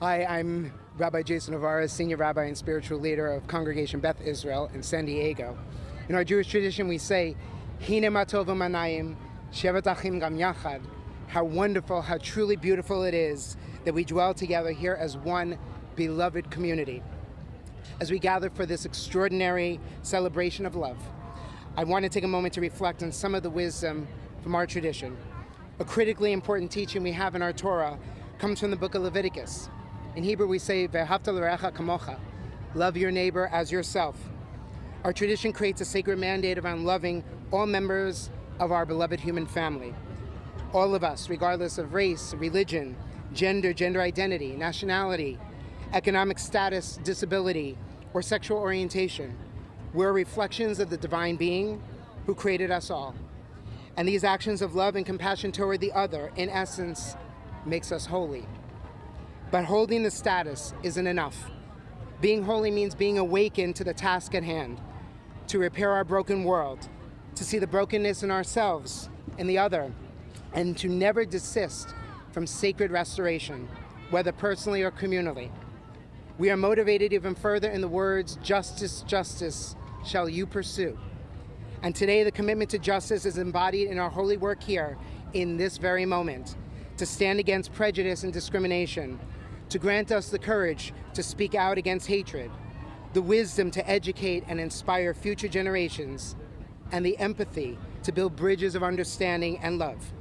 Hi, I'm Rabbi Jason Navarro, Senior Rabbi and Spiritual Leader of Congregation Beth Israel in San Diego. In our Jewish tradition, we say, Hine matov u'manayim, shevet achim gam yachad. How wonderful, how truly beautiful it is that we dwell together here as one beloved community. As we gather for this extraordinary celebration of love, I want to take a moment to reflect on some of the wisdom from our tradition. A critically important teaching we have in our Torah comes from the book of Leviticus. In Hebrew we say, Ve'ahavta l'reacha kamocha, love your neighbor as yourself. Our tradition creates a sacred mandate around loving all members of our beloved human family. All of us, regardless of race, religion, gender identity, nationality, economic status, disability, or sexual orientation, we're reflections of the divine being who created us all. And these actions of love and compassion toward the other, in essence, makes us holy. But holding the status isn't enough. Being holy means being awakened to the task at hand, to repair our broken world, to see the brokenness in ourselves and the other, and to never desist from sacred restoration, whether personally or communally. We are motivated even further in the words, justice, justice shall you pursue. And today the commitment to justice is embodied in our holy work here in this very moment, to stand against prejudice and discrimination, to grant us the courage to speak out against hatred, the wisdom to educate and inspire future generations, and the empathy to build bridges of understanding and love.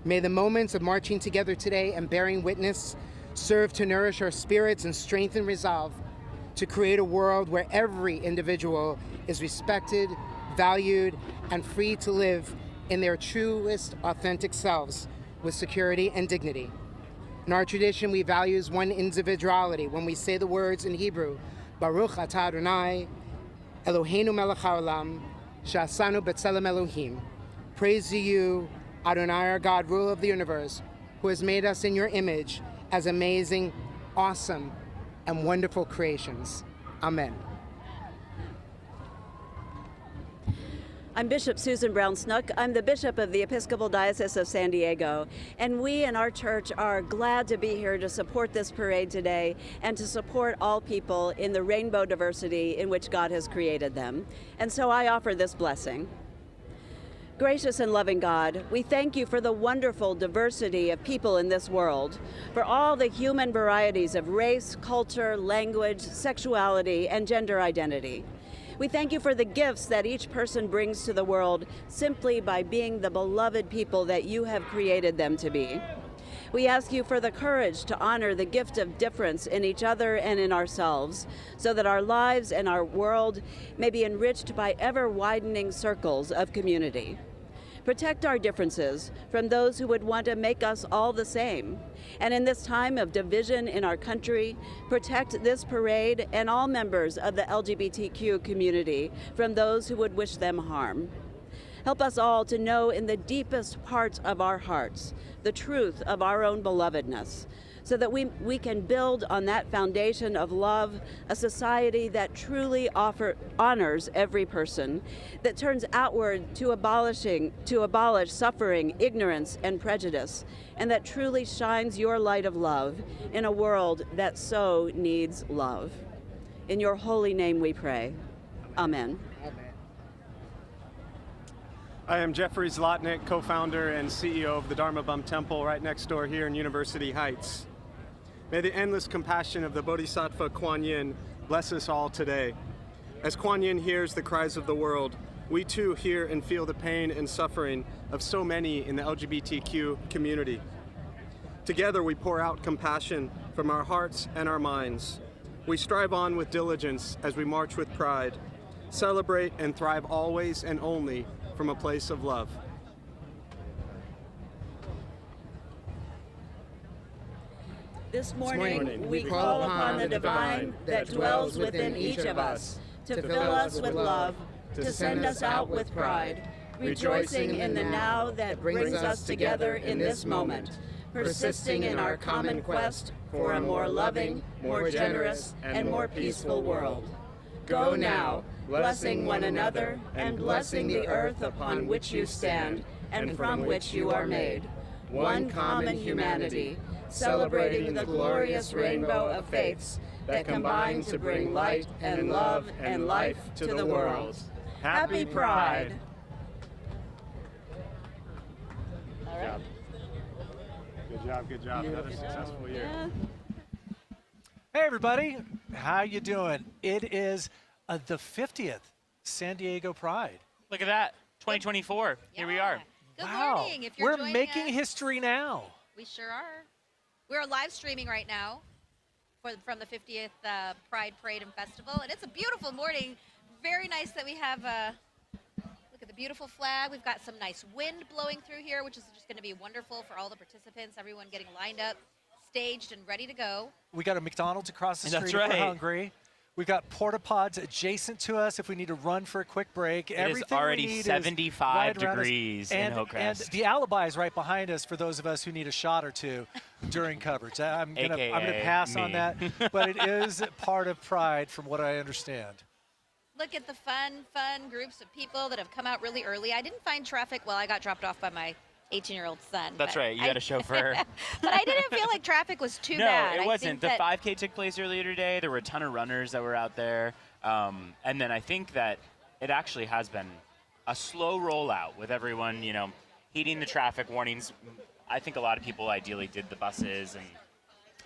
May the moments of marching together today and bearing witness serve to nourish our spirits and strengthen resolve to create a world where every individual is respected, valued, and free to live in their truest, authentic selves with security and dignity. In our tradition, we value one individuality when we say the words in Hebrew, Baruch atah Adonai, Eloheinu melech haolam, she'asanu b'tselem Elohim. Praise to you, Adonai, our God, ruler of the universe, who has made us in your image as amazing, awesome, and wonderful creations. Amen. I'm Bishop Susan Brown Snook. I'm the Bishop of the Episcopal Diocese of San Diego, and we in our church are glad to be here to support this parade today and to support all people in the rainbow diversity in which God has created them. And so I offer this blessing. Gracious and loving God, we thank you for the wonderful diversity of people in this world, for all the human varieties of race, culture, language, sexuality, and gender identity. We thank you for the gifts that each person brings to the world simply by being the beloved people that you have created them to be. We ask you for the courage to honor the gift of difference in each other and in ourselves, so that our lives and our world may be enriched by ever-widening circles of community. Protect our differences from those who would want to make us all the same. And in this time of division in our country, protect this parade and all members of the LGBTQ community from those who would wish them harm. Help us all to know in the deepest parts of our hearts the truth of our own belovedness, so that we can build on that foundation of love, a society that truly honors every person, that turns outward to abolish suffering, ignorance, and prejudice, and that truly shines your light of love in a world that so needs love. In your holy name we pray. Amen. I am Jeffrey Zlotnick, co-founder and CEO of the Dharma Bum Temple right next door here in University Heights. May the endless compassion of the Bodhisattva Kuan Yin bless us all today. As Kuan Yin hears the cries of the world, we too hear and feel the pain and suffering of so many in the LGBTQ community. Together we pour out compassion from our hearts and our minds. We strive on with diligence as we march with pride, celebrate and thrive always and only from a place of love. This morning, we call upon the divine that dwells within each of us to fill us with love, to send us out with pride, rejoicing in the now that brings us together in this moment, persisting in our common quest for a more loving, more generous, and more peaceful world. Go now, blessing one another and blessing the earth upon which you stand and from which you are made. One common humanity, celebrating the glorious rainbow of faiths that combine to bring light and love and life to the world. Happy Pride! All right. Good job. Another successful year. Yeah. Hey everybody, how you doing? It is the 50th San Diego Pride. Look at that, 2024. Here we are. Good Wow, morning. If you're we're joining making us, history now. we sure are. We're live streaming right now from the 50th Pride Parade and Festival, and it's a beautiful morning. Very nice that we have look at the beautiful flag. We've got some nice wind blowing through here, which is just going to be wonderful for all the participants, everyone getting lined up, staged, and ready to go. We got a McDonald's across the That's street if we're right. hungry. We've got porta pods adjacent to us if we need to run for a quick break. It Everything is already we need 75 right around us. degrees in and Hillcrest. the alibi is right behind us for those of us who need a shot or two during coverage. I'm gonna AKA pass on me. that, but it is part of Pride from what I understand. Look at the fun groups of people that have come out really early. I didn't find traffic. Well, I got dropped off by my 18-year-old son. That's but right, you had a chauffeur. But I didn't feel like traffic was too No, bad. it I wasn't. think The that 5K took place earlier today. There were a ton of runners that were out there. And then I think that it actually has been a slow rollout with everyone, heeding the traffic warnings. I think a lot of people ideally did the buses and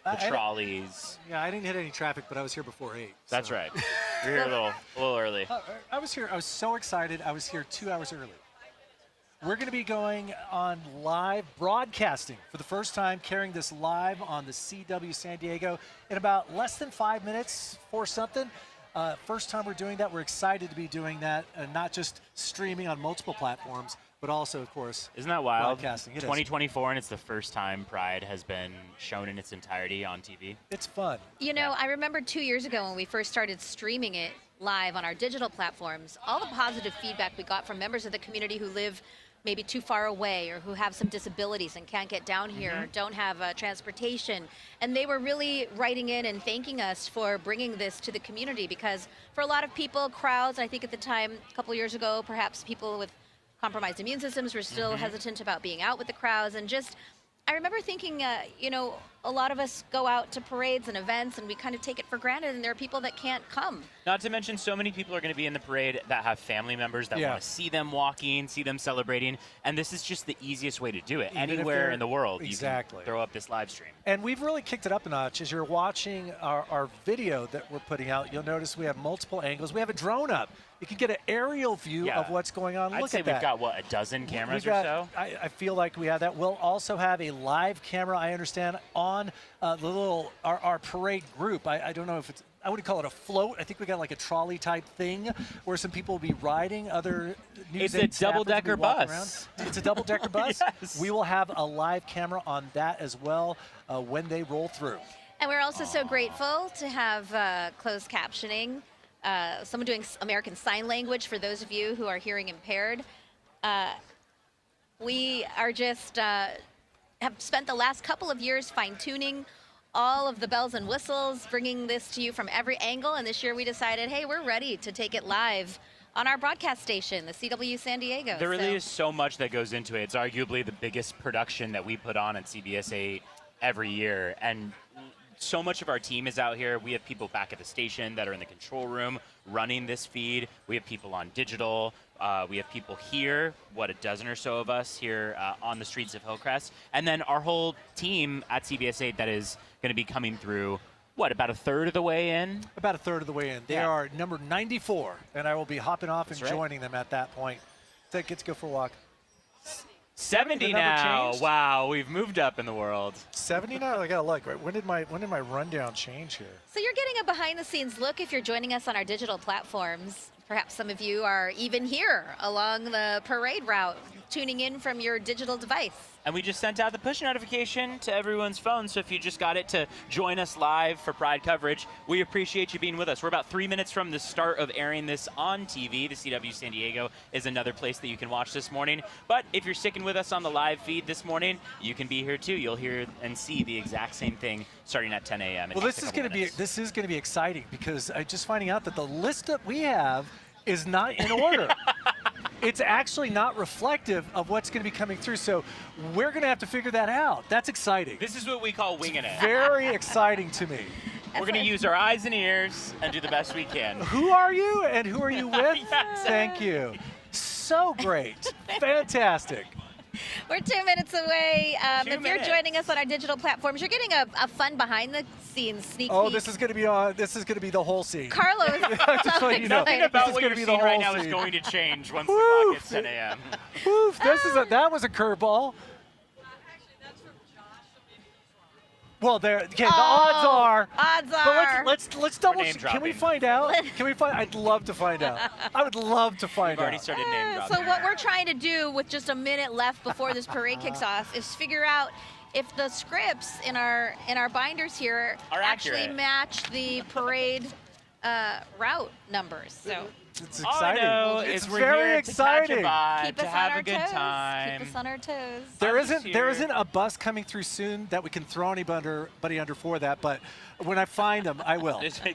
the trolleys. Yeah, I didn't hit any traffic, but I was here before 8. That's so. right. You're here a little early. I was here. I was so excited. I was here 2 hours early. We're going to be going on live broadcasting for the first time, carrying this live on the CW San Diego in about less than 5 minutes for something. First time we're doing that. We're excited to be doing that, not just streaming on multiple platforms, but also, of course, Isn't that wild? broadcasting. It is. 2024, and it's the first time Pride has been shown in its entirety on TV. It's fun. You know, I remember 2 years ago when we first started streaming it live on our digital platforms, all the positive feedback we got from members of the community who live maybe too far away or who have some disabilities and can't get down here or don't have transportation. And they were really writing in and thanking us for bringing this to the community, because for a lot of people, crowds, I think at the time, a couple years ago, perhaps people with compromised immune systems were still hesitant about being out with the crowds. And just, I remember thinking, a lot of us go out to parades and events and we kind of take it for granted, and there are people that can't come. Not to mention, so many people are going to be in the parade that have family members that want to see them walking, see them celebrating, and this is just the easiest way to do it. Even if Anywhere they're- in the world, Exactly. you can throw up this live stream. And we've really kicked it up a notch. As you're watching our video that we're putting out, you'll notice we have multiple angles. We have a drone up. You can get an aerial view of what's going on. I'd Look say at we've that. got, a dozen cameras We've got- or so? I feel like we have that. We'll also have a live camera, I understand, on the little our parade group. I don't know if it's, I wouldn't call it a float. I think we got like a trolley type thing where some people will be riding. Other news It's a aid staffers will be double-decker walking bus. around. It's a double-decker bus. Yes. We will have a live camera on that as well when they roll through. And we're also so grateful to have closed captioning, someone doing American Sign Language for those of you who are hearing impaired. We are just have spent the last couple of years fine-tuning all of the bells and whistles, bringing this to you from every angle, and this year we decided, hey, we're ready to take it live on our broadcast station, the CW San Diego. There really is so much that goes into it. It's arguably the biggest production that we put on at CBS 8 every year, and so much of our team is out here. We have people back at the station that are in the control room running this feed. We have people on digital. We have people here, a dozen or so of us here on the streets of Hillcrest. And then our whole team at CBS 8 that is going to be coming through, about a third of the way in? About a third of the way in. They are number 94, and I will be hopping off and joining them at that point. So get to go for a walk. 70 now. Changed? Wow, we've moved up in the world. 70 now? I gotta look. Right? When did my rundown change here? So you're getting a behind-the-scenes look if you're joining us on our digital platforms. Perhaps some of you are even here along the parade route, tuning in from your digital device. And we just sent out the push notification to everyone's phone, so if you just got it to join us live for Pride coverage, we appreciate you being with us. We're about 3 minutes from the start of airing this on TV. The CW San Diego is another place that you can watch this morning. But if you're sticking with us on the live feed this morning, you can be here too. You'll hear and see the exact same thing starting at 10 a.m. Well, this is going to be exciting because I'm just finding out that the list that we have is not in order. it's actually not reflective of what's going to be coming through. So we're going to have to figure that out. That's exciting. This is what we call winging it. Very exciting to me. We're going to use our eyes and ears and do the best we can. Who are you and who are you with? Yes. Thank you. So great. Fantastic. We're 2 minutes away. If minutes. you're joining us on our digital platforms, you're getting a fun behind-the-scenes sneak Oh, peek. this is going to be on. This is going to be the whole scene. Carlo is Just so you know. Nothing This about is what gonna you're be the seeing right whole now is scene. going to change once the Woo. clock hits 10 a.m. Oof, that was a curveball. Well, there. Okay, the odds are. Odds But are. let's double. name Can we dropping. find out? Can we find? I'd love to find out. I would love to find We've already out. started name dropping. So what we're trying to do with just a minute left before this parade kicks off is figure out if the scripts in our binders here Are actually accurate. match the parade route numbers. So It's All I exciting. know It's is we're very here exciting. to catch a vibe, keep to us on have our a good toes. time. Keep us on our toes. There I'm just here. isn't a bus coming through soon that we can throw anybody under for that, but when I find them, I will. Exactly.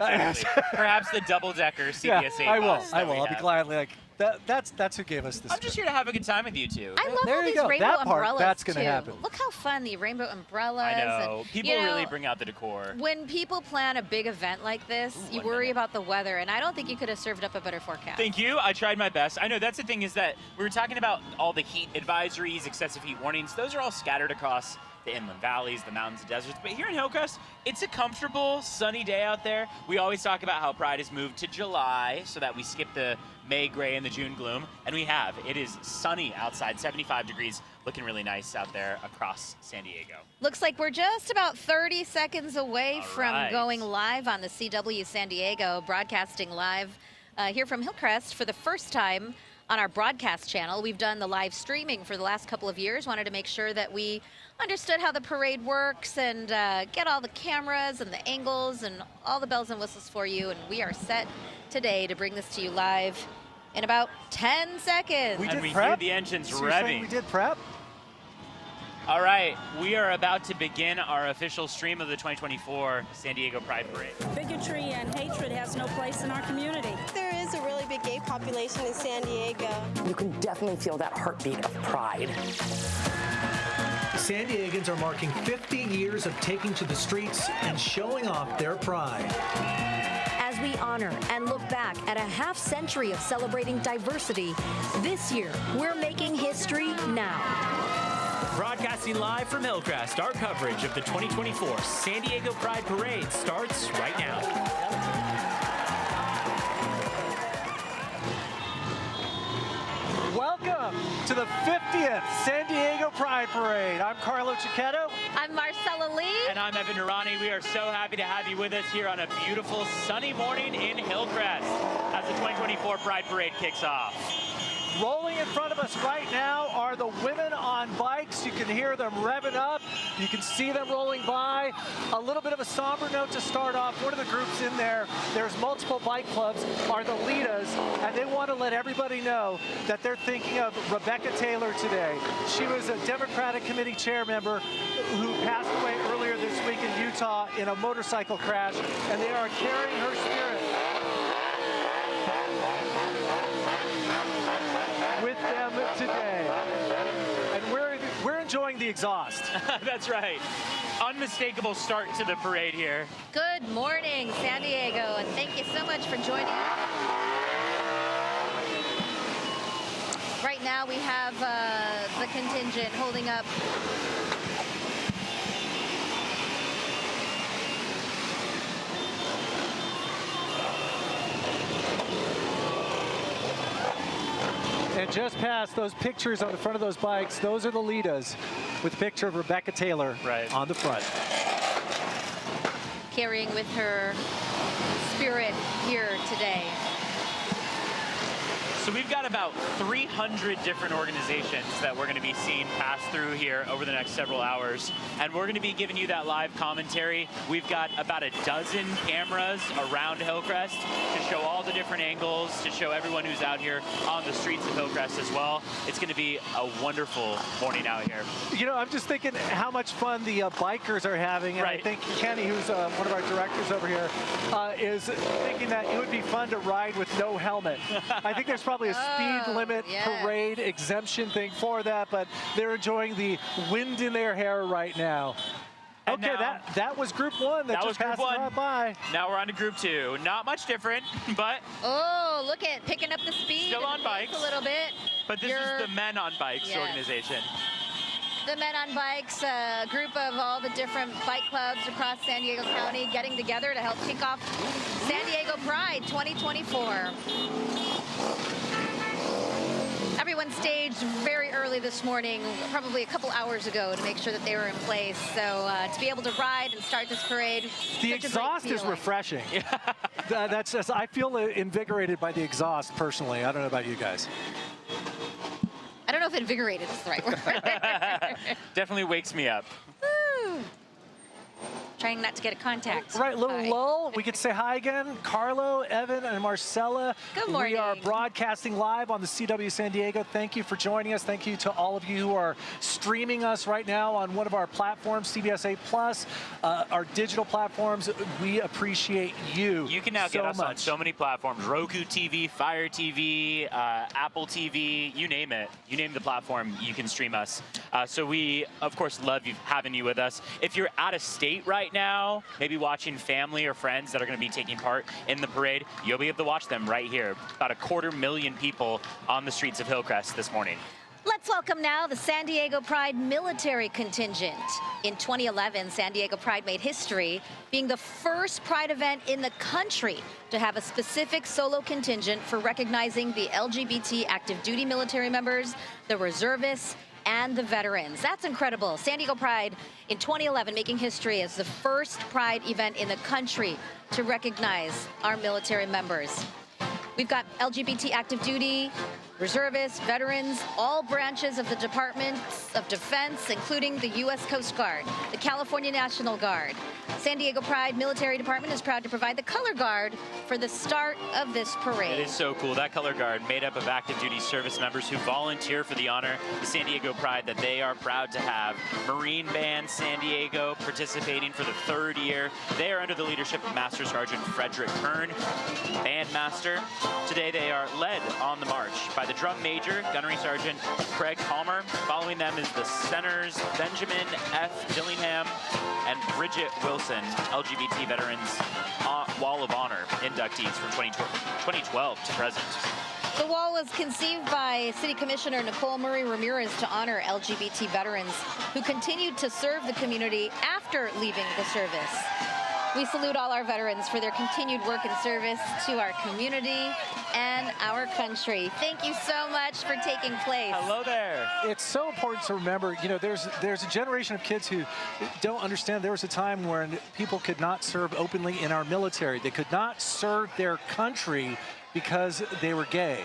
Perhaps the double-decker Yeah, CBS8 I will. bus I that will. we I'll be have. glad. That's who gave us this. I'm just here to have a good time with you two. I love There all you these go. rainbow That part, umbrellas that's gonna too. happen. Look how fun the rainbow umbrellas. I know. And, People you know, really bring out the decor. When people plan a big event like this, you one worry minute. about the weather, and I don't think you could have served up a better forecast. Thank you. I tried my best. I know that's the thing is that we were talking about all the heat advisories, excessive heat warnings. Those are all scattered across the inland valleys, the mountains, the deserts. But here in Hillcrest, it's a comfortable, sunny day out there. We always talk about how Pride has moved to July so that we skip the May gray and the June gloom, and we have. It is sunny outside, 75 degrees, looking really nice out there across San Diego. Looks like we're just about 30 seconds away All from right. going live on the CW San Diego, broadcasting live here from Hillcrest for the first time on our broadcast channel. We've done the live streaming for the last couple of years, wanted to make sure that we understood how the parade works and get all the cameras and the angles and all the bells and whistles for you, and we are set today to bring this to you live in about 10 seconds. We And did we prep? hear the engines So you're saying revving. we did prep? All right, we are about to begin our official stream of the 2024 San Diego Pride Parade. Bigotry and hatred has no place in our community. There is a really big gay population in San Diego. You can definitely feel that heartbeat of pride. San Diegans are marking 50 years of taking to the streets and showing off their pride. As we honor and look back at a half century of celebrating diversity, this year we're making history now. Broadcasting live from Hillcrest, our coverage of the 2024 San Diego Pride Parade starts right now. Welcome to the 50th San Diego Pride Parade. I'm Carlo Cicchetto. I'm Marcella Lee. And I'm Evan Hirani. We are so happy to have you with us here on a beautiful sunny morning in Hillcrest as the 2024 Pride Parade kicks off. Rolling in front of us right now are the women on bikes. You can hear them revving up. You can see them rolling by. A little bit of a somber note to start off. One of the groups in there, there's multiple bike clubs, are the Litas, and they want to let everybody know that they're thinking of Rebecca Taylor today. She was a Democratic Committee chair member who passed away earlier this week in Utah in a motorcycle crash, and they are carrying her spirit with them today. And we're enjoying the exhaust. That's right. Unmistakable start to the parade here. Good morning, San Diego, and thank you so much for joining us. Right now we have the contingent holding up And just past those pictures on the front of those bikes, those are the Litas with a picture of Rebecca Taylor on the front. carrying with her spirit here today. So we've got about 300 different organizations that we're going to be seeing pass through here over the next several hours. And we're going to be giving you that live commentary. We've got about a dozen cameras around Hillcrest to show all the different angles, to show everyone who's out here on the streets of Hillcrest as well. It's going to be a wonderful morning out here. You know, I'm just thinking how much fun the bikers are having. And I think Kenny, who's one of our directors over here, is thinking that it would be fun to ride with no helmet. I think there's probably probably a speed limit yes. parade exemption thing for that, but they're enjoying the wind in their hair right now. And Okay, now, that was group one that just passed right by. Now we're on to group two. Not much different, but Oh, look at picking up the speed. Still on and the pace bikes. a little bit. but this is the Men on Bikes Yes. organization. The Men on Bikes, a group of all the different bike clubs across San Diego County getting together to help kick off San Diego Pride 2024. Everyone staged very early this morning, probably a couple hours ago, to make sure that they were in place. So to be able to ride and start this parade, The such a great exhaust is feeling. refreshing. That's just, I feel invigorated by the exhaust personally. I don't know about you guys. I don't know if invigorated is the right word. Definitely wakes me up. Woo. Trying not to get a contact. Right, little Hi. lull. We could say hi again. Carlo, Evan, and Marcella. Good We are morning. broadcasting live on the CW San Diego. Thank you for joining us. Thank you to all of you who are streaming us right now on one of our platforms, CBS8 Plus, our digital platforms. We appreciate you. You can now so get us on much. so many platforms: Roku TV, Fire TV, Apple TV, you name it. You name the platform, you can stream us. So we, of course, love having you with us. If you're out of state right now, maybe watching family or friends that are going to be taking part in the parade, you'll be able to watch them right here. About 250,000 people on the streets of Hillcrest this morning. Let's welcome now the San Diego Pride military contingent. In 2011, San Diego Pride made history, being the first Pride event in the country to have a specific solo contingent for recognizing the LGBT active duty military members, the reservists, and the veterans. That's incredible. San Diego Pride in 2011 making history as the first Pride event in the country to recognize our military members. We've got LGBT active duty, reservists, veterans, all branches of the Departments of Defense, including the U.S. Coast Guard, the California National Guard. San Diego Pride Military Department is proud to provide the color guard for the start of this parade. It is so cool. That color guard made up of active duty service members who volunteer for the honor, the San Diego Pride that they are proud to have. Marine Band San Diego participating for the 3rd year. They are under the leadership of Master Sergeant Frederick Kern, bandmaster. Today they are led on the march by the drum major, Gunnery Sergeant Craig Palmer. Following them is the centers, Benjamin F. Dillingham and Bridget Wilson, LGBT Veterans Wall of Honor inductees from 2012 to present. The wall was conceived by City Commissioner Nicole Murray Ramirez to honor LGBT veterans who continued to serve the community after leaving the service. We salute all our veterans for their continued work and service to our community and our country. Thank you so much for taking place. Hello there. It's so important to remember, you know, there's a generation of kids who don't understand there was a time when people could not serve openly in our military. They could not serve their country because they were gay.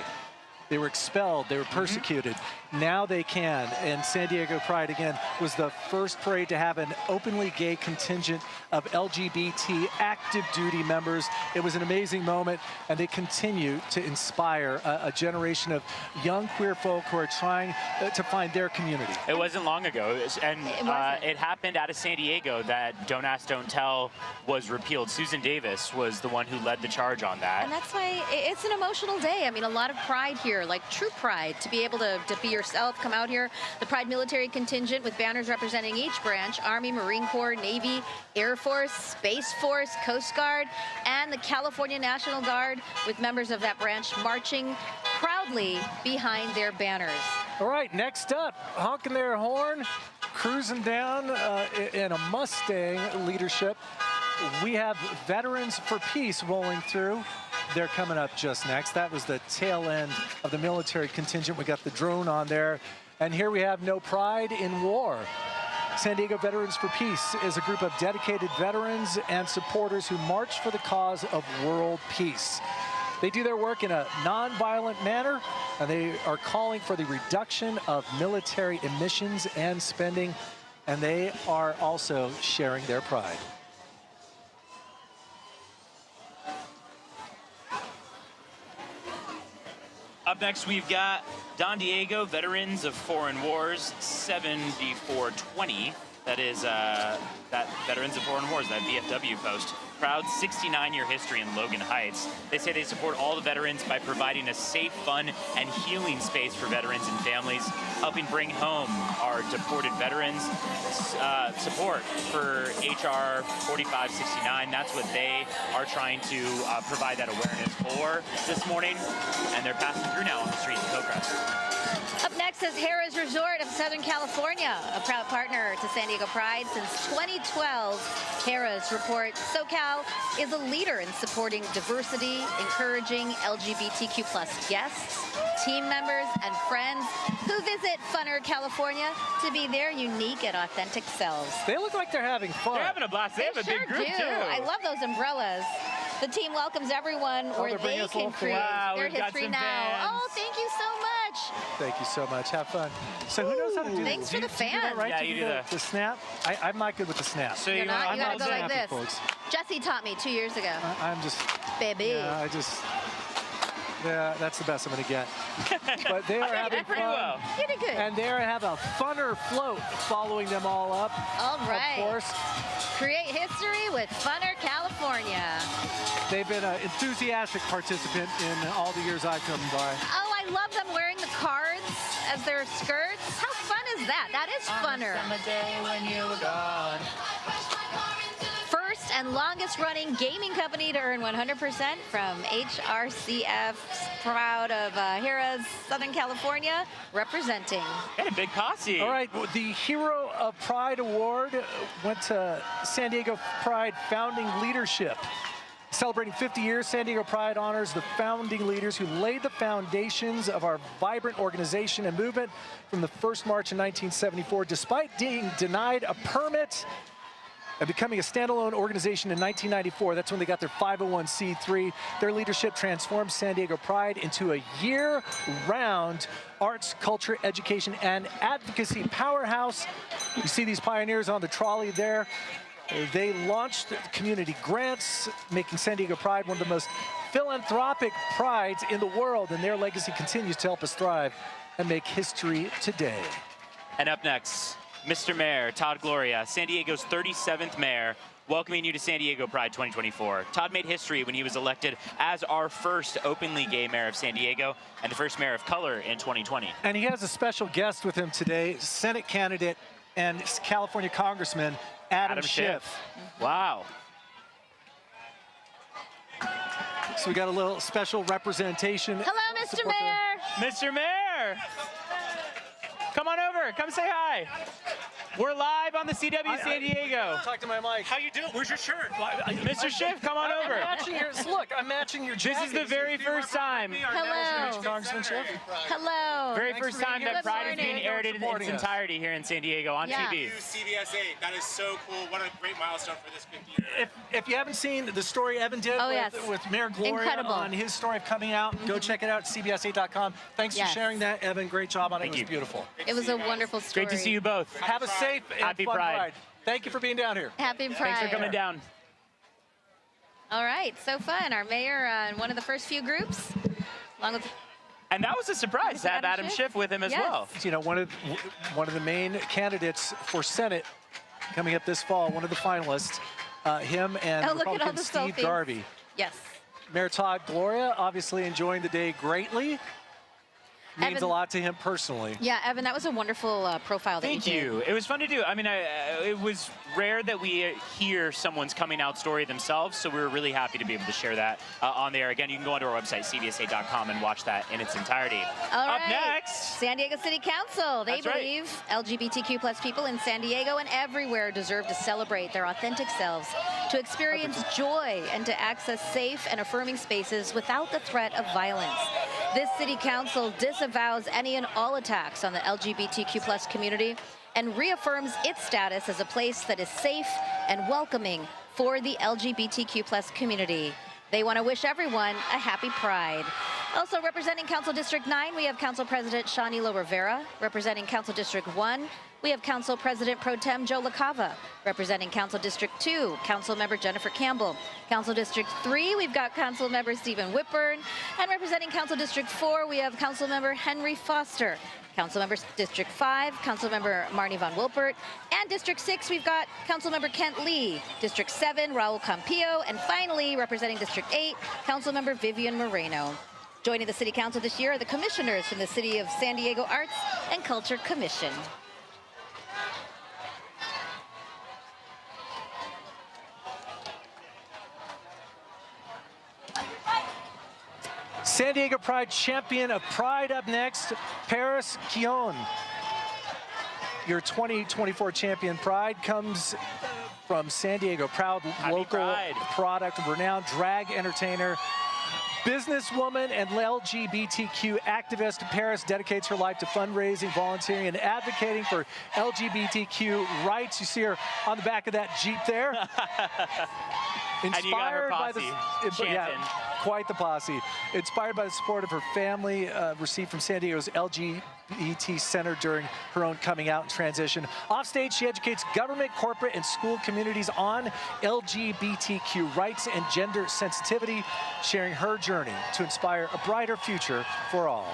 They were expelled, they were persecuted. Now they can, and San Diego Pride, again, was the first parade to have an openly gay contingent of LGBT active duty members. It was an amazing moment, and they continue to inspire a generation of young queer folk who are trying to find their community. It wasn't long ago, and it happened out of San Diego that Don't Ask, Don't Tell was repealed. Susan Davis was the one who led the charge on that. And that's why it's an emotional day. I mean, a lot of pride here, like true pride, to be able to be yourself, come out here. The Pride military contingent with banners representing each branch: Army, Marine Corps, Navy, Air Force, Space Force, Coast Guard, and the California National Guard, with members of that branch marching proudly behind their banners. All right, next up, honking their horn, cruising down in a Mustang leadership. We have Veterans for Peace rolling through. They're coming up just next. That was the tail end of the military contingent. We got the drone on there. And here we have No Pride in War. San Diego Veterans for Peace is a group of dedicated veterans and supporters who march for the cause of world peace. They do their work in a non-violent manner, and they are calling for the reduction of military emissions and spending, and they are also sharing their pride. Up next, we've got Don Diego, Veterans of Foreign Wars, 7420. That is that Veterans of Foreign Wars, that VFW post. Proud 69-year history in Logan Heights. They say they support all the veterans by providing a safe, fun, and healing space for veterans and families, helping bring home our deported veterans. Support for HR 4569. That's what they are trying to provide that awareness for this morning, and they're passing through now on the streets of Hillcrest. Up next is Harrah's Resort of Southern California, a proud partner to San Diego Pride since 2012. Harrah's reports SoCal is a leader in supporting diversity, encouraging LGBTQ+ guests, team members, and friends who visit Funner, California to be their unique and authentic selves. They look like they're having fun. They're having a blast. They have a big group, too. I love those umbrellas. The team welcomes everyone where they can create their history now. Oh, thank you so much. Thank you so much. Have fun. So who knows how to do this? Thanks for the fans. That, right? Yeah, you do the snap. I'm not good with the snap. So You're not? You gotta go like this. Folks. Jesse taught me 2 years ago. I'm just... Baby. Yeah, that's the best I'm going to get. But they are having pretty fun. well. You did good. And they have a funner float following them all up. All right. Of course. Create history with Funner, California. They've been an enthusiastic participant in all the years I've come by. Oh, I love them wearing the cards as their skirts. How fun is that? That is funner. On the summer day when you were gone. First and longest running gaming company to earn 100% from HRCF's proud of Harrah's Southern California representing. Got a big posse. All right, the Hero of Pride Award went to San Diego Pride Founding Leadership. Celebrating 50 years, San Diego Pride honors the founding leaders who laid the foundations of our vibrant organization and movement from the first march in 1974. Despite being denied a permit and becoming a standalone organization in 1994, that's when they got their 501c3. Their leadership transformed San Diego Pride into a year-round arts, culture, education, and advocacy powerhouse. You see these pioneers on the trolley there. They launched community grants, making San Diego Pride one of the most philanthropic prides in the world, and their legacy continues to help us thrive and make history today. And up next, Mr. Mayor Todd Gloria, San Diego's 37th mayor, welcoming you to San Diego Pride 2024. Todd made history when he was elected as our first openly gay mayor of San Diego and the first mayor of color in 2020. And he has a special guest with him today, Senate candidate and California Congressman Adam Schiff. Wow. So we got a little special representation. Hello, Mr. Mayor. Mr. Mayor. Come on over. Come say hi. We're live on the CW San Diego. Talk to my mic. How you doing? Where's your shirt? Mr. Schiff, come on over. I'm matching your jacket. This is the very first time. Hello. Congressman Schiff. Hello. Very first time that Pride is being aired in its entirety here in San Diego on TV. CBS 8. That is so cool. What a great milestone for this 50 year. If you haven't seen the story Evan did with Mayor Gloria Incredible. on his story of coming out, go check it out, cbs8.com. Thanks for sharing that, Evan. Great job on it. It was beautiful. It was a wonderful story. Great to see you both. Have a safe and Happy fun Pride. ride. Thank you for being down here. Happy Pride. Thanks for coming down. All right, so fun. Our mayor in one of the first few groups, along with. And that was a surprise to have Adam Schiff with him as well. You know, one of the main candidates for Senate coming up this fall, one of the finalists, him and Republican Steve Garvey. Yes. Mayor Todd Gloria, obviously enjoying the day greatly. Means Evan, a lot to him personally. Yeah, Evan, that was a wonderful profile that Thank you did. you. It was fun to do. I mean, it was rare that we hear someone's coming out story themselves, so we were really happy to be able to share that on the air. Again, you can go onto our website, cbs8.com, and watch that in its entirety. All right. Up next, San Diego City Council. They That's right. believe LGBTQ plus people in San Diego and everywhere deserve to celebrate their authentic selves, to experience joy, and to access safe and affirming spaces without the threat of violence. This city council disavows any and all attacks on the LGBTQ plus community and reaffirms its status as a place that is safe and welcoming for the LGBTQ plus community. They want to wish everyone a happy Pride. Also representing Council District 9, we have Council President Shanilo Rivera. Representing Council District 1, we have Council President Pro Tem Joe LaCava. Representing Council District 2, Council Member Jennifer Campbell. Council District 3, we've got Council Member Stephen Whitburn. And representing Council District 4, we have Council Member Henry Foster. Council Member District 5, Council Member Marnie Von Wilpert. And District 6, we've got Council Member Kent Lee. District 7, Raul Campillo. And finally, representing District 8, Council Member Vivian Moreno. Joining the City Council this year are the commissioners from the City of San Diego Arts and Culture Commission. San Diego Pride champion of Pride up next, Paris Guillon. Your 2024 champion Pride comes from San Diego, proud local Pride. product, renowned drag entertainer, businesswoman and LGBTQ activist. Paris dedicates her life to fundraising, volunteering, and advocating for LGBTQ rights. You see her on the back of that Jeep there. And you got her posse chanting. Yeah, quite the posse. Inspired by the support of her family received from San Diego's LGBT Center during her own coming out and transition. Offstage, she educates government, corporate, and school communities on LGBTQ rights and gender sensitivity, sharing her journey to inspire a brighter future for all.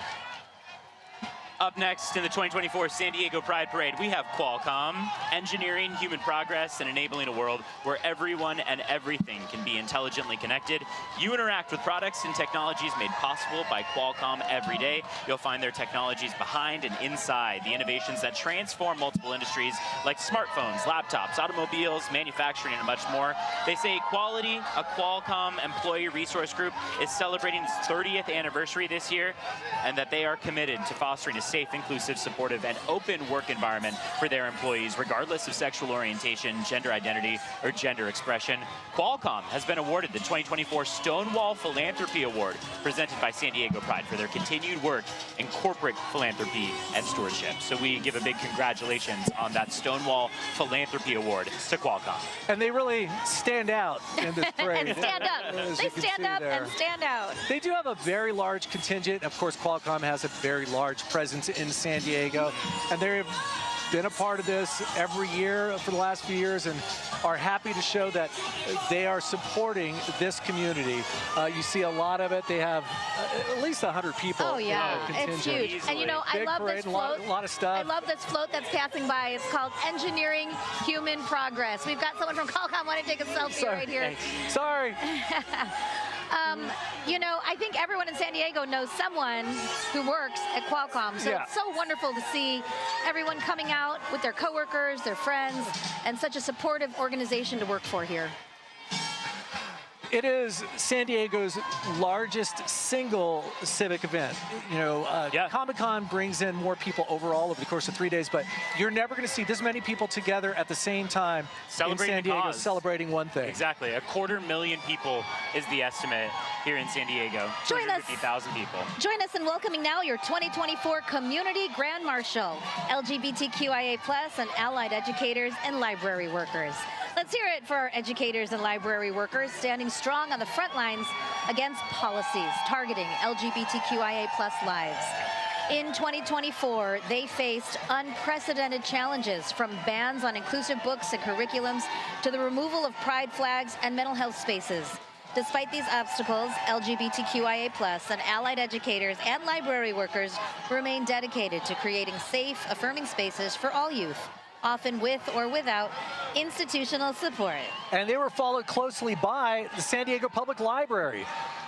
Up next in the 2024 San Diego Pride Parade, we have Qualcomm, engineering human progress and enabling a world where everyone and everything can be intelligently connected. You interact with products and technologies made possible by Qualcomm every day. You'll find their technologies behind and inside the innovations that transform multiple industries like smartphones, laptops, automobiles, manufacturing, and much more. They say Quality, a Qualcomm employee resource group, is celebrating its 30th anniversary this year, and that they are committed to fostering a safe, inclusive, supportive, and open work environment for their employees, regardless of sexual orientation, gender identity, or gender expression. Qualcomm has been awarded the 2024 Stonewall Philanthropy Award, presented by San Diego Pride for their continued work in corporate philanthropy and stewardship. So we give a big congratulations on that Stonewall Philanthropy Award to Qualcomm. And they really stand out in this parade. And stand up. They stand up and stand out. They do have a very large contingent. Of course, Qualcomm has a very large presence in San Diego, and they've been a part of this every year for the last few years and are happy to show that they are supporting this community. You see a lot of it. They have at least 100 people. Oh yeah, contingent. it's huge. And you know, I Big love parade, this float. a lot of stuff. I love this float that's passing by. It's called Engineering Human Progress. We've got someone from Qualcomm wanting to take a selfie right here. Sorry. You know, I think everyone in San Diego knows someone who works at Qualcomm. So it's so wonderful to see everyone coming out with their coworkers, their friends, and such a supportive organization to work for here. It is San Diego's largest single civic event. You know, Comic-Con brings in more people overall over the course of 3 days, but you're never going to see this many people together at the same time in San Diego celebrating one thing. Exactly. 250,000 people is the estimate here in San Diego. Join us. 250,000 people. Join us in welcoming now your 2024 Community Grand Marshal, LGBTQIA+ and allied educators and library workers. Let's hear it for our educators and library workers standing strong on the front lines against policies targeting LGBTQIA+ lives. In 2024, they faced unprecedented challenges, from bans on inclusive books and curriculums to the removal of pride flags and mental health spaces. Despite these obstacles, LGBTQIA+ and allied educators and library workers remain dedicated to creating safe, affirming spaces for all youth, often with or without institutional support. And they were followed closely by the San Diego Public Library.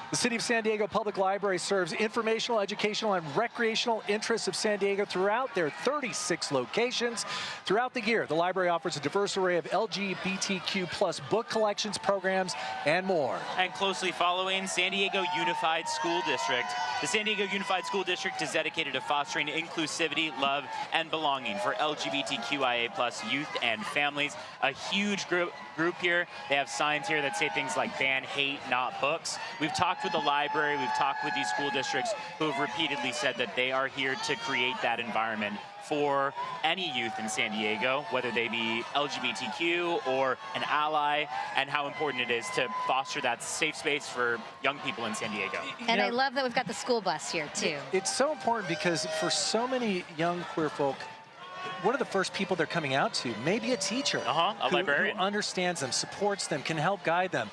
The City of San Diego Public Library serves informational, educational, and recreational interests of San Diego throughout their 36 locations. Throughout the year, the library offers a diverse array of LGBTQ+ book collections, programs, and more. And closely following, San Diego Unified School District. The San Diego Unified School District is dedicated to fostering inclusivity, love, and belonging for LGBTQIA+ youth and families. A huge group here. They have signs here that say things like ban hate, not books. We've talked with the library, we've talked with these school districts who have repeatedly said that they are here to create that environment for any youth in San Diego, whether they be LGBTQ or an ally, and how important it is to foster that safe space for young people in San Diego. And I love that we've got the school bus here too. It's so important because for so many young queer folk, what are the first people they're coming out to? Maybe a teacher A librarian who understands them, supports them, can help guide them.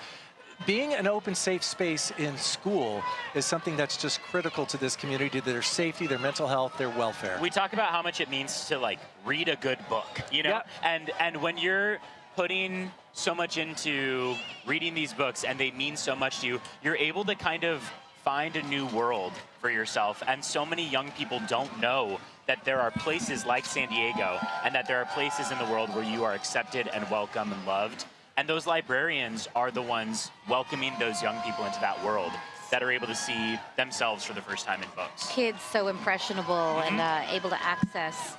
Being an open, safe space in school is something that's just critical to this community, to their safety, their mental health, their welfare. We talk about how much it means to like read a good book, you know, and when you're putting so much into reading these books and they mean so much to you, you're able to kind of find a new world for yourself. And so many young people don't know that there are places like San Diego and that there are places in the world where you are accepted and welcome and loved. And those librarians are the ones welcoming those young people into that world that are able to see themselves for the first time in books. Kids so impressionable and able to access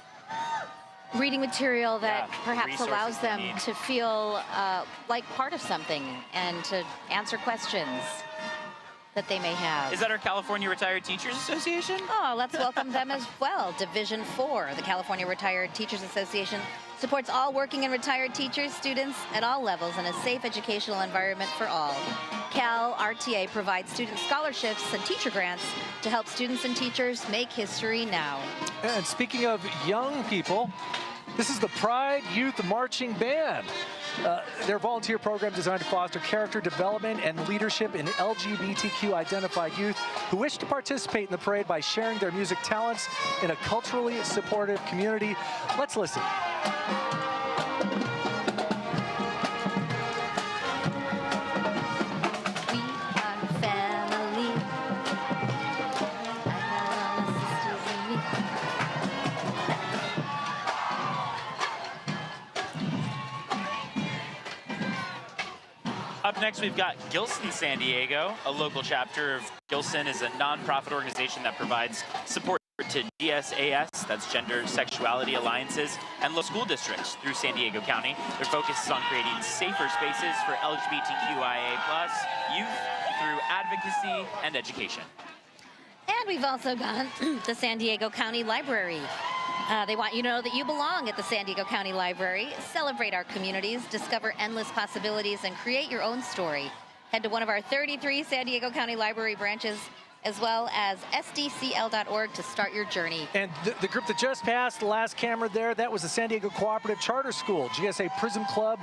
reading material that perhaps allows them to feel like part of something and to answer questions that they may have. Is that our California Retired Teachers Association? Oh, let's welcome them as well. Division 4, the California Retired Teachers Association, supports all working and retired teachers, students at all levels in a safe educational environment for all. Cal RTA provides student scholarships and teacher grants to help students and teachers make history now. And speaking of young people, this is the Pride Youth Marching Band. Their volunteer program designed to foster character development and leadership in LGBTQ-identified youth who wish to participate in the parade by sharing their music talents in a culturally supportive community. Let's listen. Up next, we've got Gilson San Diego. A local chapter of Gilson is a nonprofit organization that provides support to GSAS, that's Gender Sexuality Alliances, and local school districts through San Diego County. Their focus is on creating safer spaces for LGBTQIA+ youth through advocacy and education. And we've also got the San Diego County Library. They want you to know that you belong at the San Diego County Library. Celebrate our communities, discover endless possibilities, and create your own story. Head to one of our 33 San Diego County Library branches, as well as sdcl.org to start your journey. And the group that just passed, the last camera there, that was the San Diego Cooperative Charter School, GSA Prism Club.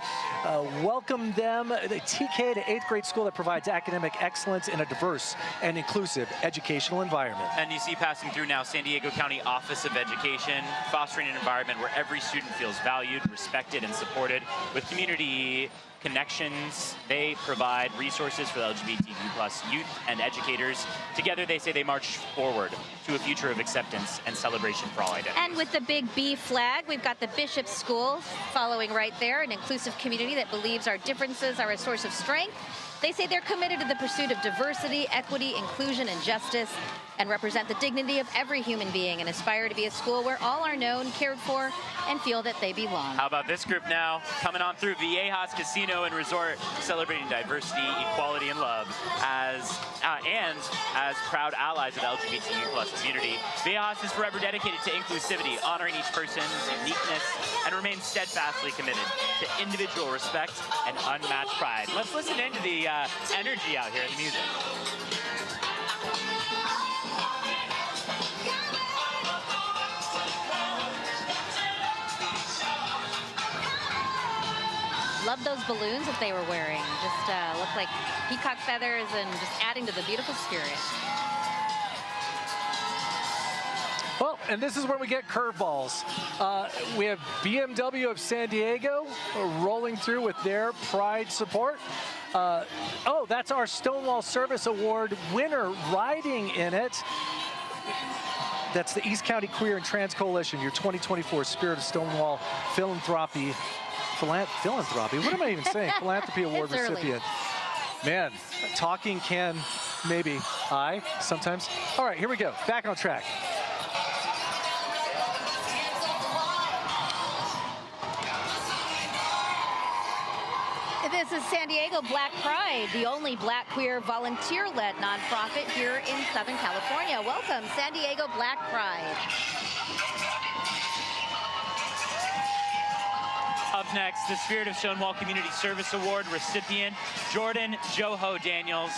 Welcome them, the TK to 8th grade school that provides academic excellence in a diverse and inclusive educational environment. And you see passing through now San Diego County Office of Education, fostering an environment where every student feels valued, respected, and supported. With community connections, they provide resources for the LGBTQ+ youth and educators. Together, they say they march forward to a future of acceptance and celebration for all identities. And with the big B flag, we've got the Bishop School following right there, an inclusive community that believes our differences are a source of strength. They say they're committed to the pursuit of diversity, equity, inclusion, and justice, and represent the dignity of every human being and aspire to be a school where all are known, cared for, and feel that they belong. How about this group now, coming on through Viejas Casino and Resort, celebrating diversity, equality, and love as proud allies of the LGBTQ+ community. Viejas is forever dedicated to inclusivity, honoring each person's uniqueness, and remains steadfastly committed to individual respect and unmatched pride. Let's listen into the energy out here in the music. Love those balloons that they were wearing. Just look like peacock feathers and just adding to the beautiful spirit. Well, and this is where we get curveballs. We have BMW of San Diego rolling through with their Pride support. Oh, that's our Stonewall Service Award winner riding in it. That's the East County Queer and Trans Coalition, your 2024 Spirit of Stonewall Philanthropy. What am I even saying? Philanthropy Award recipient. Man, talking can maybe I sometimes. All right, here we go. Back on track. This is San Diego Black Pride, the only Black queer volunteer-led nonprofit here in Southern California. Welcome, San Diego Black Pride. Up next, the Spirit of Stonewall Community Service Award recipient, Jordan Joho Daniels.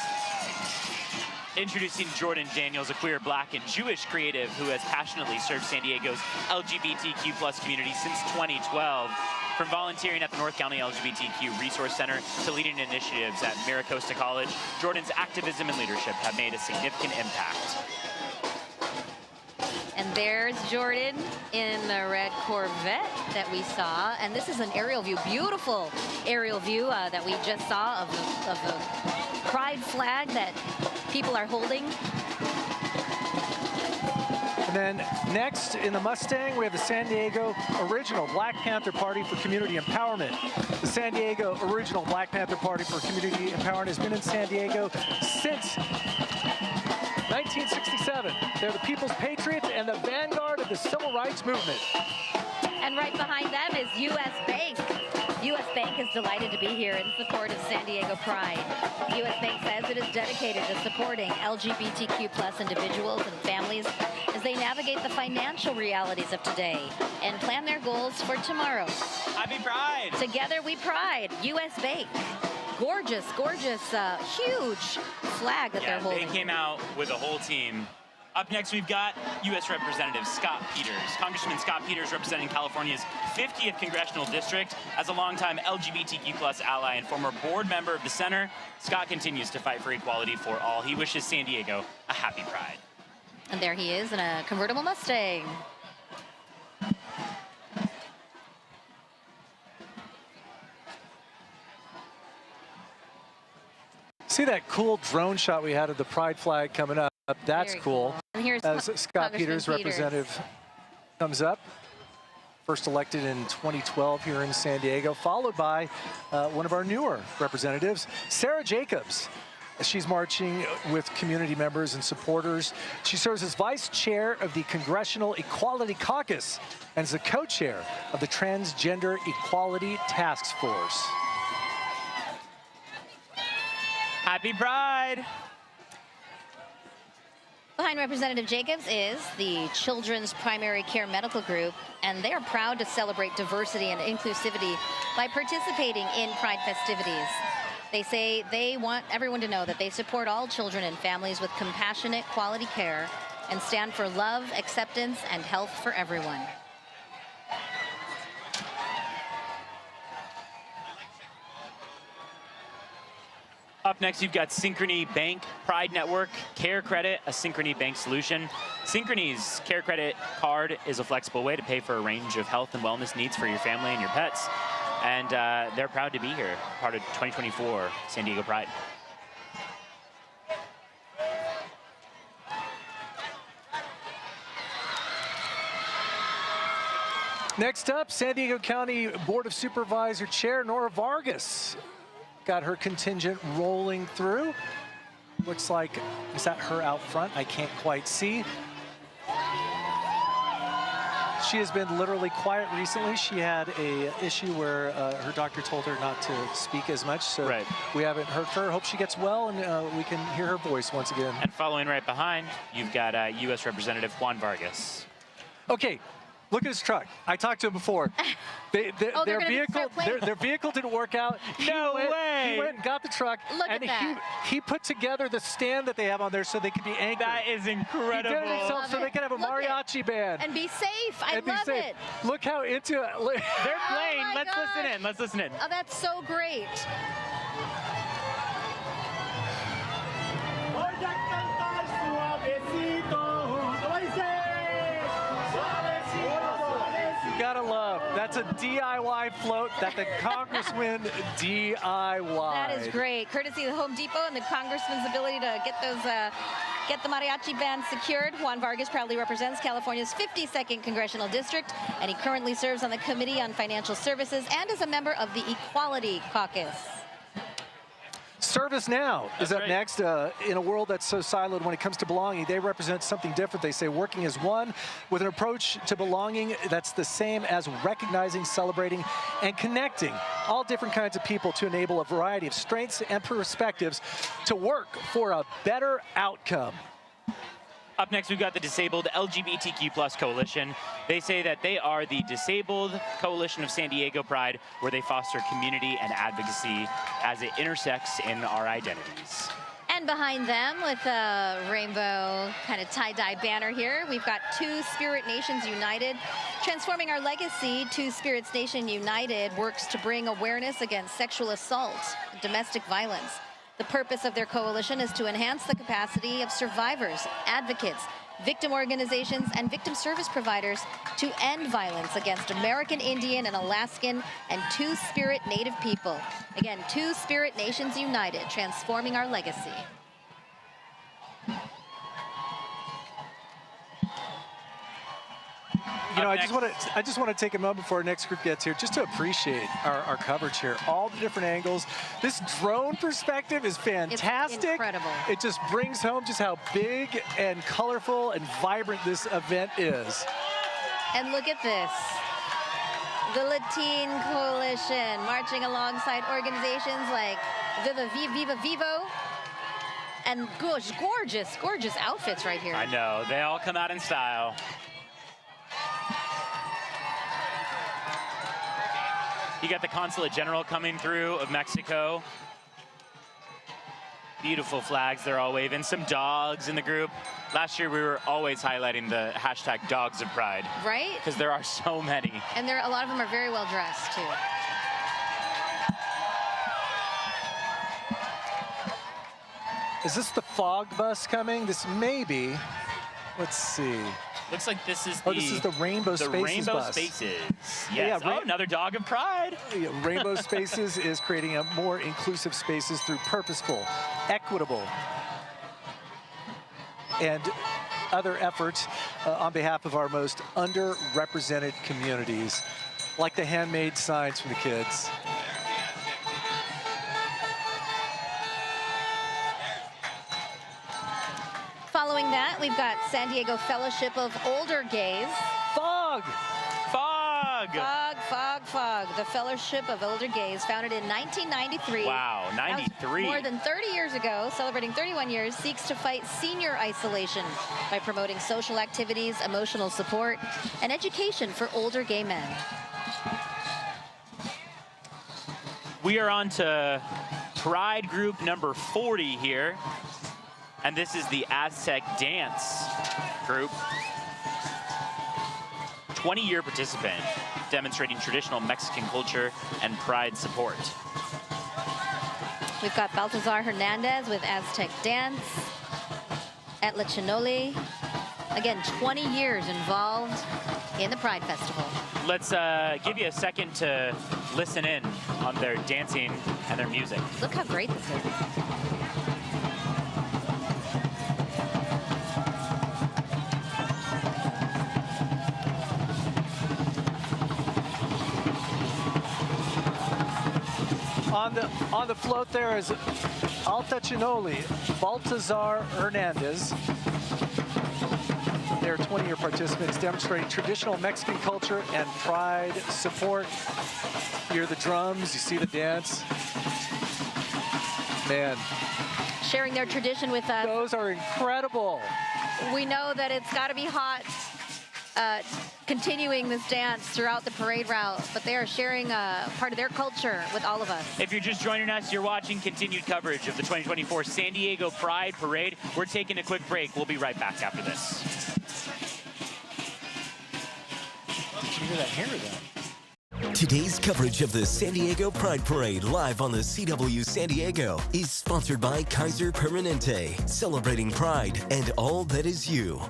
Introducing Jordan Daniels, a queer, black, and Jewish creative who has passionately served San Diego's LGBTQ+ community since 2012. From volunteering at the North County LGBTQ Resource Center to leading initiatives at Maricosta College, Jordan's activism and leadership have made a significant impact. And there's Jordan in the red Corvette that we saw. And this is an aerial view, beautiful aerial view that we just saw of the pride flag that people are holding. And then next in the Mustang, we have the San Diego Original Black Panther Party for Community Empowerment. The San Diego Original Black Panther Party for Community Empowerment has been in San Diego since 1967. They're the People's Patriots and the vanguard of the Civil Rights Movement. And right behind them is U.S. Bank. U.S. Bank is delighted to be here in support of San Diego Pride. U.S. Bank says it is dedicated to supporting LGBTQ+ individuals and families as they navigate the financial realities of today and plan their goals for tomorrow. Happy Pride! Together we pride. U.S. Bank. Gorgeous, gorgeous, huge flag that they're holding. They came out with a whole team. Up next, we've got U.S. Representative Scott Peters. Congressman Scott Peters representing California's 50th Congressional District. As a longtime LGBTQ+ ally and former board member of the Center, Scott continues to fight for equality for all. He wishes San Diego a happy Pride. And there he is in a convertible Mustang. See that cool drone shot we had of the pride flag coming up? That's Very cool. And here's As Scott Peters, Peters, representative, comes up. First elected in 2012 here in San Diego, followed by one of our newer representatives, Sarah Jacobs. She's marching with community members and supporters. She serves as vice chair of the Congressional Equality Caucus and is the co-chair of the Transgender Equality Task Force. Happy Pride! Behind Representative Jacobs is the Children's Primary Care Medical Group, and they are proud to celebrate diversity and inclusivity by participating in Pride festivities. They say they want everyone to know that they support all children and families with compassionate, quality care and stand for love, acceptance, and health for everyone. Up next, you've got Synchrony Bank Pride Network Care Credit, a Synchrony Bank solution. Synchrony's Care Credit card is a flexible way to pay for a range of health and wellness needs for your family and your pets. And they're proud to be here, part of 2024 San Diego Pride. Next up, San Diego County Board of Supervisor Chair Nora Vargas. Got her contingent rolling through. Looks like, is that her out front? I can't quite see. She has been literally quiet recently. She had a issue where her doctor told her not to speak as much, so we haven't heard from her. Hope she gets well and we can hear her voice once again. And following right behind, you've got U.S. Representative Juan Vargas. Okay. Look at his truck. I talked to him before. Their vehicle didn't work out. No way! He went and got the truck. Look and at that. He put together the stand that they have on there so they could be anchored. That is incredible. He did it himself so they can have a mariachi band. And be safe. I love it. Look how into it. They're playing. Oh Let's listen in. Let's listen in. Oh, that's so great. Gotta love. That's a DIY float that the congressman DIY. That is great. Courtesy of the Home Depot and the congressman's ability to get those, get the mariachi band secured. Juan Vargas proudly represents California's 52nd Congressional District, and he currently serves on the Committee on Financial Services and is a member of the Equality Caucus. Service Now is up next. In a world that's so siloed when it comes to belonging, they represent something different. They say working as one with an approach to belonging that's the same as recognizing, celebrating, and connecting all different kinds of people to enable a variety of strengths and perspectives to work for a better outcome. Up next, we've got the Disabled LGBTQ+ Coalition. They say that they are the Disabled Coalition of San Diego Pride, where they foster community and advocacy as it intersects in our identities. And And behind them with a rainbow kind of tie-dye banner here, we've got Two Spirit Nations United. Transforming Our Legacy, Two Spirits Nation United works to bring awareness against sexual assault and domestic violence. The purpose of their coalition is to enhance the capacity of survivors, advocates, victim organizations, and victim service providers to end violence against American Indian and Alaskan and Two-Spirit Native people. Again, Two Spirit Nations United, transforming our legacy. You know, I just want to take a moment before our next group gets here just to appreciate our coverage here. All the different angles. This drone perspective is fantastic. It's incredible. It just brings home just how big and colorful and vibrant this event is. And look at this. The Latin Coalition marching alongside organizations like Viva Vivo. And gorgeous, gorgeous outfits right here. I know, they all come out in style. You got the Consulate General coming through of Mexico. Beautiful flags they're all waving. Some dogs in the group. Last year we were always highlighting the hashtag Dogs of Pride. Right? Because there are so many. And a lot of them are very well dressed too. Is this the fog bus coming? This may be. Let's see. Looks like this is this is the Rainbow Spaces Rainbow bus. Spaces. Yes. Yeah, another Dog of Pride. Rainbow Spaces is creating a more inclusive spaces through purposeful, equitable, and other efforts on behalf of our most underrepresented communities, like the handmade signs for the kids. Following that, we've got San Diego Fellowship of Older Gays. Fog! Fog! Fog, fog, fog. The Fellowship of Older Gays, founded in 1993. Wow, 93. More than 30 years ago, celebrating 31 years, seeks to fight senior isolation by promoting social activities, emotional support, and education for older gay men. We are on to Pride group number 40 here. And this is the Aztec Dance group. 20-year participant, demonstrating traditional Mexican culture and pride support. We've got Baltazar Hernandez with Aztec Dance. Etla Chinoli. Again, 20 years involved in the Pride Festival. Let's give you a second to listen in on their dancing and their music. Look how great this is. On the float there is Alta Chinoli, Baltazar Hernandez. They're 20-year participants demonstrating traditional Mexican culture and pride support. You hear the drums, you see the dance. Man. Sharing their tradition with us. Those are incredible. We know that it's got to be hot continuing this dance throughout the parade route, but they are sharing part of their culture with all of us. If you're just joining us, you're watching continued coverage of the 2024 San Diego Pride Parade. We're taking a quick break. We'll be right back after this. Did you hear that hammer though? Today's coverage of the San Diego Pride Parade live on the CW San Diego is sponsored by Kaiser Permanente, celebrating pride and all that is you.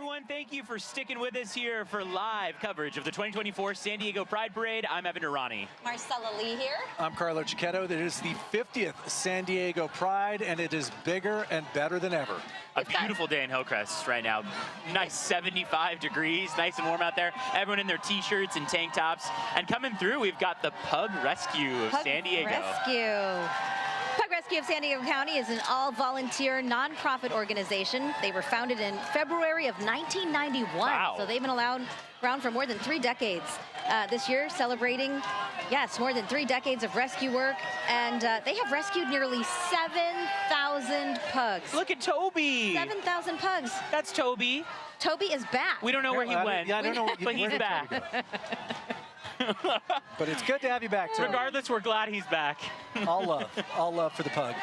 everyone. Thank you for sticking with us here for live coverage of the 2024 San Diego Pride Parade. I'm Evan Irani. Marcella Lee here. I'm Carlo. It is the 50th San Diego Pride, and it is bigger and better than ever. A beautiful day in Hillcrest right now. Nice 75 degrees, nice and warm out there. Everyone in their t-shirts and tank tops. And coming through, we've got the Pug Rescue of San Diego. Pug Rescue of San Diego County is an all-volunteer, nonprofit organization. They were founded in February of 1991. Wow. So they've been around for more than 3 decades. This year, celebrating, yes, more than 3 decades of rescue work. And they have rescued nearly 7,000 pugs. Look at Toby. 7,000 pugs. That's Toby. Toby is back. We don't know where he went. Yeah, I don't know. But he's back. But it's good to have you back, Toby. Regardless, we're glad he's back. All love for the pug.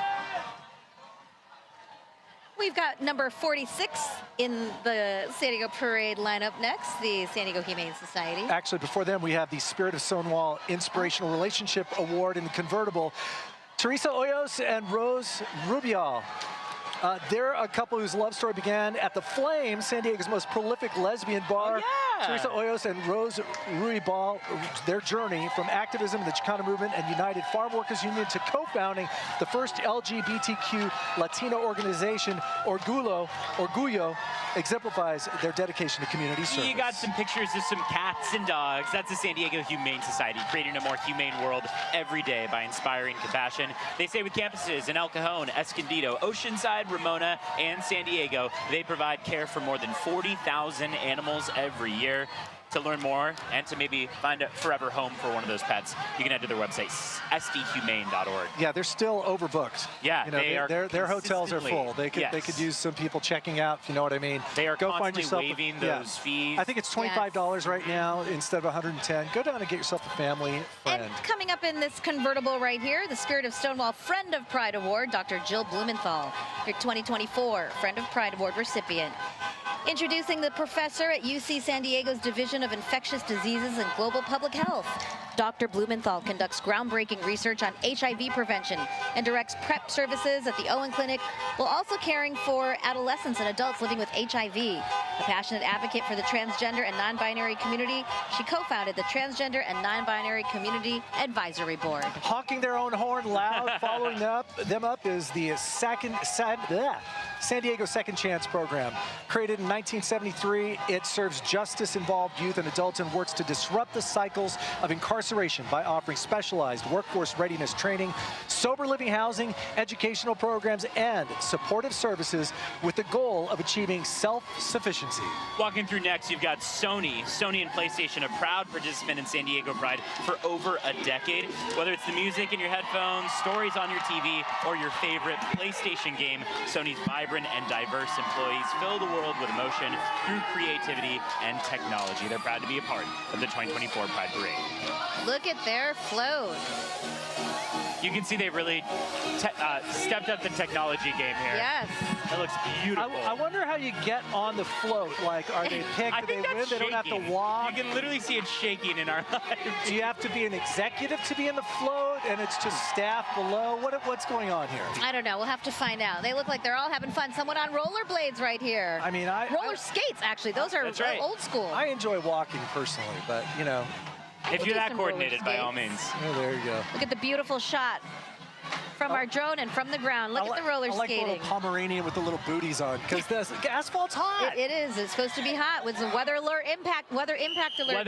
We've got number 46 in the San Diego Parade lineup next, the San Diego Humane Society. Actually, before then, we have the Spirit of Stonewall Inspirational Relationship Award in the convertible. Teresa Hoyos and Rose Rubial. They're a couple whose love story began at the Flame, San Diego's most prolific lesbian bar. Oh, yeah. Teresa Hoyos and Rose Ruibal, their journey from activism in the Chicano movement and United Farm Workers Union to co-founding the first LGBTQ Latino organization, Orgullo, exemplifies their dedication to community service. You got some pictures of some cats and dogs. That's the San Diego Humane Society, creating a more humane world every day by inspiring compassion. They say with campuses in El Cajon, Escondido, Oceanside, Ramona, and San Diego, they provide care for more than 40,000 animals every year. To learn more and to maybe find a forever home for one of those pets, you can head to their website, sdhumane.org. Yeah, they're still overbooked. Yeah, you know, they are. Their hotels are full. They could use some people checking out, if you know what I mean. They are Go find constantly yourself waiving those fees. I think it's $25 right now instead of $110. Go down and get yourself a family friend. And coming up in this convertible right here, the Spirit of Stonewall Friend of Pride Award, Dr. Jill Blumenthal, your 2024 Friend of Pride Award recipient. Introducing the professor at UC San Diego's Division of Infectious Diseases and Global Public Health. Dr. Blumenthal conducts groundbreaking research on HIV prevention and directs PrEP services at the Owen Clinic, while also caring for adolescents and adults living with HIV. A passionate advocate for the transgender and non-binary community, she co-founded the Transgender and Non-Binary Community Advisory Board. Honking their own horn loud, following them up is the San Diego Second Chance program. Created in 1973, it serves justice-involved youth and adults and works to disrupt the cycles of incarceration by offering specialized workforce readiness training, sober living housing, educational programs, and supportive services with the goal of achieving self-sufficiency. Walking through next, you've got Sony. Sony and PlayStation, a proud participant in San Diego Pride for over a decade. Whether it's the music in your headphones, stories on your TV, or your favorite PlayStation game, Sony's vibrant and diverse employees fill the world with emotion through creativity and technology. They're proud to be a part of the 2024 Pride Parade. Look at their float. You can see they really stepped up the technology game here. Yes. It looks beautiful. I wonder how you get on the float. Like, are they picked? I Do think they win? that's They don't have shaking. to walk. You can literally see it shaking in our lives. Do you have to be an executive to be in the float, and it's just staff below? What's going on here? I don't know. We'll have to find out. They look like they're all having fun. Someone on rollerblades right here. I mean, roller skates, actually. Those are That's right. old school. I enjoy walking personally, but you know. If you're do that some roller coordinated, by all skates. means. Oh, there you go. Look at the beautiful shot from our drone and from the ground. Look at the roller I like the skating. little Pomeranian with the little booties on, because the asphalt's hot. It is. It's supposed to be hot with the weather impact alert Weather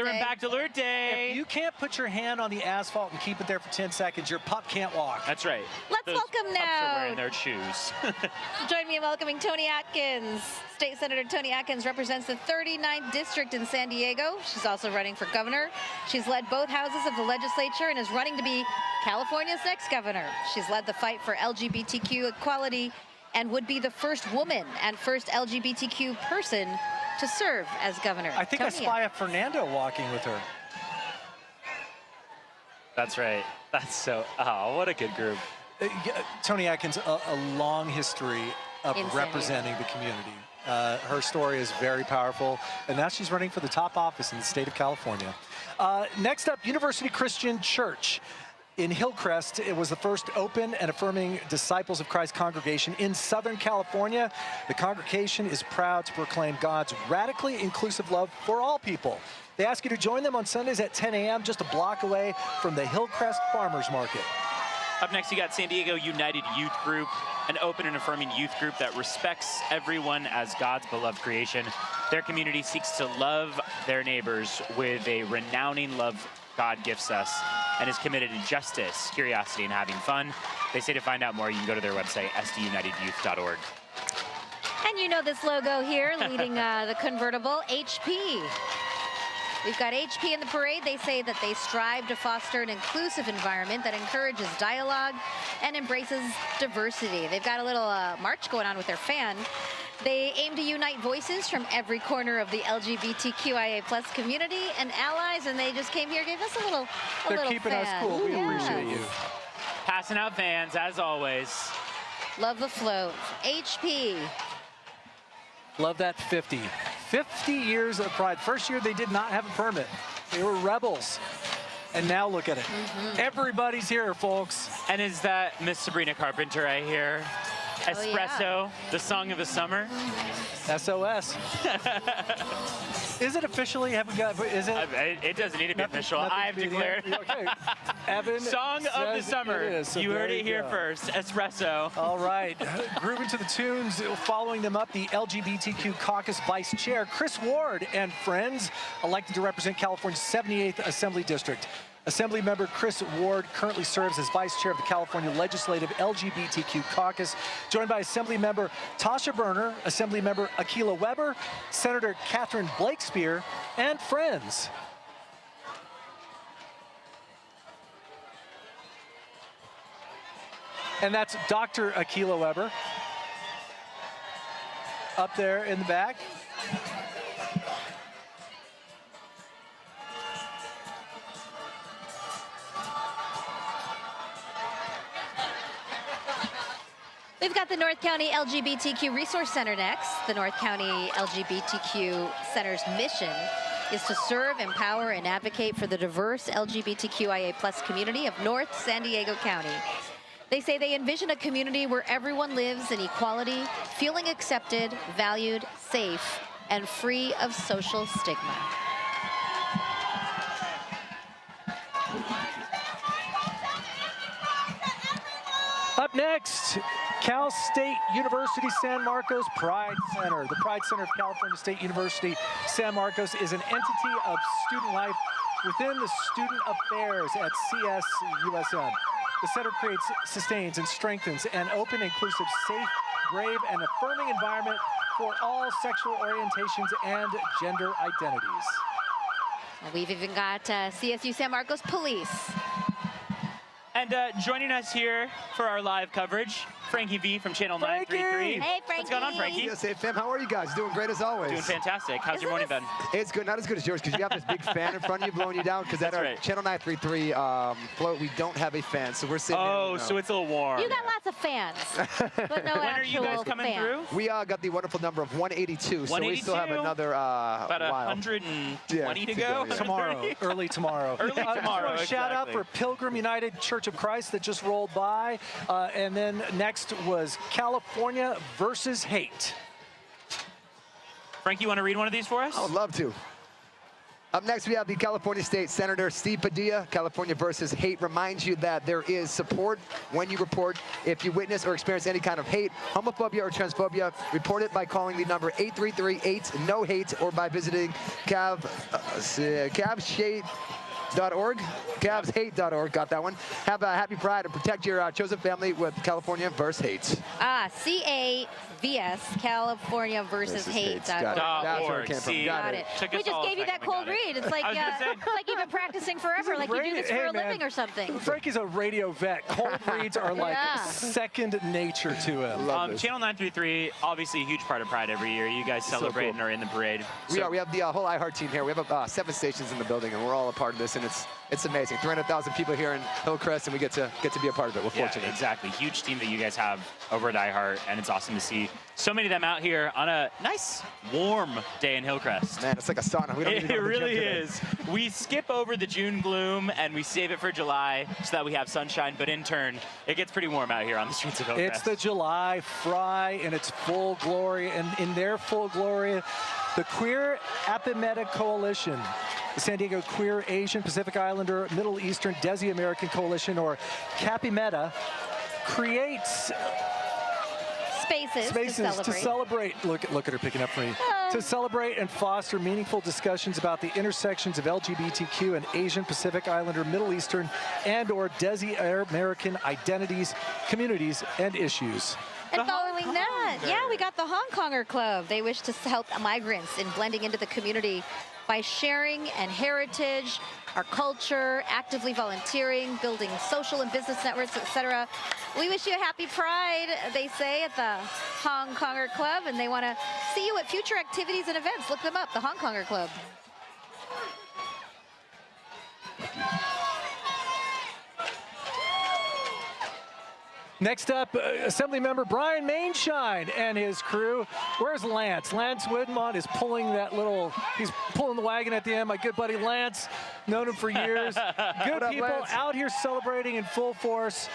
day. impact alert day. If you can't put your hand on the asphalt and keep it there for 10 seconds, your pup can't walk. That's right. Let's Those welcome pups now. are wearing their shoes. Join me in welcoming Toni Atkins. State Senator Toni Atkins represents the 39th district in San Diego. She's also running for governor. She's led both houses of the legislature and is running to be California's next governor. She's led the fight for LGBTQ equality and would be the first woman and first LGBTQ person to serve as governor. I think I spy a Fernando walking with her. That's right. That's so, oh, what a good group. Toni Atkins, a long history of representing the community. Her story is very powerful, and now she's running for the top office in the state of California. Next up, University Christian Church. in Hillcrest. It was the first open and affirming Disciples of Christ congregation in Southern California. The congregation is proud to proclaim God's radically inclusive love for all people. They ask you to join them on Sundays at 10 a.m., just a block away from the Hillcrest Farmers Market. Up next, you got San Diego United Youth Group, an open and affirming youth group that respects everyone as God's beloved creation. Their community seeks to love their neighbors with a renowning love God gifts us, and is committed to justice, curiosity, and having fun. They say to find out more, you can go to their website, sdunitedyouth.org. And you know this logo here, leading the convertible, HP. We've got HP in the parade. They say that they strive to foster an inclusive environment that encourages dialogue and embraces diversity. They've got a little march going on with their fan. They aim to unite voices from every corner of the LGBTQIA+ community and allies, and they just came here, gave us a little They're little keeping fan. us cool. We appreciate you. Passing out fans, as always. Love the float. HP. Love that 50. 50 years of pride. First year they did not have a permit. They were rebels. And now look at it. Everybody's here, folks. And is that Miss Sabrina Carpenter I hear? Espresso, the song of the summer. SOS. Is it officially? Have we got? Is it? It doesn't need to be official. I've declared. Okay. Evan. Song of the summer. It is, so you heard there it here go. first. Espresso. All right. Grooving to the tunes. Following them up, the LGBTQ Caucus Vice Chair Chris Ward and friends, elected to represent California's 78th Assembly District. Assembly member Chris Ward currently serves as vice chair of the California Legislative LGBTQ Caucus, joined by Assembly member Tasha Berner, Assembly member Akilah Weber, Senator Catherine Blakespear, and friends. And that's Dr. Akilah Weber up there in the back. We've got the North County LGBTQ Resource Center next. The North County LGBTQ Center's mission is to serve, empower, and advocate for the diverse LGBTQIA+ community of North San Diego County. They say they envision a community where everyone lives in equality, feeling accepted, valued, safe, and free of social stigma. Up next, Cal State University San Marcos Pride Center. The Pride Center of California State University San Marcos is an entity of student life within the Student Affairs at CSUSM. The center creates, sustains, and strengthens an open, inclusive, safe, brave, and affirming environment for all sexual orientations and gender identities. We've even got CSU San Marcos Police. And joining us here for our live coverage, Frankie V from Channel 933. Hey, Frankie. What's going on, Frankie? Yes, hey, fam, how are you guys? Doing great as always. Doing fantastic. How's your morning been? It's good, not as good as yours, because you have this big fan in front of you blowing you down, because at our right. Channel 933 float, we don't have a fan, so we're sitting Oh, so it's a little warm. You got lots of fans, but no When actual are you guys coming fan. through? We got the wonderful number of 182, so we still have another about while. 120 to go. Tomorrow, early tomorrow. Early tomorrow, Shout out exactly. for Pilgrim United Church of Christ that just rolled by. And then next was California versus hate. Frank, you want to read one of these for us? I would love to. Up next, we have the California State Senator Steve Padilla. California versus hate reminds you that there is support when you report. If you witness or experience any kind of hate, homophobia, or transphobia, report it by calling the number 833-8-NO-HATE or by visiting CavsHate.org. CavsHate.org, got that one. Have a happy Pride and protect your chosen family with California versus hate. CAVS, California versus hate. Got it. That's where it came from. Got it. We just gave you that cold read. It's like you've been practicing forever, like you do this for a living or something. Frankie's a radio vet. Cold reads are like second nature to him. Channel 933, obviously a huge part of Pride every year. You guys celebrate and are in the parade. We are. We have the whole iHeart team here. We have 7 stations in the building, and we're all a part of this. and it's amazing. 300,000 people here in Hillcrest, and we get to be a part of it. We're fortunate. Exactly. Huge team that you guys have over at iHeart, and it's awesome to see so many of them out here on a nice, warm day in Hillcrest. Man, it's like a sauna. We don't even go It to the gym really today. is. We skip over the June gloom and we save it for July so that we have sunshine, but in turn, it gets pretty warm out here on the streets of Hillcrest. It's the July Fry in its full glory, and in their full glory, the Queer Apimeta Coalition, the San Diego Queer Asian Pacific Islander Middle Eastern Desi American Coalition, or CAPIMETA, creates spaces to celebrate. Look at her picking up for me. To celebrate and foster meaningful discussions about the intersections of LGBTQ and Asian Pacific Islander, Middle Eastern, and/or Desi American identities, communities, and issues. And following that, yeah, we got the Hong Konger Club. They wish to help migrants in blending into the community by sharing and heritage, our culture, actively volunteering, building social and business networks, etc. We wish you a happy Pride, they say, at the Hong Konger Club, and they want to see you at future activities and events. Look them up, the Hong Konger Club. Next up, Assemblymember Brian Mainshine and his crew. Where's Lance? Lance Widmont is pulling he's pulling the wagon at the end. My good buddy Lance, known him for years. Good people out here celebrating in full force.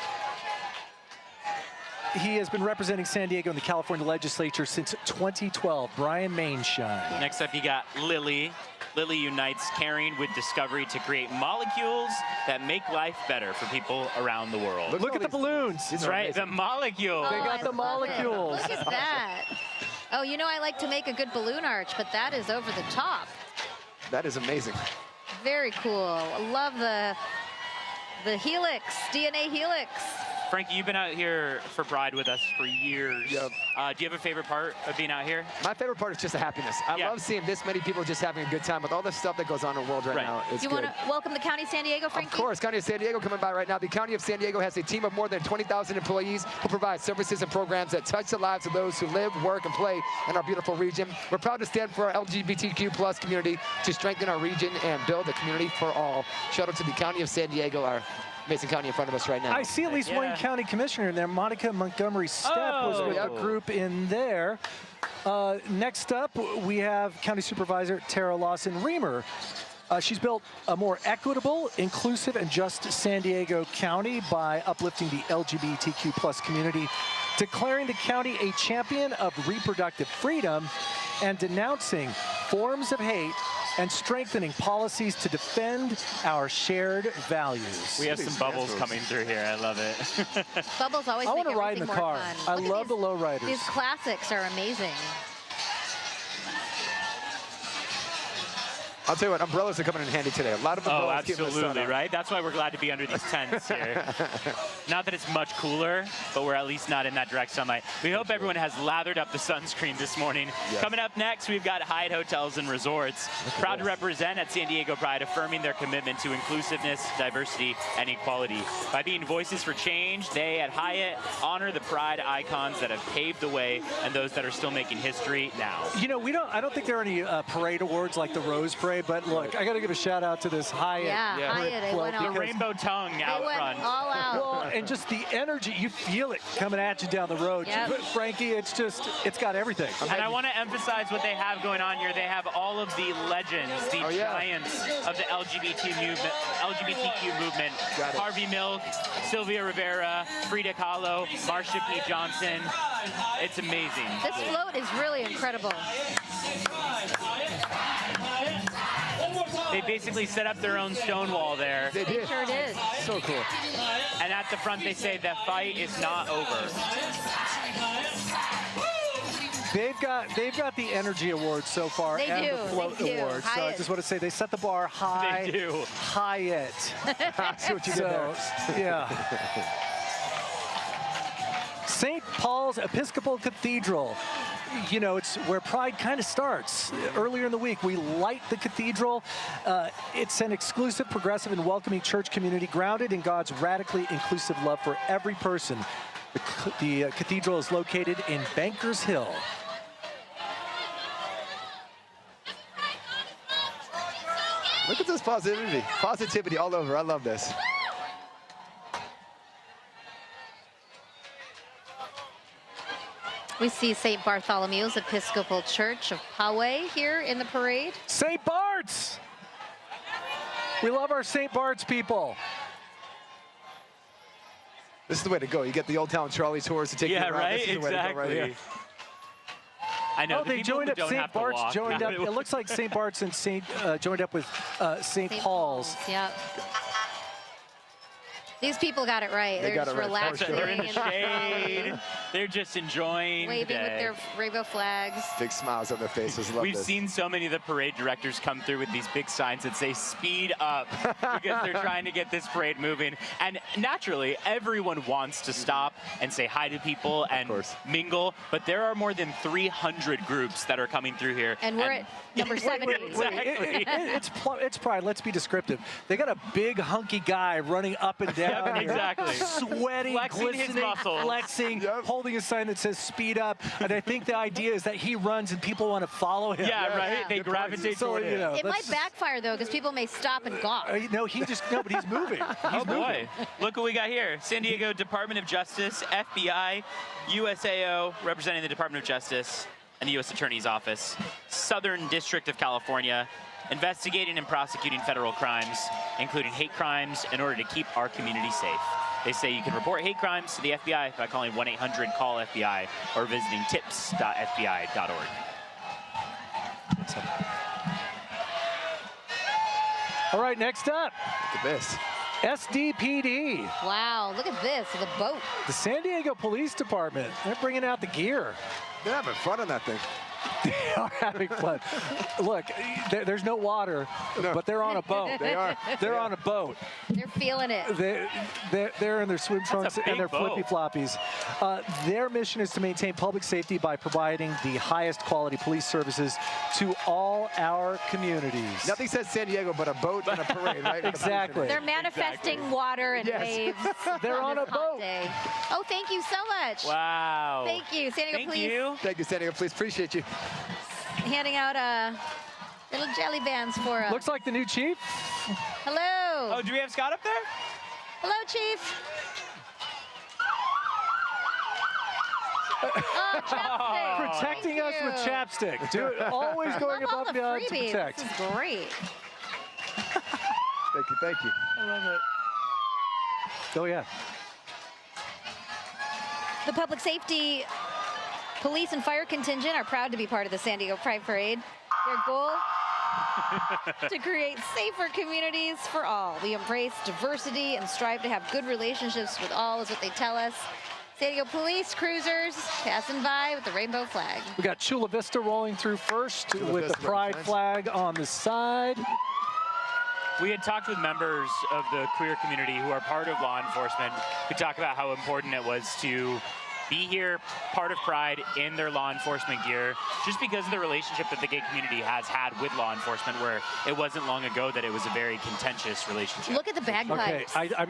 He has been representing San Diego in the California legislature since 2012. Brian Mainshine. Next up, you got Lily. Lily unites caring with discovery to create molecules that make life better for people around the world. Look at the balloons. That's right, the molecules. They got the molecules. Look at that. Oh, you know I like to make a good balloon arch, but that is over the top. That is amazing. Very cool. I love the helix, DNA helix. Frankie, you've been out here for Pride with us for years. Yep. Do you have a favorite part of being out here? My favorite part is just the happiness. I love seeing this many people just having a good time with all the stuff that goes on in the world right now. It's you want to welcome the County of San Diego, Frankie? Of course, County of San Diego coming by right now. The County of San Diego has a team of more than 20,000 employees who provide services and programs that touch the lives of those who live, work, and play in our beautiful region. We're proud to stand for our LGBTQ+ community to strengthen our region and build a community for all. Shout out to the County of San Diego, our amazing county in front of us right now. I see at least one county commissioner in there. Monica Montgomery Stepp was with a group in there. Next up, we have County Supervisor Tara Lawson-Reamer. She's built a more equitable, inclusive, and just San Diego County by uplifting the LGBTQ+ community, declaring the county a champion of reproductive freedom, and denouncing forms of hate and strengthening policies to defend our shared values. We have some bubbles coming through here. I love it. Bubbles always I make want to ride in the everything more car. fun. I Look at love the lowriders. These classics are amazing. I'll tell you what, umbrellas are coming in handy today. A lot of umbrellas. keeping the sun Absolutely, out. right? That's why we're glad to be under these tents here. Not that it's much cooler, but we're at least not in that direct sunlight. We hope everyone has lathered up the sunscreen this morning. Yes. Coming up next, we've got Hyatt Hotels and Resorts. Proud to represent at San Diego Pride, affirming their commitment to inclusiveness, diversity, and equality. By being voices for change, they at Hyatt honor the Pride icons that have paved the way and those that are still making history now. You know, I don't think there are any parade awards like the Rose Parade, but look, I got to give a shout out to this Hyatt. Yeah, Hyatt, they went The rainbow tongue out went front. all out. Well, and just the energy, you feel it coming at you down the road. Yep. But Frankie, it's got everything. And I want to emphasize what they have going on here. They have all of the legends, the giants of the LGBTQ movement. Harvey Milk, Sylvia Rivera, Frida Kahlo, Marsha P. Johnson. It's amazing. This float is really incredible. They basically set up their own stone wall there. They did. Sure did. So cool. And at the front they say the fight is not over. They've got the energy awards so far They and do, the float they do. awards. So I Hyatt. just want to say they set the bar high. They do. Hyatt. See what you did there. Yeah. St. Paul's Episcopal Cathedral. You know, it's where Pride kind of starts. Earlier in the week, we light the cathedral. It's an exclusive, progressive, and welcoming church community grounded in God's radically inclusive love for every person. The cathedral is located in Bankers Hill. Look at this positivity. Positivity all over. I love this. We see St. Bartholomew's Episcopal Church of Poway here in the parade. St. Bart's! We love our St. Bart's people. This is the way to go. You get the Old Town Trolley tours to take you around. Right? This is the way to go right here. I know. Oh, they joined up. St. Bart's joined up. It looks like St. Bart's and joined up with St. Paul's. Yeah. These people got it right. They're just relaxing. They're in the shade. They're just enjoying waving with their rainbow flags. Big smiles on their faces. Love We've this. seen so many of the parade directors come through with these big signs that say speed up because they're trying to get this parade moving. And naturally, everyone wants to stop and say hi to people and mingle, but there are more than 300 groups that are coming through here. And we're at number 70. Exactly. It's Pride. Let's be descriptive. They got a big, hunky guy running up and down. Yep, exactly. Sweating, flexing his glistening, muscles. flexing, holding a sign that says speed up. And I think the idea is that he runs and people want to follow him. Yeah, right? They gravitate toward him. It might backfire, though, because people may stop and gawk. No, but he's moving. Oh, boy. Look what we got here. San Diego Department of Justice, FBI, USAO, representing the Department of Justice and the U.S. Attorney's Office, Southern District of California, investigating and prosecuting federal crimes, including hate crimes, in order to keep our community safe. They say you can report hate crimes to the FBI by calling 1-800-CALL-FBI or visiting tips.fbi.org. All right, next up. Look at this. SDPD. Wow, look at this, the boat. The San Diego Police Department. They're bringing out the gear. They're having fun on that thing. They are having fun. Look, there's no water, but they're on a boat. They are. They're on a boat. They're feeling it. They're in their swim trunks and their flippy floppies. Their mission is to maintain public safety by providing the highest quality police services to all our communities. Nothing says San Diego but a boat and a parade, right? Exactly. They're manifesting water and waves. They're on a boat. Day. Oh, thank you so much. Wow. Thank you, San Diego Police. Thank you, San Diego Police. Appreciate you. Handing out little jelly bands for us. Looks like the new chief. Hello. Oh, do we have Scott up there? Hello, Chief. Oh, chapstick. Protecting us with chapstick. Dude, always going above and beyond to protect. This is great. Thank you, thank you. I love it. Oh, yeah. The public safety police and fire contingent are proud to be part of the San Diego Pride Parade. Their goal, to create safer communities for all. We embrace diversity and strive to have good relationships with all, is what they tell us. San Diego Police cruisers passing by with the rainbow flag. We got Chula Vista rolling through first with the pride flag on the side. We had talked with members of the queer community who are part of law enforcement who talk about how important it was to be here, part of Pride, in their law enforcement gear, just because of the relationship that the gay community has had with law enforcement, where it wasn't long ago that it was a very contentious relationship. Look at the bagpipes. Okay, I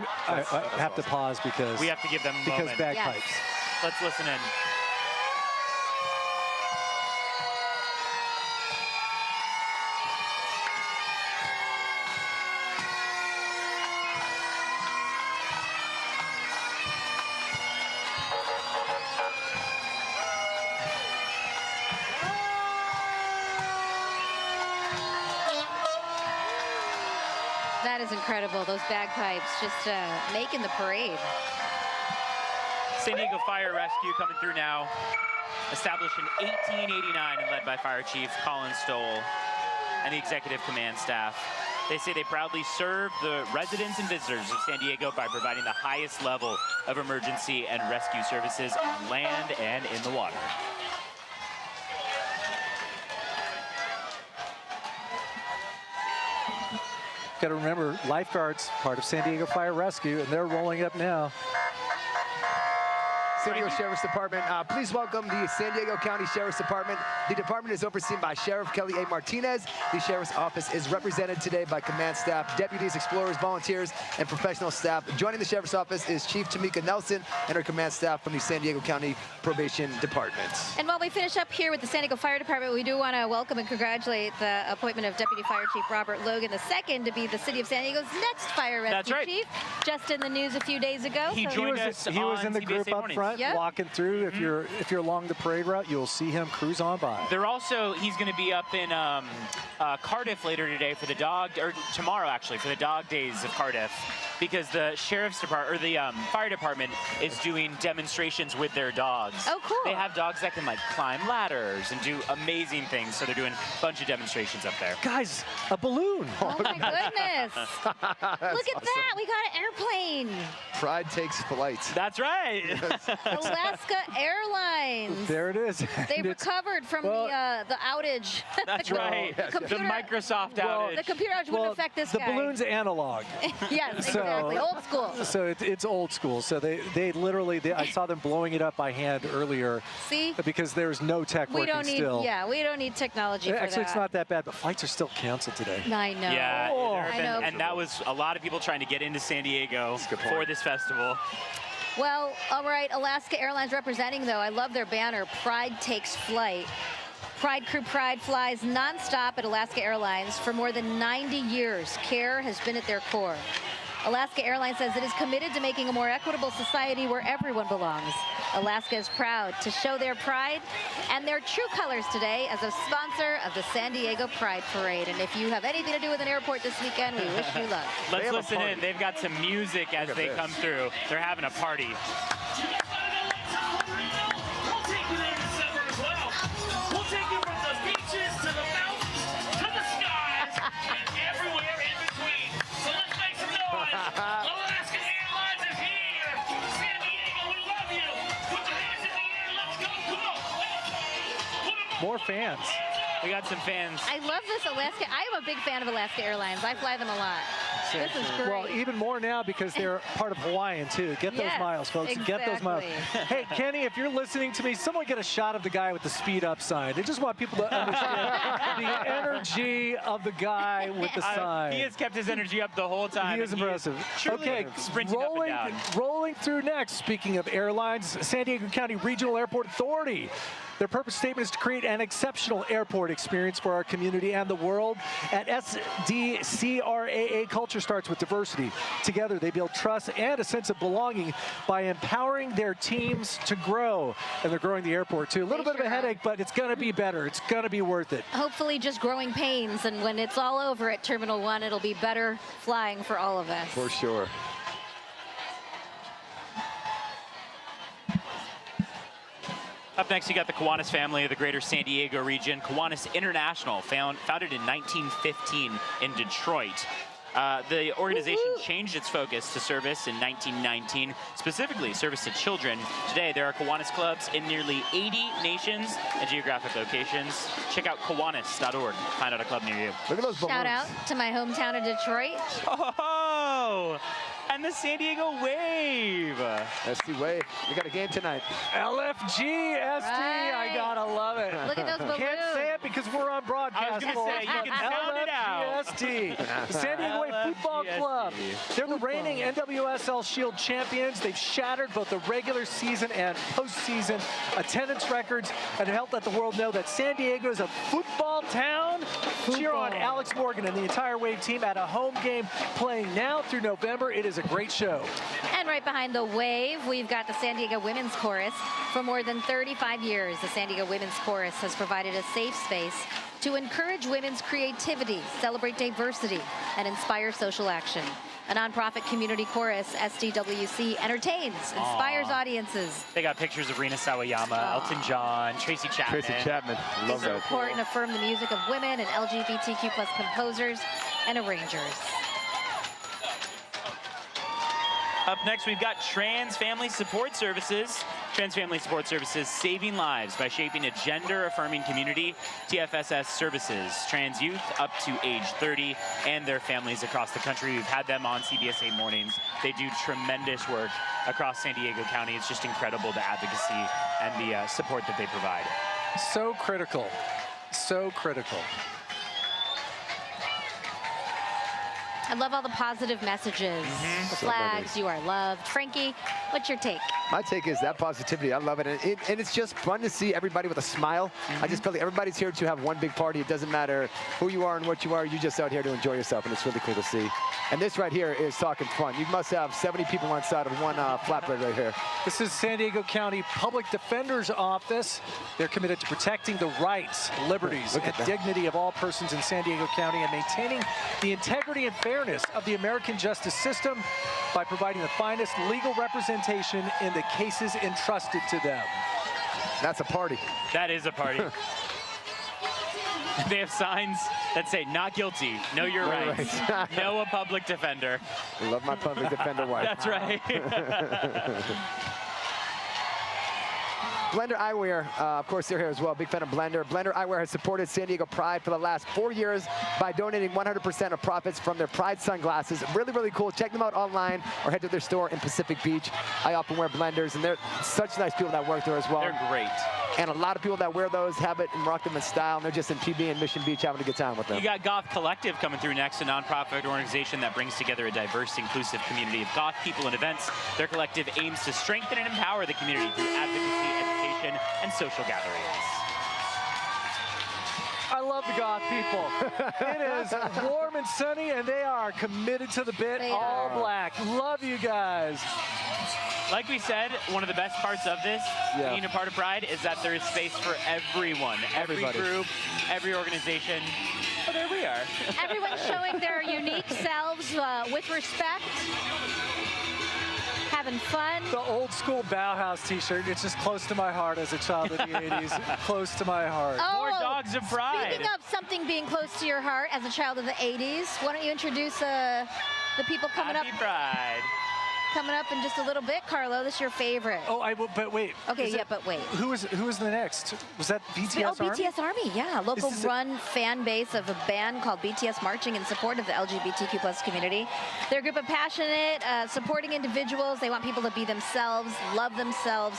have to pause because we have to give them a moment. Bagpipes. Yes. Let's listen in. That is incredible. Those bagpipes just making the parade. San Diego Fire Rescue coming through now. Established in 1889 and led by Fire Chief Colin Stoll and the Executive Command staff. They say they proudly serve the residents and visitors of San Diego by providing the highest level of emergency and rescue services on land and in the water. Got to remember, lifeguards, part of San Diego Fire Rescue, and they're rolling up now. San Diego Sheriff's Department. Please welcome the San Diego County Sheriff's Department. The department is overseen by Sheriff Kelly A. Martinez. The Sheriff's Office is represented today by command staff, deputies, explorers, volunteers, and professional staff. Joining the Sheriff's Office is Chief Tamika Nelson and her command staff from the San Diego County Probation Department. And while we finish up here with the San Diego Fire Department, we do want to welcome and congratulate the appointment of Deputy Fire Chief Robert Logan II to be the City of San Diego's next fire rescue chief. Just in the news a few days ago. He was in the group up front, walking through. If you're along the parade route, you'll see him cruise on by. He's going to be up in Cardiff later today for the tomorrow actually, for the dog days of Cardiff, because the Sheriff's Department, or the Fire Department, is doing demonstrations with their dogs. Oh, cool. They have dogs that can like climb ladders and do amazing things, so they're doing a bunch of demonstrations up there. Guys, a balloon. Oh my goodness. Look at that, we got an airplane. Pride takes flight. That's right. Alaska Airlines. There it is. They recovered from the outage. That's right. The Microsoft outage. The computer outage wouldn't affect this the guy. The balloon's analog. Yes, exactly. Old school. So it's old school. So they literally, I saw them blowing it up by hand earlier. See? Because there's no tech working still. Yeah, we don't need technology for Actually, that. it's not that bad, but flights are still canceled today. I know. Yeah, I know. And that was a lot of people trying to get into San Diego for this festival. Well, all right, Alaska Airlines representing, though. I love their banner, Pride Takes Flight. Pride Crew Pride flies nonstop at Alaska Airlines for more than 90 years. Care has been at their core. Alaska Airlines says it is committed to making a more equitable society where everyone belongs. Alaska is proud to show their pride and their true colors today as a sponsor of the San Diego Pride Parade. And if you have anything to do with an airport this weekend, we wish you luck. Let's listen in. They've got some music as they come through. They're having a party. Alaska Airlines is here! San Diego, we love you! Put your hands in the air, let's go! Come on! More fans. We got some fans. I love this Alaska. I am a big fan of Alaska Airlines. I fly them a lot. This is great. Well, even more now because they're part of Hawaiian, too. Get those miles, folks. Exactly. Get those miles. Hey, Kenny, if you're listening to me, someone get a shot of the guy with the speed up sign. I just want people to understand the energy of the guy with the sign. He has kept his energy up the whole time. He is impressive. Okay, rolling through next, speaking of airlines, San Diego County Regional Airport Authority. Their purpose statement is to create an exceptional airport experience for our community and the world. At SDCRAA, culture starts with diversity. Together, they build trust and a sense of belonging by empowering their teams to grow. And they're growing the airport, too. A little bit of a headache, but it's going to be better. It's going to be worth it. Hopefully just growing pains, and when it's all over at Terminal 1, it'll be better flying for all of us. For sure. Up next, you got the Kiwanis family of the greater San Diego region. Kiwanis International, founded in 1915 in Detroit. The organization changed its focus to service in 1919, specifically service to children. Today, there are Kiwanis clubs in nearly 80 nations and geographic locations. Check out Kiwanis.org. Find out a club near you. Look at those balloons. Shout out to my hometown of Detroit. Oh! And the San Diego Wave. SD Wave. We got a game tonight. LFG, SD. I gotta love it. Look at those balloons. Can't say it because we're on broadcast. I was going to say, you can sound it out. LFGSD. The San Diego Wave Football Club. They're the reigning NWSL Shield champions. They've shattered both the regular season and postseason attendance records and helped let the world know that San Diego is a football town. Cheer on Alex Morgan and the entire Wave team at a home game playing now through November. It is a great show. And right behind the Wave, we've got the San Diego Women's Chorus. For more than 35 years, the San Diego Women's Chorus has provided a safe space to encourage women's creativity, celebrate diversity, and inspire social action. A nonprofit community chorus, SDWC entertains, inspires audiences. They got pictures of Rina Sawayama, Elton John, Tracy Chapman. Tracy Chapman. Love that. Support and affirm the music of women and LGBTQ+ composers and arrangers. Up next, we've got Trans Family Support Services. Trans Family Support Services saving lives by shaping a gender-affirming community. TFSS services trans youth up to age 30 and their families across the country. We've had them on CBS8 Mornings. They do tremendous work across San Diego County. It's just incredible, the advocacy and the support that they provide. So critical. So critical. I love all the positive messages. The So flags, many. you are loved. Frankie, what's your take? My take is that positivity. I love it. And it's just fun to see everybody with a smile. I just feel like everybody's here to have one big party. It doesn't matter who you are and what you are. You're just out here to enjoy yourself, and it's really cool to see. And this right here is talking fun. You must have 70 people on side of one flatbread right here. This is San Diego County Public Defender's Office. They're committed to protecting the rights, liberties, and dignity of all persons in San Diego County and maintaining the integrity and fairness of the American justice system by providing the finest legal representation in the cases entrusted to them. That's a party. That is a party. They have signs that say, not guilty, know your rights, know a public defender. I love my public defender wife. That's right. Blender Eyewear, of course, they're here as well. Big fan of Blender. Blender Eyewear has supported San Diego Pride for the last 4 years by donating 100% of profits from their Pride sunglasses. Really, really cool. Check them out online or head to their store in Pacific Beach. I often wear Blenders, and they're such nice people that work there as well. They're great. And a lot of people that wear those have it and rock them in style, and they're just in PB and Mission Beach having a good time with them. You got Goth Collective coming through next, a nonprofit organization that brings together a diverse, inclusive community of goth people and events. Their collective aims to strengthen and empower the community through advocacy, education, and social gatherings. I love the goth people. It is warm and sunny, and they are committed to the bit, all black. Love you guys. Like we said, one of the best parts of this, being a part of Pride, is that there is space for everyone. Everybody. Every group, every organization. Oh, there we are. Everyone's showing their unique selves with respect, having fun. The old school Bauhaus t-shirt, it's just close to my heart as a child of the 80s. Close to my heart. More dogs of Pride. Speaking of something being close to your heart as a child of the 80s, why don't you introduce the people coming Happy up? Pride. Coming up in just a little bit, Carlo. This is your favorite. Oh, but wait. Okay, yeah, but wait. Who is the next? Was that BTS Army? BTS Army, yeah. Local run fan base of a band called BTS marching in support of the LGBTQ plus community. They're a group of passionate, supporting individuals. They want people to be themselves, love themselves.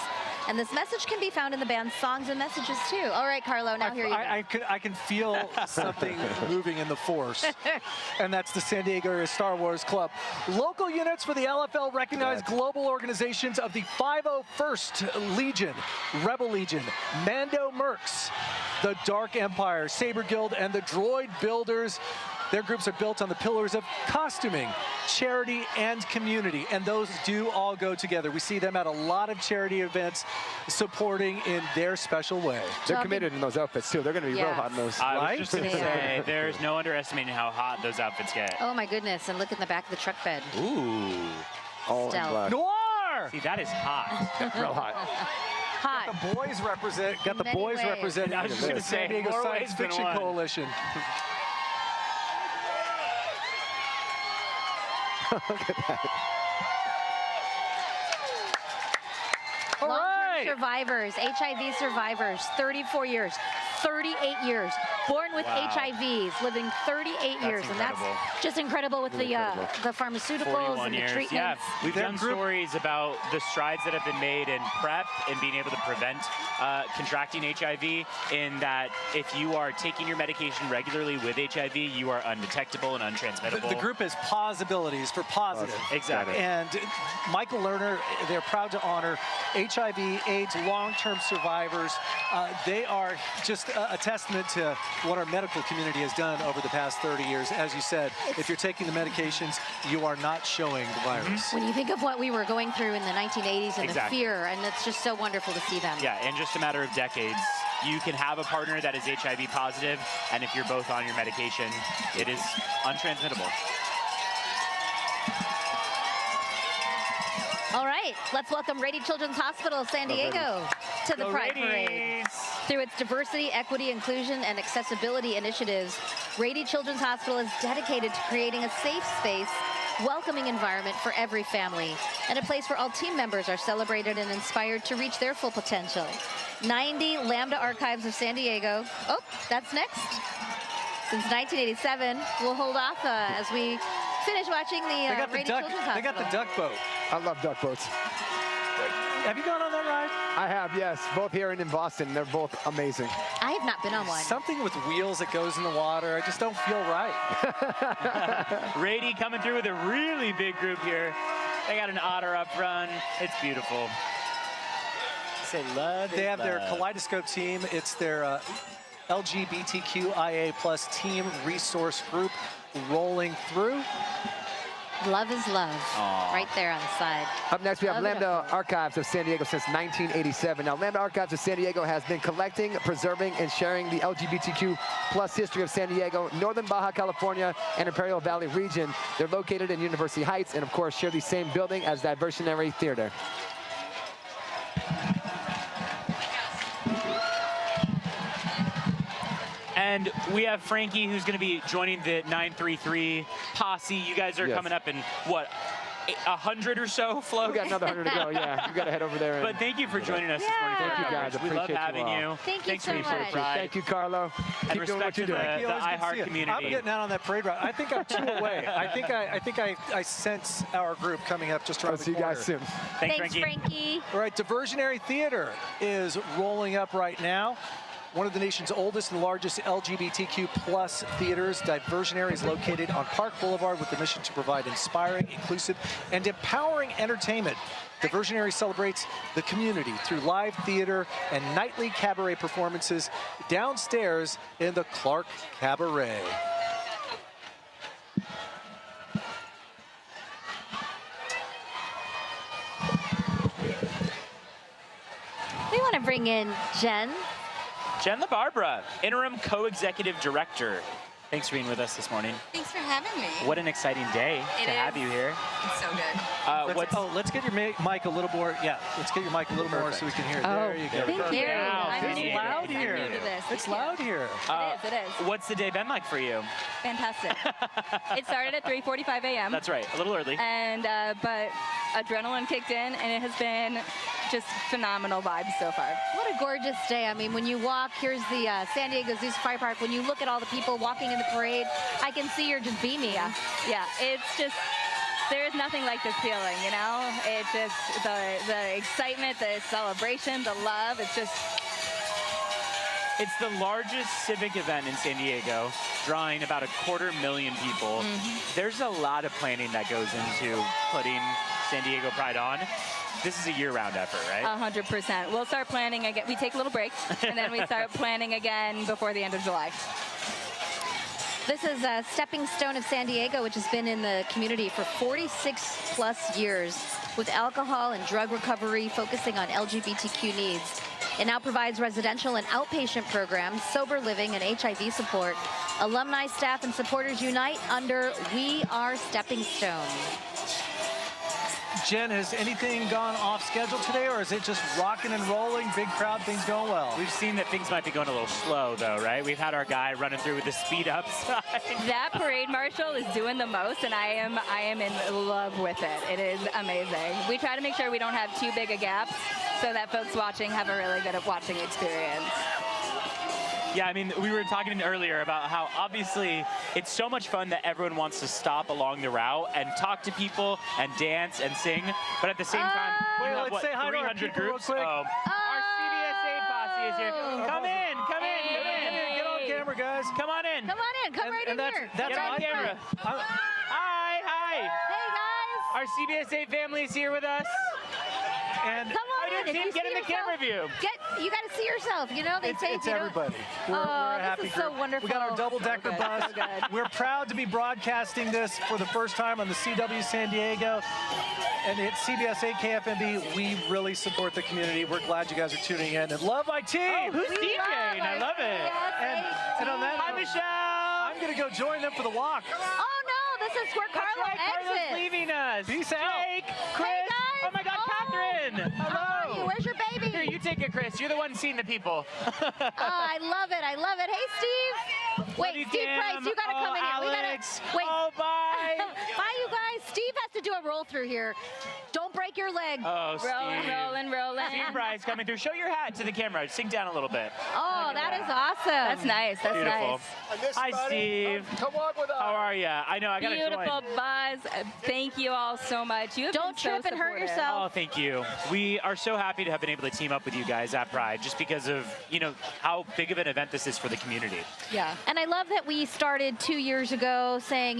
And this message can be found in the band's songs and messages too. All right, Carlo, now here you go. I can feel something moving in the force. And that's the San Diego Area Star Wars Club. Local units for the LFL recognize global organizations of the 501st Legion, Rebel Legion, Mando Mercs, the Dark Empire, Saber Guild, and the Droid Builders. Their groups are built on the pillars of costuming, charity, and community, and those do all go together. We see them at a lot of charity events supporting in their special way. They're committed in those outfits, too. They're going to be real hot in those. I was just going to say, there's no underestimating how hot those outfits get. Oh my goodness, and look in the back of the truck bed. Ooh. All Stealth. black. Noir! See, that is hot. Real hot. Hot. The boys represent. Got the Many boys ways. representing I was just gonna the San say, Diego more Science ways than Fiction one. Coalition. Look at that. All Long-term right. survivors, HIV survivors, 34 years, 38 years, born with Wow. HIVs, living 38 years, and that's incredible. just incredible with the pharmaceuticals 41 and the years. treatments. Yeah, we've done stories about the strides that have been made in PrEP and being able to prevent contracting HIV, in that if you are taking your medication regularly with HIV, you are undetectable and untransmittable. The group is Possibilities for Positive. Exactly. And Michael Lerner, they're proud to honor HIV, AIDS, long-term survivors. They are just a testament to what our medical community has done over the past 30 years. As you said, if you're taking the medications, you are not showing the virus. When you think of what we were going through in the 1980s and Exactly. the fear, and it's just so wonderful to see them. Yeah, in just a matter of decades, you can have a partner that is HIV positive, and if you're both on your medication, it is untransmittable. All right, let's welcome Rady Children's Hospital San Diego to the Go Pride Rady's. Parade. Through its diversity, equity, inclusion, and accessibility initiatives, Rady Children's Hospital is dedicated to creating a safe space welcoming environment for every family, and a place where all team members are celebrated and inspired to reach their full potential. 90 Lambda Archives of San Diego. Oh, that's next. Since 1987, we'll hold off as we finish watching the Rady Children's Hospital. They got the duck boat. I love duck boats. Have you gone on that ride? I have, yes. Both here and in Boston. They're both amazing. I have not been on one. Something with wheels that goes in the water. I just don't feel right. Rady coming through with a really big group here. They got an otter up front. It's beautiful. Say love. They have their Kaleidoscope team. It's their LGBTQIA+ team resource group rolling through. Love is love. Aww. Right there on the side. Up next, we have Love Lambda Archives of San Diego since 1987. Now, Lambda Archives of San Diego has been collecting, preserving, and sharing the LGBTQ+ history of San Diego, Northern Baja California, and Imperial Valley region. They're located in University Heights and, of course, share the same building as Diversionary Theater. And we have Frankie, who's going to be joining the 933 posse. You guys are coming up in, what, 100 or so floats? We got another 100 to go, yeah. We got to head over there. But thank you for joining us this morning. Thank you, guys. We love having you. Thank you so much. Thank you, Carlo. And Keep doing what respect to you're doing. the iHeart community. I'm getting out on that parade route. I think I'm 2 away. I think I sense our group coming up just around the corner. See you guys soon. Thanks, Frankie. All right, Diversionary Theater is rolling up right now. One of the nation's oldest and largest LGBTQ+ theaters, Diversionary is located on Park Boulevard with the mission to provide inspiring, inclusive, and empowering entertainment. Diversionary celebrates the community through live theater and nightly cabaret performances downstairs in the Clark Cabaret. We want to bring in Jen. Jen LaBarbera, Interim Co-Executive Director. Thanks for being with us this morning. Thanks for having me. What an exciting day to have you here. It's so good. Let's get your mic a little more. Yeah, let's get your mic a little more so we can hear it. There you go. Thank you. It's loud here. I'm new to this. It's loud here. It is. What's the day been like for you? Fantastic. It started at 3:45 a.m. That's right, a little early. And but adrenaline kicked in, and it has been just phenomenal vibes so far. What a gorgeous day. I mean, when you walk, here's the San Diego Zoo Safari Park. When you look at all the people walking in the parade, I can see you're just beaming. Yeah, it's just, there's nothing like this feeling, you know? It's just the excitement, the celebration, the love. It's just... It's the largest civic event in San Diego, drawing about 250,000 people. There's a lot of planning that goes into putting San Diego Pride on. This is a year-round effort, right? 100%. We'll start planning again. We take a little break, and then we start planning again before the end of July. This is a Stepping Stone of San Diego, which has been in the community for 46+ years with alcohol and drug recovery, focusing on LGBTQ needs. It now provides residential and outpatient programs, sober living, and HIV support. Alumni, staff, and supporters unite under We Are Stepping Stone. Jen, has anything gone off schedule today, or is it just rocking and rolling, big crowd, things going well? We've seen that things might be going a little slow, though, right? We've had our guy running through with the speed up side. That parade marshal is doing the most, and I am in love with it. It is amazing. We try to make sure we don't have too big of gaps so that folks watching have a really good watching experience. Yeah, I mean, we were talking earlier about how obviously it's so much fun that everyone wants to stop along the route and talk to people and dance and sing, but at the same time, Wait, you have, let's what, say hi to our 300 people real groups? quick. Our CBSA posse is here. Come in. Get on camera, guys. Come on in. Come on in. Come right in here. That's Get on camera. Hi. Hey, guys. Our CBSA family is here with us. And come on in. Team, get in the camera view. You got to see yourself. You know, they say it's everybody. We're a happy this is group. so wonderful. We got our double-decker bus. So good. We're proud to be broadcasting this for the first time on the CW San Diego. And at CBSA KFMB, we really support the community. We're glad you guys are tuning in. And love my team. Oh, who's DJing? I love it. And on that Hi, note, Michelle. I'm going to go join them for the walk. Oh, no. This is where Carlo Carlo's exits. leaving us. Peace out. Jake, Chris. Hey, guys. Oh, my God, Catherine. How are you? Where's your baby? Here, you take it, Chris. You're the one seeing the people. I love it. Hey, Steve. Wait, Steve Price, you got to come in here. Alex. Wait. Oh, bye. Bye, you guys. Steve has to do a roll through here. Don't break your leg. Oh, Steve. Rolling. Steve Bryce coming through. Show your hat to the camera. Sink down a little bit. Oh, that is awesome. That's nice. That's Beautiful. nice. Hi, Steve. Come on with us. How are you? I know, I got to join. Beautiful buzz. Thank you all so much. You have Don't been so trip and hurt supportive. yourself. Oh, thank you. We are so happy to have been able to team up with you guys at Pride, just because of, how big of an event this is for the community. Yeah. And I love that we started 2 years ago saying,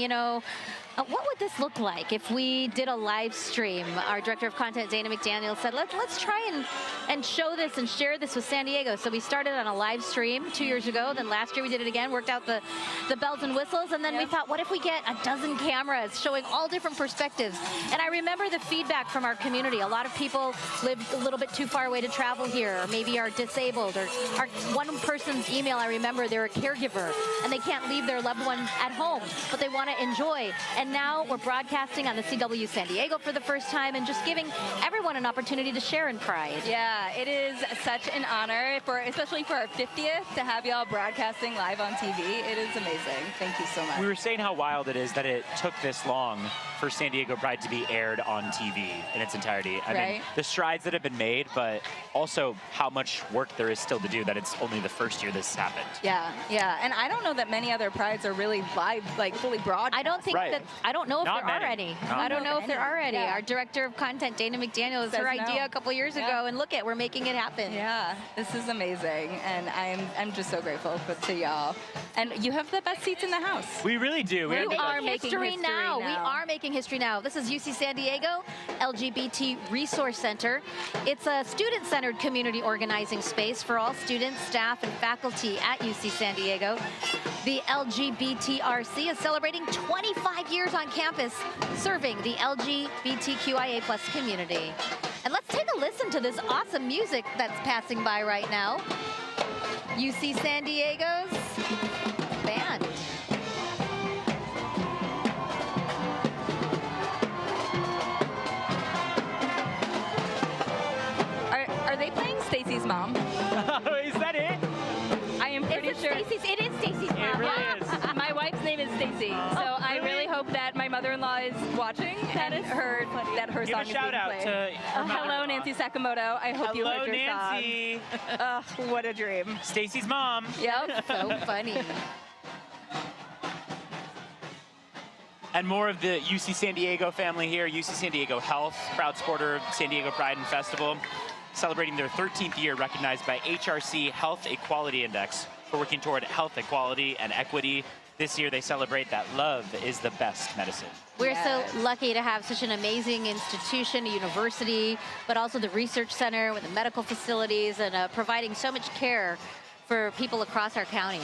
what would this look like if we did a live stream? Our director of content, Dana McDaniel, said, let's try and show this and share this with San Diego. So we started on a live stream 2 years ago. Then last year we did it again, worked out the bells and whistles. And then we thought, what if we get a dozen cameras showing all different perspectives? And I remember the feedback from our community. A lot of people live a little bit too far away to travel here, or maybe are disabled. Or one person's email, I remember, they're a caregiver and they can't leave their loved one at home, but they want to enjoy. And now we're broadcasting on the CW San Diego for the first time and just giving everyone an opportunity to share in Pride. Yeah, it is such an honor, especially for our 50th, to have y'all broadcasting live on TV. It is amazing. Thank you so much. We were saying how wild it is that it took this long for San Diego Pride to be aired on TV in its entirety. I mean, the strides that have been made, but also how much work there is still to do, that it's only the first year this has happened. Yeah, and I don't know that many other Prides are really live, like fully broadcast. I don't think I don't know if Not there are many. any. Not I don't know if there are any. Yeah. Our director of content, Dana McDaniel, is Says her idea no. a couple years ago, and look we're making it happen. Yeah, this is amazing, and I'm just so grateful to y'all. And you have the best seats in the house. We really do. We are making history now. We are making history now. This is UC San Diego LGBT Resource Center. It's a student-centered community organizing space for all students, staff, and faculty at UC San Diego. The LGBTRC is celebrating 25 years on campus, serving the LGBTQIA+ community. And let's take a listen to this awesome music that's passing by right now. UC San Diego's band. Are they playing Stacy's mom? Is that it? I am pretty sure. It is Stacy's mom. It really is. My wife's name is Stacy, so I really hope that my mother-in-law is watching and that her Give song a is shout being out played. to her Hello, mother-in-law. Nancy Sakamoto. I hope you Hello, heard your Nancy. song. What a dream. Stacy's mom. Yep. So funny. And more of the UC San Diego family here. UC San Diego Health, proud supporter of San Diego Pride and Festival, celebrating their 13th year, recognized by HRC Health Equality Index for working toward health equality and equity. This year they celebrate that love is the best medicine. We're so lucky to have such an amazing institution, a university, but also the research center with the medical facilities and providing so much care for people across our county.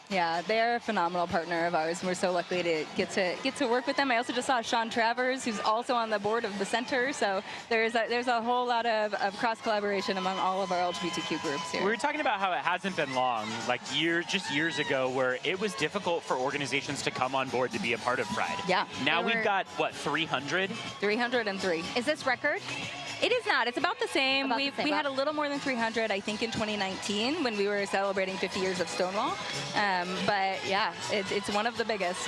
Yeah, they're a phenomenal partner of ours. We're so lucky to get to work with them. I also just saw Sean Travers, who's also on the board of the center. So there's a whole lot of cross collaboration among all of our LGBTQ groups here. We were talking about how it hasn't been long, like years ago, where it was difficult for organizations to come on board to be a part of Pride. Yeah. Now we've got, what, 300? 303. Is this record? It is not. It's about the same. We had a little more than 300, I think, in 2019 when we were celebrating 50 years of Stonewall. But yeah, it's one of the biggest.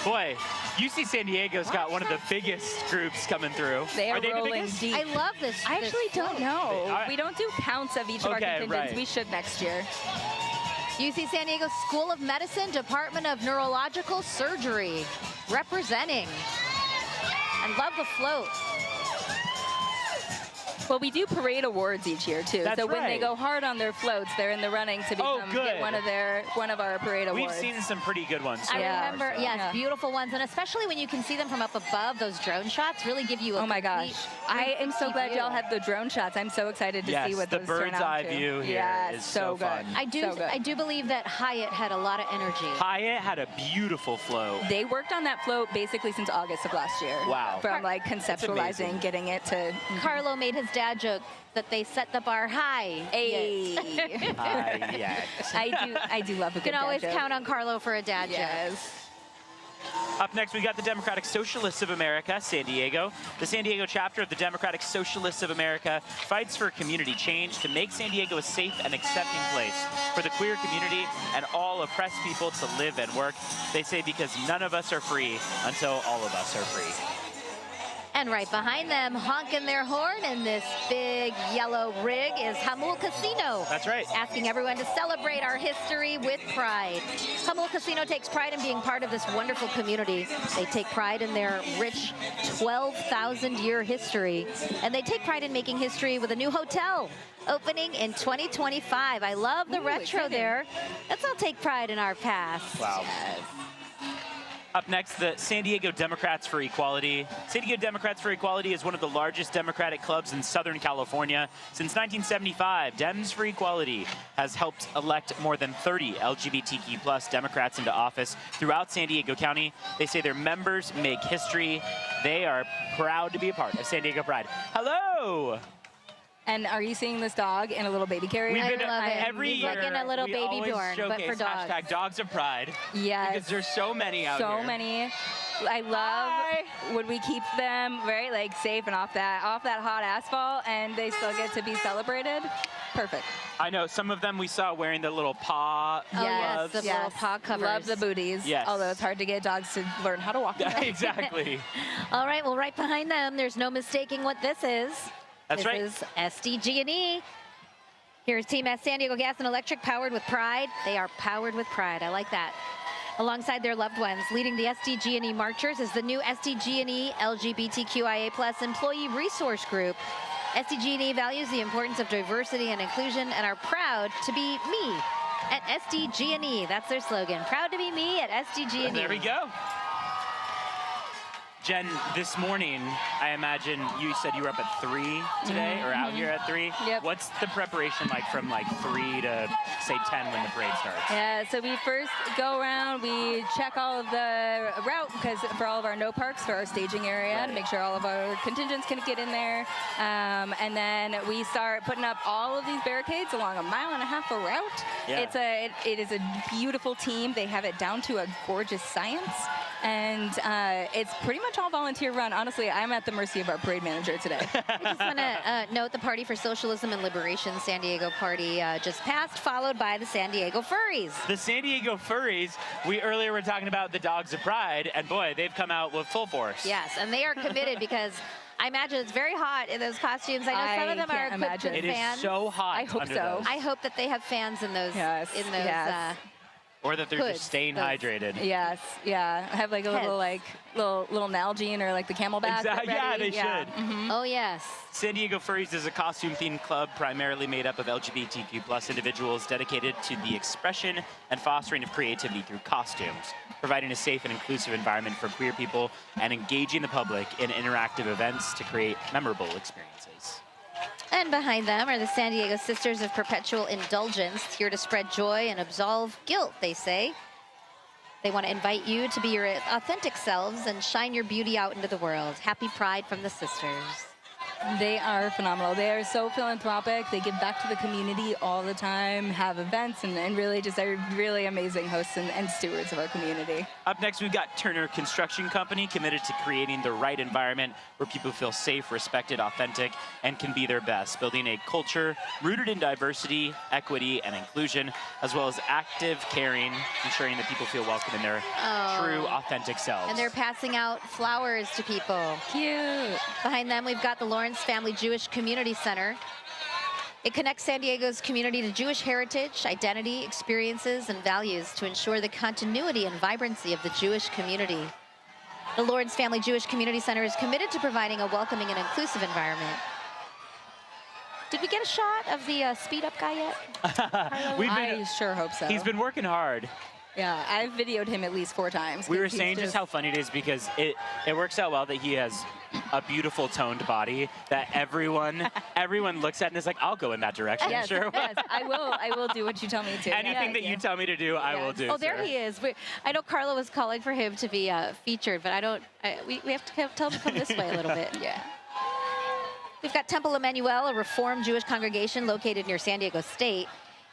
Boy, UC San Diego's got one of the biggest groups coming through. Are they the rolling biggest? deep. I love this. I actually don't know. They- We don't do counts of each of our Okay, contingents. right. We should next year. UC San Diego School of Medicine, Department of Neurological Surgery, representing. I love the float. Well, we do parade awards each year too. That's so when they right. go hard on their floats, they're in the running to become get one of our parade awards. We've seen some pretty good ones. I so remember, far, so. yes, beautiful ones, and especially when you can see them from up above, those drone shots really give you a Oh my gosh. I am so glad y'all had the drone shots. I'm so excited to see what the those turn bird's out eye to. view here yes, is so good. fun. I do believe that Hyatt had a lot of energy. Hyatt had a beautiful float. They worked on that float basically since August of last year. Wow. From like conceptualizing, amazing. getting it to. Carlo made his dad joke that they set the bar high. Hey. Yes. I do love a You good can always dad joke. count on Carlo for a dad joke. Yes. Up next, we got the Democratic Socialists of America, San Diego. The San Diego chapter of the Democratic Socialists of America fights for community change to make San Diego a safe and accepting place for the queer community and all oppressed people to live and work. They say because none of us are free until all of us are free. And right behind them, honking their horn in this big yellow rig, is Hamul Casino. That's right. Asking everyone to celebrate our history with pride. Hamul Casino takes pride in being part of this wonderful community. They take pride in their rich 12,000-year history. And they take pride in making history with a new hotel opening in 2025. I love the retro there. Let's all take pride in our past. Wow. Yes. Up next, the San Diego Democrats for Equality. San Diego Democrats for Equality is one of the largest Democratic clubs in Southern California. Since 1975, Dems for Equality has helped elect more than 30 LGBTQ+ Democrats into office throughout San Diego County. They say their members make history. They are proud to be a part of San Diego Pride. Hello! And are you seeing this dog in a little baby carrier? I love it. Every He's year, like in a little we baby always Bjorn, but for showcase dogs. hashtag Dogs of Pride. Yes. Because there's so many out here. So many. I love when we keep them very like safe and off that hot asphalt, and they still get to be celebrated. Perfect. I know some of them we saw wearing the little paw gloves. The little paw covers. Love the booties. Yes. Although it's hard to get dogs to learn how to walk. Exactly. All right, well, right behind them, there's no mistaking what this is. That's right. This is SDG&E. Here's Team San Diego Gas and Electric, powered with pride. They are powered with pride. I like that. Alongside their loved ones, leading the SDG&E marchers is the new SDG&E LGBTQIA+ Employee Resource Group. SDG&E values the importance of diversity and inclusion and are proud to be me at SDG&E. That's their slogan. Proud to be me at SDG&E. There we go. Jen, this morning, I imagine you said you were up at 3 today, or out here at 3. Yep. What's the preparation like from like 3 to say 10 when the parade starts? Yeah, so we first go around, we check all of the route because for all of our no parks for our staging area to make sure all of our contingents can get in there. And then we start putting up all of these barricades along 1.5 miles of route. Yeah. It is a beautiful team. They have it down to a gorgeous science. And it's pretty much all volunteer run. Honestly, I'm at the mercy of our parade manager today. I just want to note the Party for Socialism and Liberation San Diego Party just passed, followed by the San Diego Furries. The San Diego Furries, we earlier were talking about the Dogs of Pride, and boy, they've come out with full force. Yes, and they are committed because I imagine it's very hot in those costumes. I know some of them are equipped with It fans. is so hot. I hope under so. those. I hope that they have fans in those. Yes, In those. yes. Or that they're hoods, just staying those- hydrated. Yes, yeah. I have like a little little Nalgene or like the Camelback. Exactly. Yeah, ready. they should. Mhm. Oh yes. San Diego Furries is a costume-themed club primarily made up of LGBTQ+ individuals dedicated to the expression and fostering of creativity through costumes, providing a safe and inclusive environment for queer people, and engaging the public in interactive events to create memorable experiences. And behind them are the San Diego Sisters of Perpetual Indulgence, here to spread joy and absolve guilt, they say. They want to invite you to be your authentic selves and shine your beauty out into the world. Happy Pride from the Sisters. They are phenomenal. They are so philanthropic. They give back to the community all the time, have events, and really just are really amazing hosts and stewards of our community. Up next, we've got Turner Construction Company, committed to creating the right environment where people feel safe, respected, authentic, and can be their best, building a culture rooted in diversity, equity, and inclusion, as well as active caring, ensuring that people feel welcome in their true, authentic selves. And they're passing out flowers to people. Cute. Behind them, we've got the Lawrence Family Jewish Community Center. It connects San Diego's community to Jewish heritage, identity, experiences, and values to ensure the continuity and vibrancy of the Jewish community. The Lawrence Family Jewish Community Center is committed to providing a welcoming and inclusive environment. Did we get a shot of the speed up guy yet? I sure hope so. He's been working hard. Yeah, I've videoed him at least 4 times. We were He's saying just how funny it is because it works out well that he has a beautiful toned body that everyone looks at and is like, I'll go in that direction. Yes, Sure. yes, I will do what you tell me to. Anything that you tell me to do, I will do. Oh, there sir. he is. I know Carlo was calling for him to be featured, but we have to tell him to come this way a little bit. Yeah. We've got Temple Emmanuel, a Reformed Jewish congregation located near San Diego State.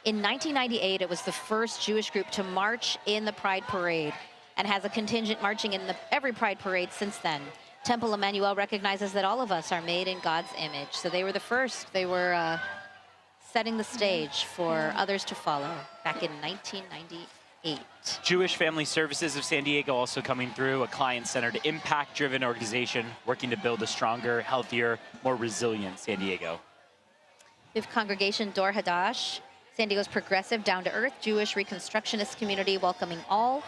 In 1998, it was the first Jewish group to march in the Pride Parade. and has a contingent marching in every Pride Parade since then. Temple Emmanuel recognizes that all of us are made in God's image. So they were the first. They were setting the stage for others to follow back in 1998. Jewish Family Services of San Diego also coming through, a client-centered, impact-driven organization working to build a stronger, healthier, more resilient San Diego. We have Congregation Dor Hadash, San Diego's progressive, down-to-earth Jewish Reconstructionist community welcoming all,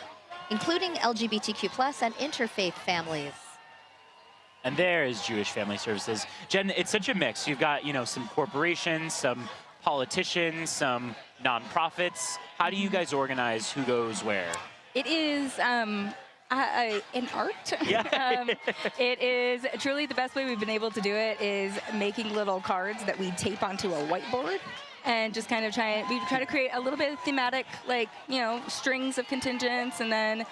including LGBTQ+ and interfaith families. And there is Jewish Family Services. Jen, it's such a mix. You've got, some corporations, some politicians, some nonprofits. How do you guys organize who goes where? It is an art. Yeah. It is truly the best way we've been able to do it is making little cards that we tape onto a whiteboard and just kind of we try to create a little bit of thematic, strings of contingents, and then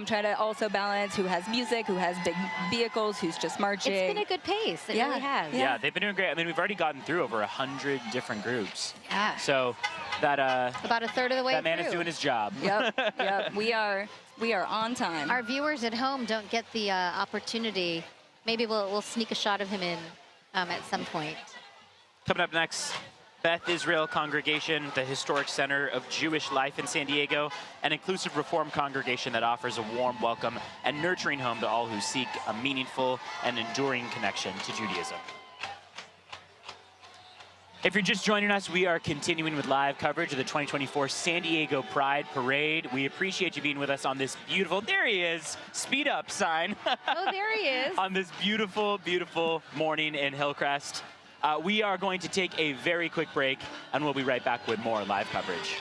try to also balance who has music, who has big vehicles, who's just marching. It's been a good pace. It really has. Yeah, they've been doing great. I mean, we've already gotten through over 100 different groups. Yeah. So that about a third of the way that man through. is doing his job. Yep. We are on time. Our viewers at home don't get the opportunity. Maybe we'll sneak a shot of him in at some point. Coming up next, Beth Israel Congregation, the historic center of Jewish life in San Diego, an inclusive Reform congregation that offers a warm welcome and nurturing home to all who seek a meaningful and enduring connection to Judaism. If you're just joining us, we are continuing with live coverage of the 2024 San Diego Pride Parade. We appreciate you being with us on this beautiful, there he is, speed up sign. Oh, there he is. On this beautiful, beautiful morning in Hillcrest. We are going to take a very quick break, and we'll be right back with more live coverage.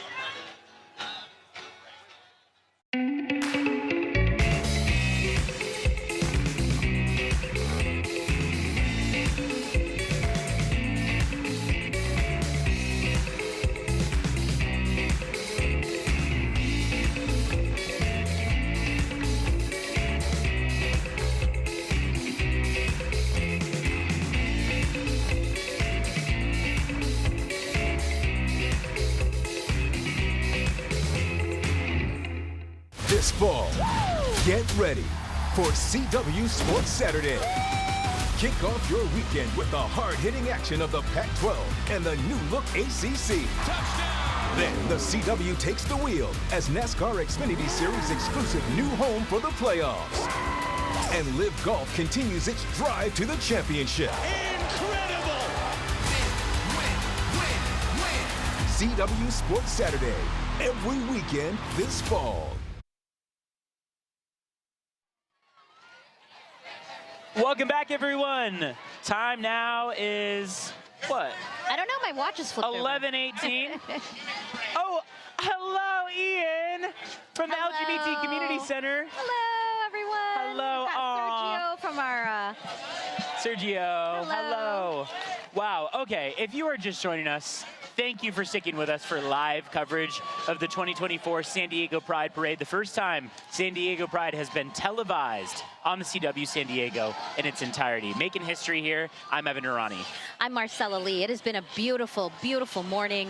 This fall, get ready for CW Sports Saturday. Kick off your weekend with the hard-hitting action of the Pac-12 and the new-look ACC. Touchdown! Then the CW takes the wheel as NASCAR Xfinity Series exclusive new home for the playoffs. And Live Golf continues its drive to the championship. Incredible! CW Sports Saturday, every weekend this fall. Welcome back, everyone. Time now is what? I don't know. My watch is flipped 11:18. Oh, hello, Ian from the LGBT Community Center. Hello, everyone. Hello. Sergio from our. Sergio. Hello. Wow. Okay. If you are just joining us, thank you for sticking with us for live coverage of the 2024 San Diego Pride Parade. The first time San Diego Pride has been televised on the CW San Diego in its entirety. Making history here, I'm Evan Urani. I'm Marcella Lee. It has been a beautiful, beautiful morning.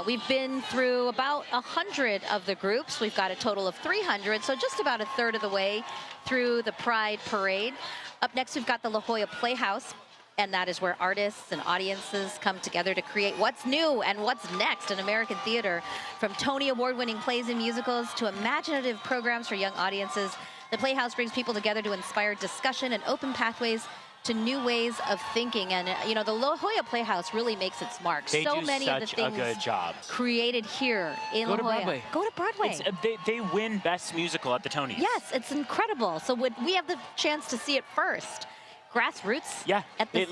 We've been through about 100 of the groups. We've got a total of 300, so just about a third of the way through the Pride Parade. Up next, we've got the La Jolla Playhouse. And that is where artists and audiences come together to create what's new and what's next in American theater. From Tony Award-winning plays and musicals to imaginative programs for young audiences, the Playhouse brings people together to inspire discussion and open pathways to new ways of thinking. And, the La Jolla Playhouse really makes its mark. They so do many of the such things a good job. created here in La Jolla. Broadway. Go to Broadway. They win Best Musical at the Tonys. Yes, it's incredible. So we have the chance to see it first. Grassroots. Yeah, at this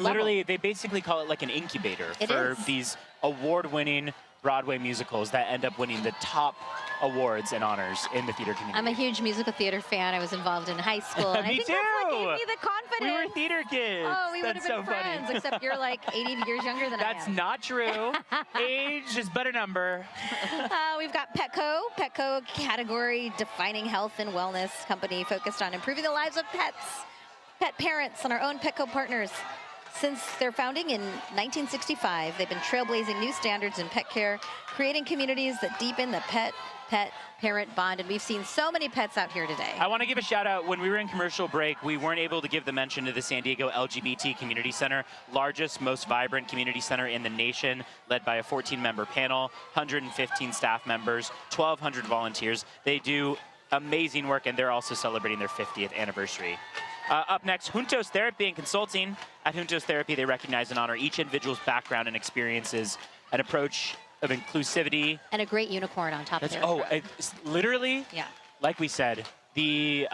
they basically call it like an incubator for these award-winning Broadway musicals that end up winning the top awards and honors in the theater community. I'm a huge musical theater fan. I was involved in high school. And Me I think too. That's what gave me the confidence. We were theater kids. Oh, we would That's have been so friends, funny. except you're like 80 years younger than I am. That's not true. Age is but a number. We've got Petco category defining health and wellness company focused on improving the lives of pets, pet parents, and our own Petco partners. Since their founding in 1965, they've been trailblazing new standards in pet care, creating communities that deepen the pet-parent bond, and we've seen so many pets out here today. I want to give a shout out. When we were in commercial break, we weren't able to give the mention to the San Diego LGBT Community Center, largest, most vibrant community center in the nation, led by a 14-member panel, 115 staff members, 1,200 volunteers. They do amazing work, and they're also celebrating their 50th anniversary. Up next, Juntos Therapy and Consulting. At Juntos Therapy, they recognize and honor each individual's background and experiences, an approach of inclusivity. And a great unicorn on top of it. Oh, it's literally, yeah. Like we said, the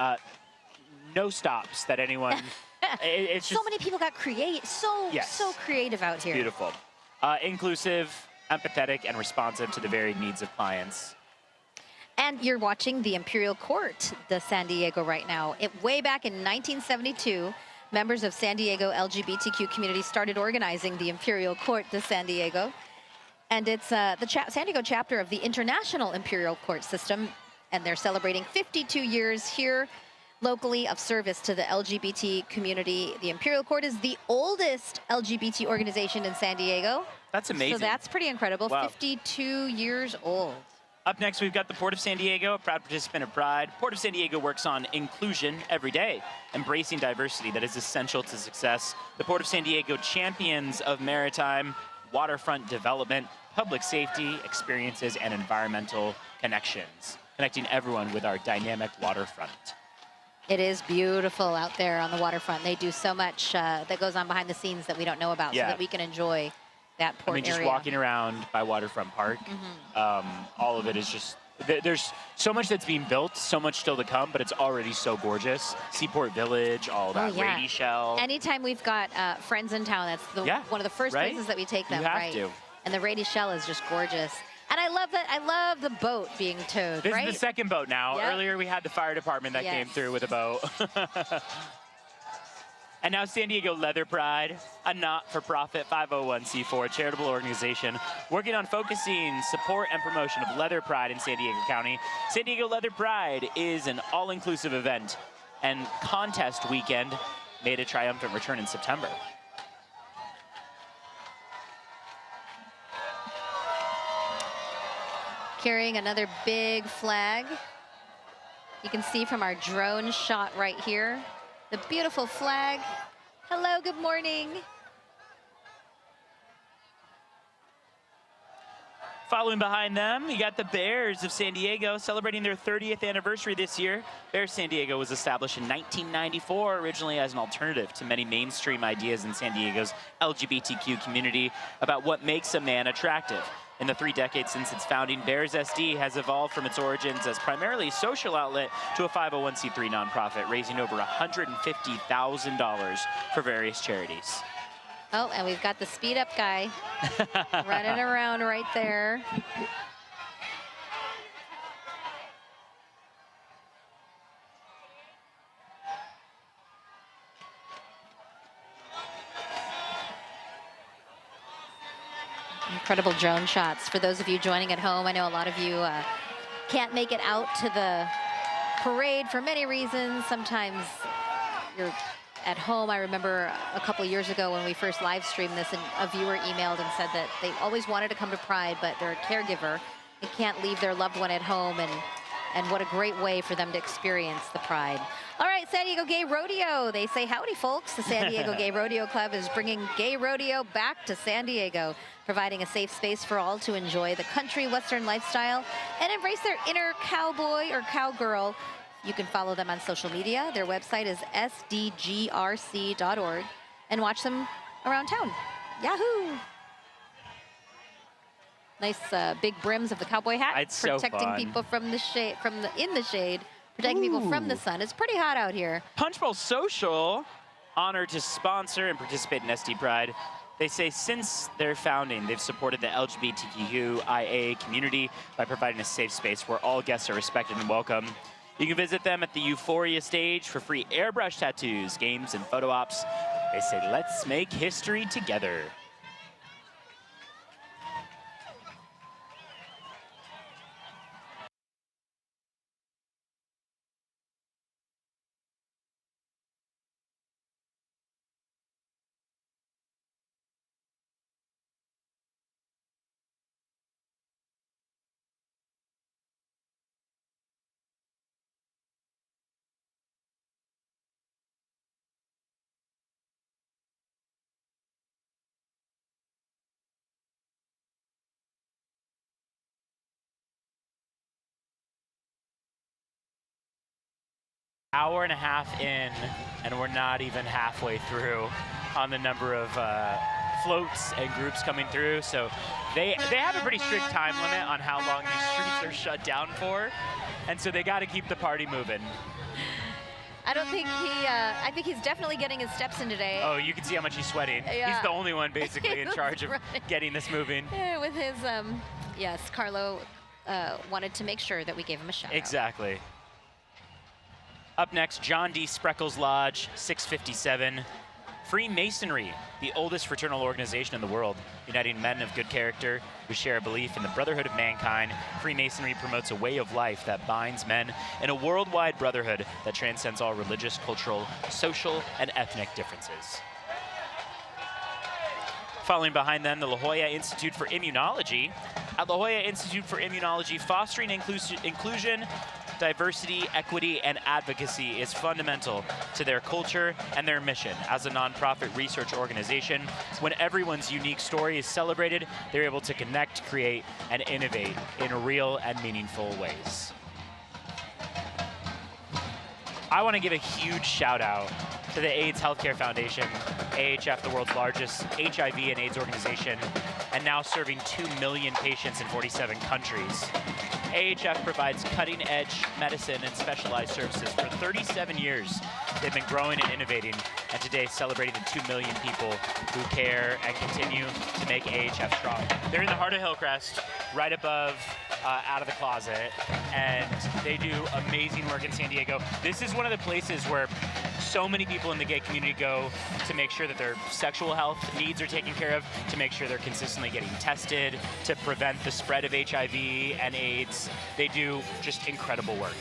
no stops that anyone, it's just so many people got so creative out here. Beautiful. Inclusive, empathetic, and responsive to the varied needs of clients. And you're watching the Imperial Court de San Diego right now. Way back in 1972, members of San Diego LGBTQ community started organizing the Imperial Court de San Diego. And it's the San Diego chapter of the International Imperial Court System. And they're celebrating 52 years here locally of service to the LGBT community. The Imperial Court is the oldest LGBT organization in San Diego. That's amazing. So that's pretty incredible. Wow. 52 years old. Up next, we've got the Port of San Diego, a proud participant of Pride. Port of San Diego works on inclusion every day, embracing diversity that is essential to success. The Port of San Diego champions of maritime, waterfront development, public safety, experiences, and environmental connections, connecting everyone with our dynamic waterfront. It is beautiful out there on the waterfront. They do so much that goes on behind the scenes that we don't know about, so that we can enjoy that port area. Just walking around by Waterfront Park, all of it is just, there's so much that's being built, so much still to come, but it's already so gorgeous. Seaport Village, all that, Rady Shell. Anytime we've got friends in town, that's one of the first places that we take them, you have to. And the Rady Shell is just gorgeous. And I love that. I love the boat being towed, This is the second boat now. Yep. Earlier we had the fire department that came through with a boat. And now San Diego Leather Pride, a not-for-profit 501c4 charitable organization working on focusing support and promotion of leather pride in San Diego County. San Diego Leather Pride is an all-inclusive event and contest weekend made a triumphant return in September. Carrying another big flag. You can see from our drone shot right here, the beautiful flag. Hello, good morning. Following behind them, you got the Bears of San Diego celebrating their 30th anniversary this year. Bears San Diego was established in 1994, originally as an alternative to many mainstream ideas in San Diego's LGBTQ community about what makes a man attractive. In the 3 decades since its founding, Bears SD has evolved from its origins as primarily a social outlet to a 501c3 nonprofit, raising over $150,000 for various charities. Oh, and we've got the speed up guy running around right there. Incredible drone shots. For those of you joining at home, I know a lot of you can't make it out to the parade for many reasons. Sometimes you're at home. I remember a couple years ago when we first live streamed this, and a viewer emailed and said that they always wanted to come to Pride, but they're a caregiver. They can't leave their loved one at home, and what a great way for them to experience the Pride. All right, San Diego Gay Rodeo. They say howdy, folks. The San Diego Gay Rodeo Club is bringing gay rodeo back to San Diego, providing a safe space for all to enjoy the country western lifestyle and embrace their inner cowboy or cowgirl. You can follow them on social media. Their website is sdgrc.org, and watch them around town. Yahoo! Nice big brims of the cowboy hat, It's so protecting fun. people from the shade, in the shade, protecting people from the sun. It's pretty hot out here. Punch Bowl Social, honored to sponsor and participate in SD Pride. They say since their founding, they've supported the LGBTQIA community by providing a safe space where all guests are respected and welcome. You can visit them at the Euphoria stage for free airbrush tattoos, games, and photo ops. They say, let's make history together. hour and a half in, and we're not even halfway through on the number of floats and groups coming through. So they have a pretty strict time limit on how long these streets are shut down for, and so they got to keep the party moving. I don't think I think he's definitely getting his steps in today. Oh, you can see how much he's sweating. Yeah. He's the only one basically in charge of getting this moving. Yeah, with his, yes, Carlo wanted to make sure that we gave him a shout out. Exactly. Up next, John D. Spreckles Lodge, 657. Freemasonry, the oldest fraternal organization in the world, uniting men of good character who share a belief in the brotherhood of mankind. Freemasonry promotes a way of life that binds men in a worldwide brotherhood that transcends all religious, cultural, social, and ethnic differences. Following behind them, the La Jolla Institute for Immunology. At La Jolla Institute for Immunology, fostering inclusion, diversity, equity, and advocacy is fundamental to their culture and their mission. As a nonprofit research organization, when everyone's unique story is celebrated, they're able to connect, create, and innovate in real and meaningful ways. I want to give a huge shout out to the AIDS Healthcare Foundation, AHF, the world's largest HIV and AIDS organization, and now serving 2 million patients in 47 countries. AHF provides cutting-edge medicine and specialized services for 37 years. They've been growing and innovating, and today celebrating the 2 million people who care and continue to make AHF strong. They're in the heart of Hillcrest, right above Out of the Closet, and they do amazing work in San Diego. This is one of the places where so many people in the gay community go to make sure that their sexual health needs are taken care of, to make sure they're consistently getting tested, to prevent the spread of HIV and AIDS. They do just incredible work.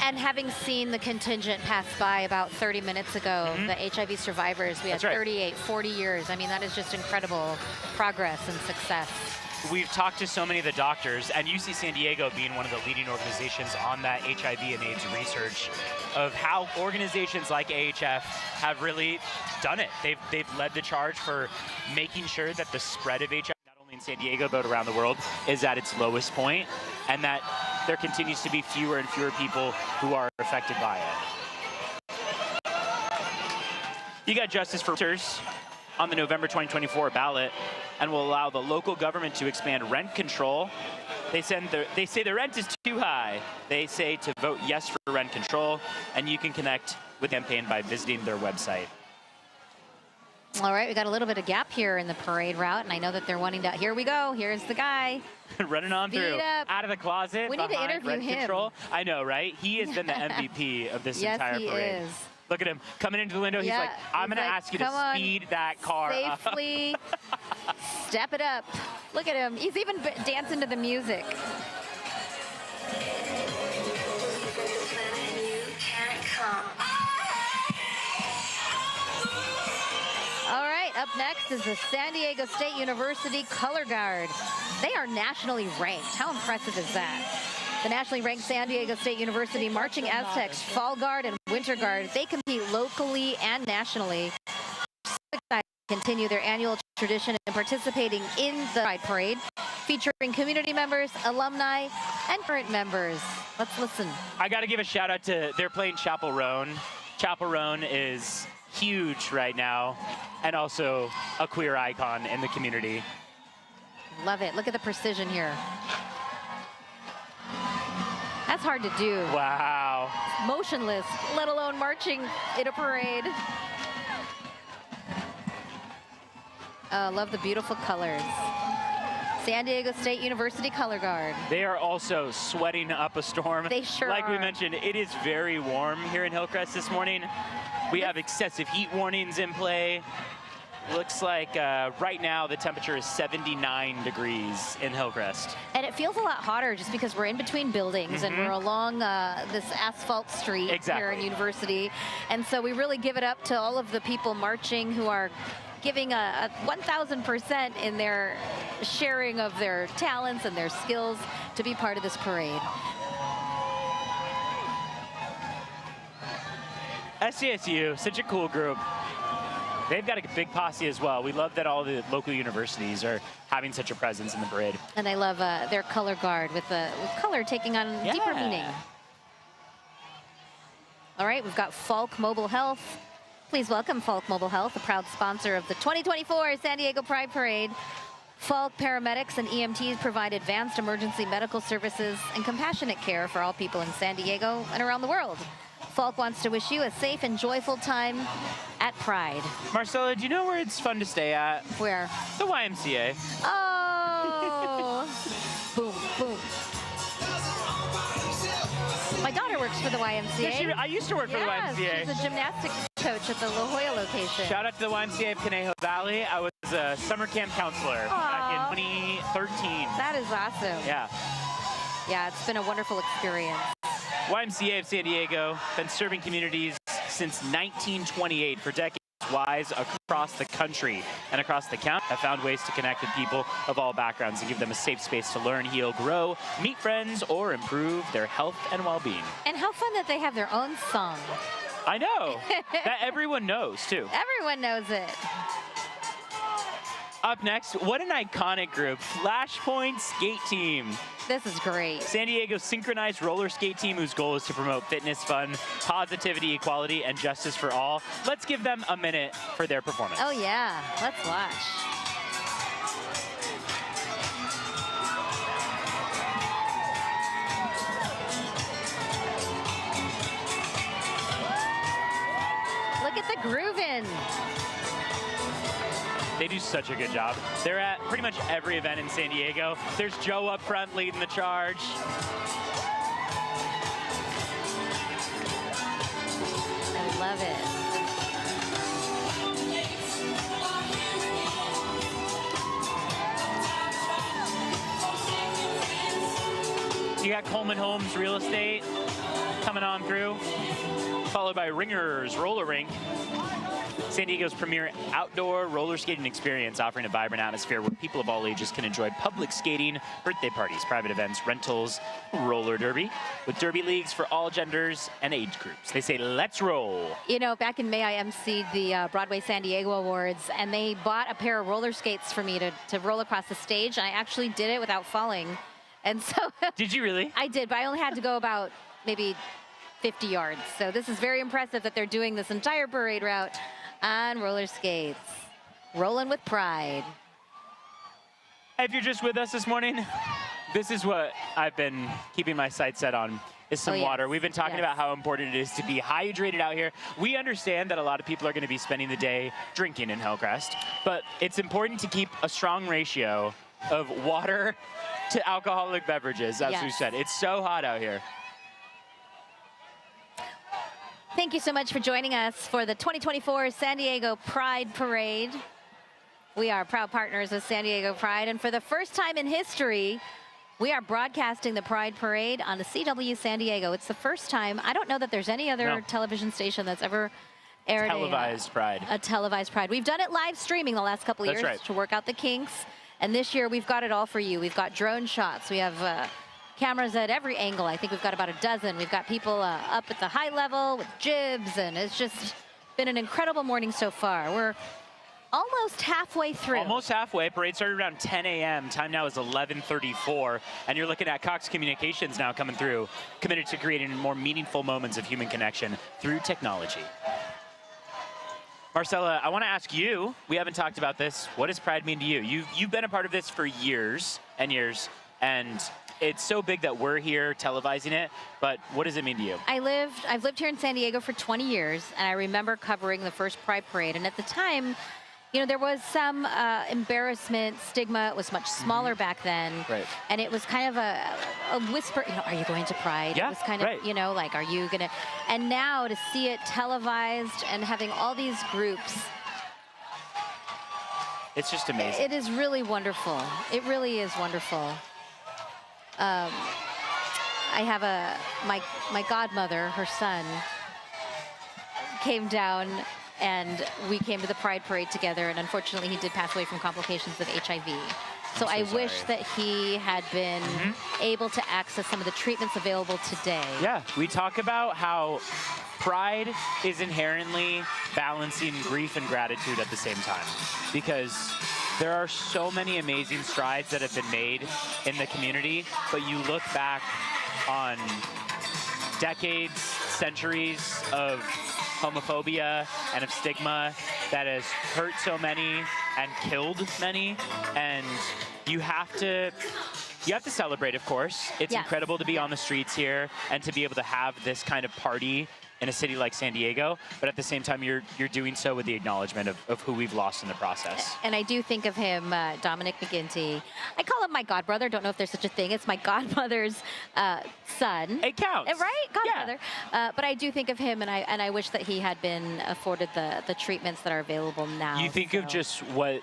And having seen the contingent pass by about 30 minutes ago, the HIV survivors, we had 38, 40 years. I mean, that is just incredible progress and success. We've talked to so many of the doctors, and UC San Diego being one of the leading organizations on that HIV and AIDS research, of how organizations like AHF have really done it. They've led the charge for making sure that the spread of HIV, not only in San Diego but around the world, is at its lowest point, and that there continues to be fewer and fewer people who are affected by it. You got Justice for Renters on the November 2024 ballot, and will allow the local government to expand rent control. They say the rent is too high. They say to vote yes for rent control, and you can connect with the campaign by visiting their website. All right, we got a little bit of gap here in the parade route, and I know that they're wanting to, here we go, here's the guy. Running on through, out of the closet, we need to interview rent him. Control. I know, right? He has been the MVP of this entire parade. Yes, he is. Look at him coming into the window. He's like, I'm going to ask you to speed that car up. Safely step it up. Look at him. He's even dancing to the music. All right, up next is the San Diego State University Color Guard. They are nationally ranked. How impressive is that? The nationally ranked San Diego State University Marching Aztecs, Fall Guard and Winter Guard, they compete locally and nationally. So excited to continue their annual tradition and participating in the Pride Parade, featuring community members, alumni, and current members. Let's listen. I got to give a shout out to, they're playing Chapel Roan. Chapel Roan is huge right now, and also a queer icon in the community. Love it. Look at the precision here. That's hard to do. Wow. Motionless, let alone marching in a parade. Love the beautiful colors. San Diego State University Color Guard. They are also sweating up a storm. They sure Like we are. mentioned, it is very warm here in Hillcrest this morning. We have excessive heat warnings in play. Looks like right now the temperature is 79 degrees in Hillcrest. And it feels a lot hotter just because we're in between buildings and we're along this asphalt street here in University. And so we really give it up to all of the people marching who are giving a 1,000% in their sharing of their talents and their skills to be part of this parade. SDSU, such a cool group. They've got a big posse as well. We love that all the local universities are having such a presence in the parade. And I love their color guard with color taking on deeper meaning. All right, we've got Falk Mobile Health. Please welcome Falk Mobile Health, a proud sponsor of the 2024 San Diego Pride Parade. Falk paramedics and EMTs provide advanced emergency medical services and compassionate care for all people in San Diego and around the world. Falk wants to wish you a safe and joyful time at Pride. Marcella, do you know where it's fun to stay at? Where? The YMCA. Oh! Boom, boom. My daughter works for the YMCA. I used to work for the YMCA. She's a gymnastics coach at the La Jolla location. Shout out to the YMCA of Conejo Valley. I was a summer camp counselor back in 2013. That is awesome. Yeah. Yeah, it's been a wonderful experience. YMCA of San Diego, been serving communities since 1928 for decades. Wise across the country and across the county have found ways to connect with people of all backgrounds and give them a safe space to learn, heal, grow, meet friends, or improve their health and well-being. And how fun that they have their own song. I know. That everyone knows, too. Everyone knows it. Up next, what an iconic group, Flashpoint Skate Team. This is great. San Diego's synchronized roller skate team whose goal is to promote fitness, fun, positivity, equality, and justice for all. Let's give them a minute for their performance. Oh yeah, let's watch. Look at the groovin'. They do such a good job. They're at pretty much every event in San Diego. There's Joe up front leading the charge. I love it. You got Coleman Homes Real Estate coming on through, followed by Ringer's Roller Rink. San Diego's premier outdoor roller skating experience, offering a vibrant atmosphere where people of all ages can enjoy public skating, birthday parties, private events, rentals, roller derby, with derby leagues for all genders and age groups. They say, let's roll. You know, back in May, I emceed the Broadway San Diego Awards, and they bought a pair of roller skates for me to roll across the stage, and I actually did it without falling. And so... Did you really? I did, but I only had to go about maybe 50 yards. So this is very impressive that they're doing this entire parade route on roller skates. Rolling with pride. If you're just with us this morning, this is what I've been keeping my sights set on, is some water. We've been talking about how important it is to be hydrated out here. We understand that a lot of people are going to be spending the day drinking in Hillcrest, but it's important to keep a strong ratio of water to alcoholic beverages, as we said. It's so hot out here. Thank you so much for joining us for the 2024 San Diego Pride Parade. We are proud partners with San Diego Pride, and for the first time in history, we are broadcasting the Pride Parade on the CW San Diego. It's the first time. I don't know that there's any other television station that's ever aired televised Pride. A televised Pride. We've done it live streaming the last couple of years to work out the kinks, and this year we've got it all for you. We've got drone shots. We have cameras at every angle. I think we've got about a dozen. We've got people up at the high level with jibs, and it's just been an incredible morning so far. We're almost halfway through. Almost halfway. Parade started around 10 a.m. Time now is 11:34, and you're looking at Cox Communications now coming through, committed to creating more meaningful moments of human connection through technology. Marcella, I want to ask you, we haven't talked about this. What does Pride mean to you? You've been a part of this for years and years, and it's so big that we're here televising it, but what does it mean to you? I've lived here in San Diego for 20 years, and I remember covering the first Pride Parade, and at the time, you know, there was some embarrassment, stigma. It was much smaller back then. Right. And it was kind of a whisper, you know, are you going to Pride? Yeah, it was kind of, you know, like, are you going to? And now to see it televised and having all these groups. It's just amazing. It is really wonderful. It really is wonderful. I have my godmother, her son, came down, and we came to the Pride Parade together, and unfortunately he did pass away from complications of HIV. So I wish that he had been able to access some of the treatments available today. Yeah, we talk about how Pride is inherently balancing grief and gratitude at the same time, because there are so many amazing strides that have been made in the community, but you look back on decades, centuries of homophobia and of stigma that has hurt so many and killed many, and you have to celebrate, of course. It's incredible to be on the streets here and to be able to have this kind of party in a city like San Diego, but at the same time, you're doing so with the acknowledgement of who we've lost in the process. And I do think of him, Dominic McGinty. I call him my godbrother. Don't know if there's such a thing. It's my godmother's son. It counts. Right? Godbrother. Yeah. But I do think of him, and I wish that he had been afforded the treatments that are available now. You think of just what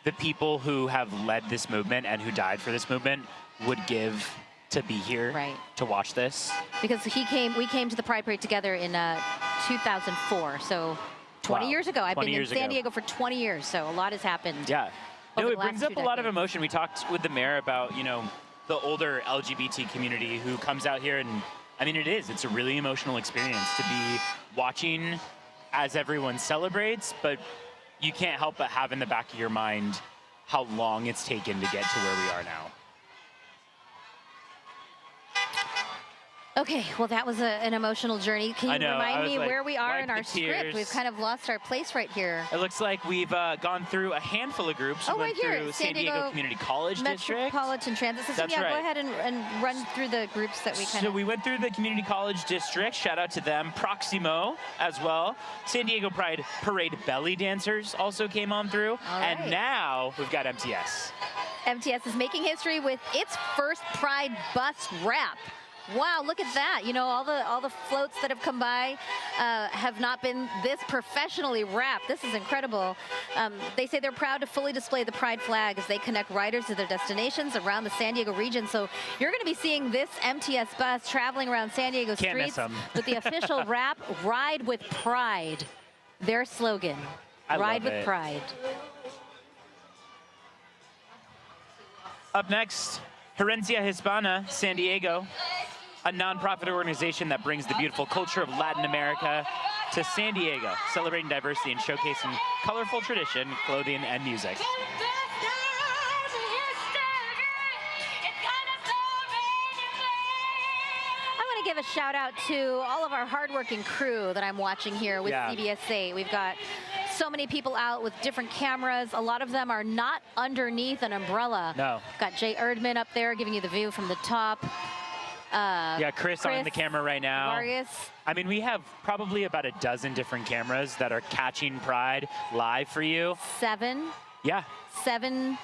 the people who have led this movement and who died for this movement would give to be here, to watch this. Because we came to the Pride Parade together in 2004, so 20 years ago. I've been in San Diego for 20 years, so a lot has happened. Yeah. No, it brings up a lot of emotion. We talked with the mayor about, the older LGBT community who comes out here, and I mean, it's a really emotional experience to be watching as everyone celebrates, but you can't help but have in the back of your mind how long it's taken to get to where we are now. Okay, well, that was an emotional journey. Can you remind me where we are in our tears. script? We've kind of lost our place right here. It looks like we've gone through a handful of groups. We went through San Diego Community College District. Metropolitan Transit System. That's right. Go ahead and run through the groups that we kind of... So we went through the Community College District. Shout out to them. Proximo as well. San Diego Pride Parade belly dancers also came on through. And now we've got MTS. MTS is making history with its first Pride bus wrap. Wow, look at that. All the floats that have come by have not been this professionally wrapped. This is incredible. They say they're proud to fully display the Pride flag as they connect riders to their destinations around the San Diego region. So you're going to be seeing this MTS bus traveling around San Diego streets with the official wrap, Ride with Pride. Their slogan, Ride with Pride. Up next, Herencia Hispana, San Diego, a nonprofit organization that brings the beautiful culture of Latin America to San Diego, celebrating diversity and showcasing colorful tradition, clothing, and music. I want to give a shout out to all of our hardworking crew that I'm watching here with CBS8. We've got so many people out with different cameras. A lot of them are not underneath an umbrella. No. Got Jay Erdman up there giving you the view from the top. Chris on the camera right now. Vargas. I mean, we have probably about a dozen different cameras that are catching Pride live for you. 7. Yeah. 7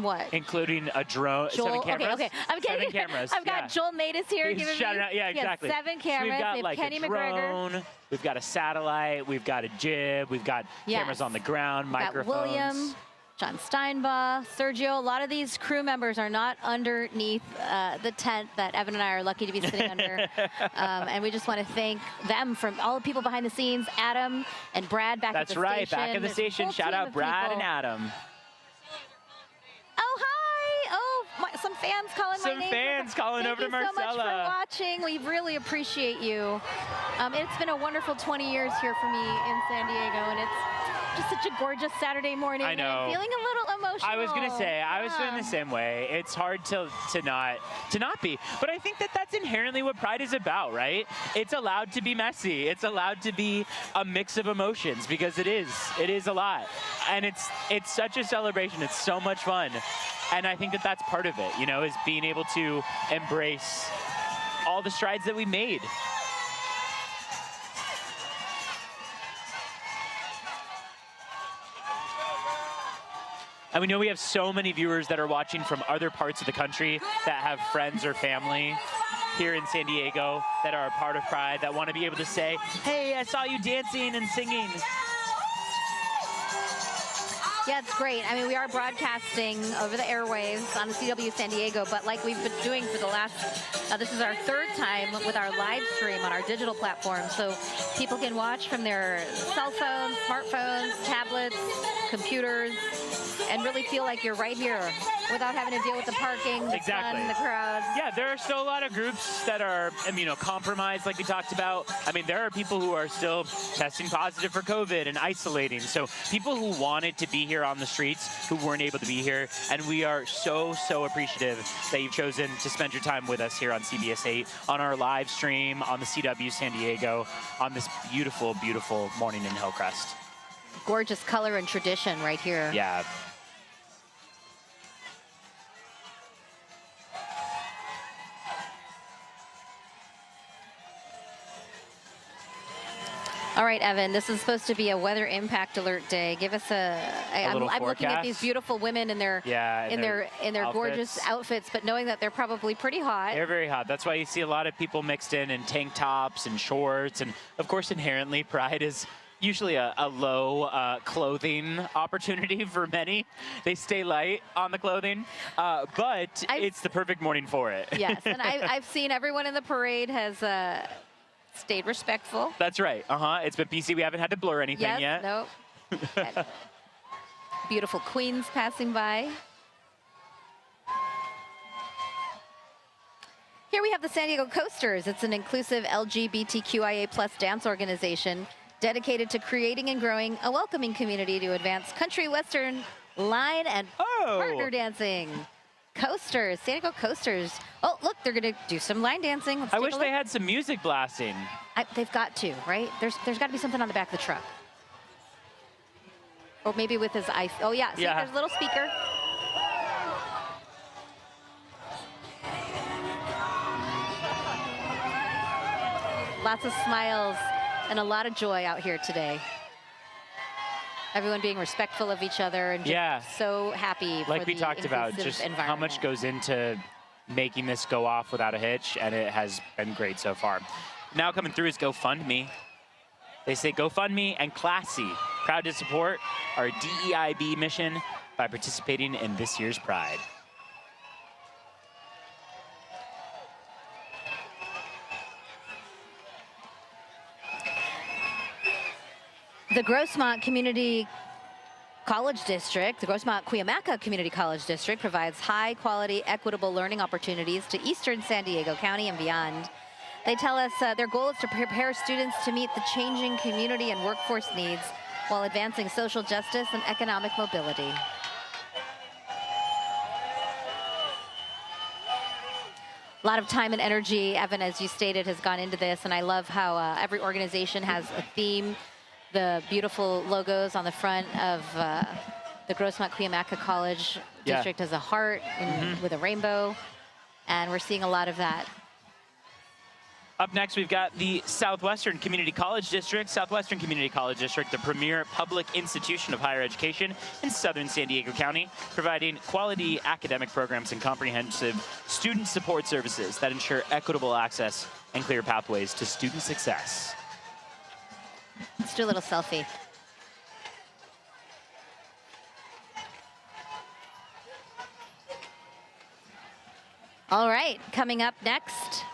what? Including a drone. Joel, 7 cameras. Okay. I'm getting 7 cameras. I've got Joel Matus here He's giving shouting me out. Yeah, exactly. 7 cameras. So we've got we have like Kenny a drone. McGregor. We've got a satellite. We've got a jib. We've got cameras on the ground, microphones. Got William, John Steinbaugh, Sergio. A lot of these crew members are not underneath the tent that Evan and I are lucky to be sitting under. And we just want to thank them from all the people behind the scenes, Adam and Brad back at the station. That's right, back at the station. Shout out Brad and Adam. Oh, hi. Oh, some fans calling my name. Some fans calling over to Marcella. Thank you so much for watching. We really appreciate you. It's been a wonderful 20 years here for me in San Diego, and it's just such a gorgeous Saturday morning. I know. And I'm feeling a little emotional. I was gonna say, I was feeling the same way. It's hard to not be, but I think that that's inherently what Pride is about, right? It's allowed to be messy. It's allowed to be a mix of emotions because it is a lot, and it's such a celebration. It's so much fun, and I think that that's part of it. Is being able to embrace all the strides that we made. And we know we have so many viewers that are watching from other parts of the country that have friends or family here in San Diego that are a part of Pride, that want to be able to say, hey, I saw you dancing and singing. Yeah, it's great. I mean, we are broadcasting over the airwaves on the CW San Diego, but like we've been doing for the last, this is our 3rd time with our live stream on our digital platform. So people can watch from their cell phones, smartphones, tablets, computers, and really feel like you're right here without having to deal with the parking, the sun, the crowds. Yeah, there are still a lot of groups that are immunocompromised, like we talked about. I mean, there are people who are still testing positive for COVID and isolating. So people who wanted to be here on the streets who weren't able to be here. And we are so appreciative that you've chosen to spend your time with us here on CBS 8, on our live stream, on the CW San Diego, on this beautiful, beautiful morning in Hillcrest. Gorgeous color and tradition right here. Yeah. All right, Evan, this is supposed to be a weather impact alert day. Give us I'm looking at these beautiful women in their gorgeous outfits, but knowing that they're probably pretty hot. They're very hot. That's why you see a lot of people mixed in tank tops and shorts. And of course, inherently, Pride is usually a low clothing opportunity for many. They stay light on the clothing, but it's the perfect morning for it. Yes, and I've seen everyone in the parade has stayed respectful. That's right. It's been PC. We haven't had to blur anything yet. Nope. Beautiful queens passing by. Here we have the San Diego Coasters. It's an inclusive LGBTQIA+ dance organization dedicated to creating and growing a welcoming community to advance country western line and partner dancing. Coasters, San Diego Coasters. Oh, look, they're going to do some line dancing. I wish they had some music blasting. They've got to, right? There's got to be something on the back of the truck. Or maybe with his ice. Oh, yeah. See, there's a little speaker. Lots of smiles and a lot of joy out here today. Everyone being respectful of each other and just so happy for like we talked about, just how much goes into making this go off without a hitch, and it has been great so far. Now coming through is GoFundMe. They say GoFundMe and Classy, proud to support our DEIB mission by participating in this year's Pride. The Grossmont Community College District, the Grossmont-Cuyamaca Community College District provides high-quality, equitable learning opportunities to eastern San Diego County and beyond. They tell us their goal is to prepare students to meet the changing community and workforce needs while advancing social justice and economic mobility. A lot of time and energy, Evan, as you stated, has gone into this, and I love how every organization has a theme. The beautiful logos on the front of the Grossmont-Cuyamaca College District has a heart with a rainbow, and we're seeing a lot of that. Up next, we've got the Southwestern Community College District. Southwestern Community College District, the premier public institution of higher education in southern San Diego County, providing quality academic programs and comprehensive student support services that ensure equitable access and clear pathways to student success. Let's do a little selfie. All right, coming up next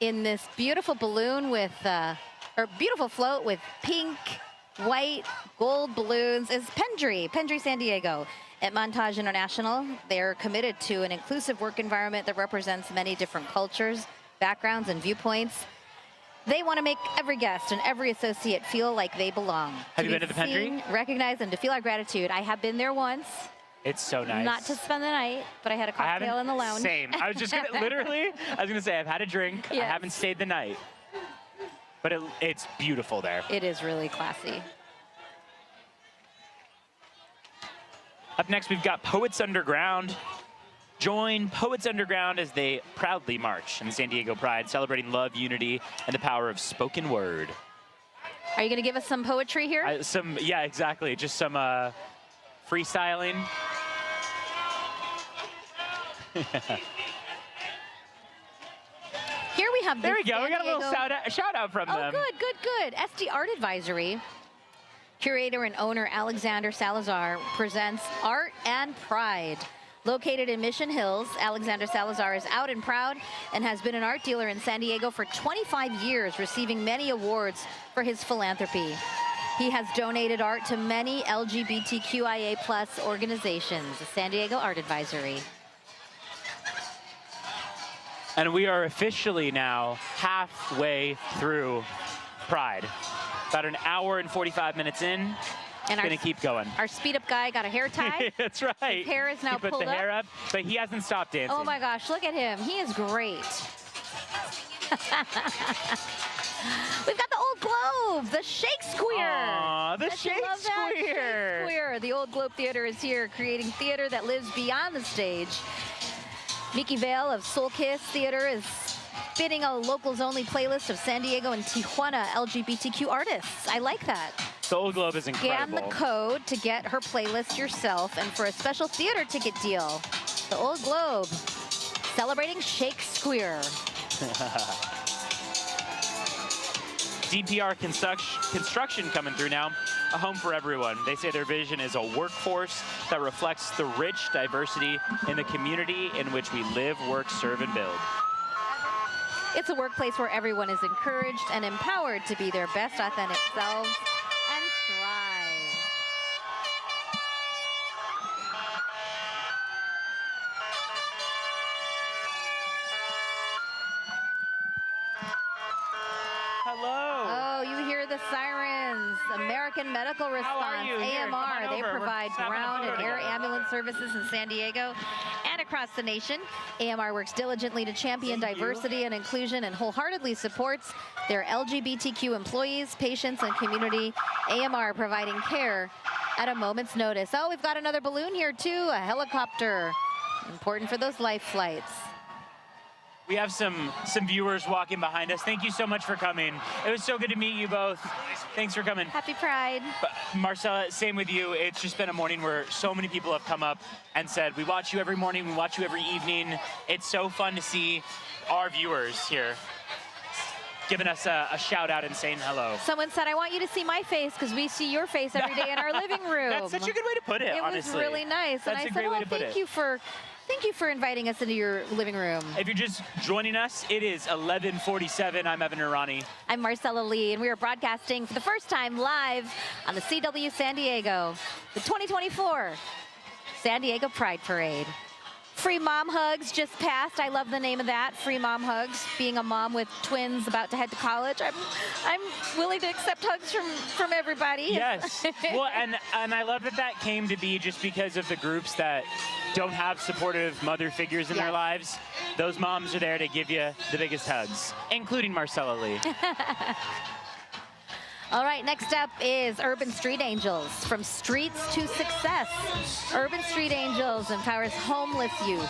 in this beautiful balloon with, or beautiful float with pink, white, gold balloons is Pendry San Diego. At Montage International, they're committed to an inclusive work environment that represents many different cultures, backgrounds, and viewpoints. They want to make every guest and every associate feel like they belong. Have you been to the Pendry? Recognized and to feel our gratitude. I have been there once. It's so nice. Not to spend the night, but I had a cocktail in the lounge. Same. I was just gonna, literally, I was gonna say I've had a drink. Yes. I haven't stayed the night. But it's beautiful there. It is really classy. Up next, we've got Poets Underground. Join Poets Underground as they proudly march in the San Diego Pride, celebrating love, unity, and the power of spoken word. Are you going to give us some poetry here? Yeah, exactly. Just some freestyling. Here we have. There we go. We got a little shout out from them. Oh, good. SD Art Advisory. Curator and owner Alexander Salazar presents Art and Pride. Located in Mission Hills, Alexander Salazar is out and proud and has been an art dealer in San Diego for 25 years, receiving many awards for his philanthropy. He has donated art to many LGBTQIA+ organizations, the San Diego Art Advisory. And we are officially now halfway through Pride. About an hour and 45 minutes in. And it's gonna keep going. Our speed up guy got a hair tie. That's right. His hair is now he put pulled the hair up, but he hasn't stopped dancing. Oh my gosh, look at him. He is great. We've got the Old Globe, the Shakespeare. Aw, the Don't you love that? Shakespeare. The Old Globe Theater is here, creating theater that lives beyond the stage. Mickey Vale of Soul Kiss Theater is spinning a locals-only playlist of San Diego and Tijuana LGBTQ artists. I like that. The Old Globe is incredible. Scan the code to get her playlist yourself, and for a special theater ticket deal, the Old Globe, celebrating Shakespeare. DPR construction coming through now. A home for everyone. They say their vision is a workforce that reflects the rich diversity in the community in which we live, work, serve, and build. It's a workplace where everyone is encouraged and empowered to be their best authentic selves and thrive. Hello. Oh, you hear the sirens. American Medical Response, AMR. They provide ground and air ambulance services in San Diego and across the nation. AMR works diligently to champion diversity and inclusion and wholeheartedly supports their LGBTQ employees, patients, and community. AMR providing care at a moment's notice. Oh, we've got another balloon here too, a helicopter. Important for those life flights. We have some viewers walking behind us. Thank you so much for coming. It was so good to meet you both. Thanks for coming. Happy Pride. But Marcella, same with you. It's just been a morning where so many people have come up and said, we watch you every morning, we watch you every evening. It's so fun to see our viewers here giving us a shout out and saying hello. Someone said, I want you to see my face because we see your face every day in our living room. That's such a good way to put it, honestly. It was really nice. That's and I a said, great way well, to put thank it. you for inviting us into your living room. If you're just joining us, it is 11:47. I'm Evan Irani. I'm Marcella Lee, and we are broadcasting for the first time live on the CW San Diego, the 2024 San Diego Pride Parade. Free mom hugs just passed. I love the name of that, free mom hugs. Being a mom with twins about to head to college, I'm willing to accept hugs from everybody. Yes. Well, and I love that came to be just because of the groups that don't have supportive mother figures in their lives. Those moms are there to give you the biggest hugs, including Marcella Lee. All right, next up is Urban Street Angels, from streets to success. Urban Street Angels empowers homeless youth.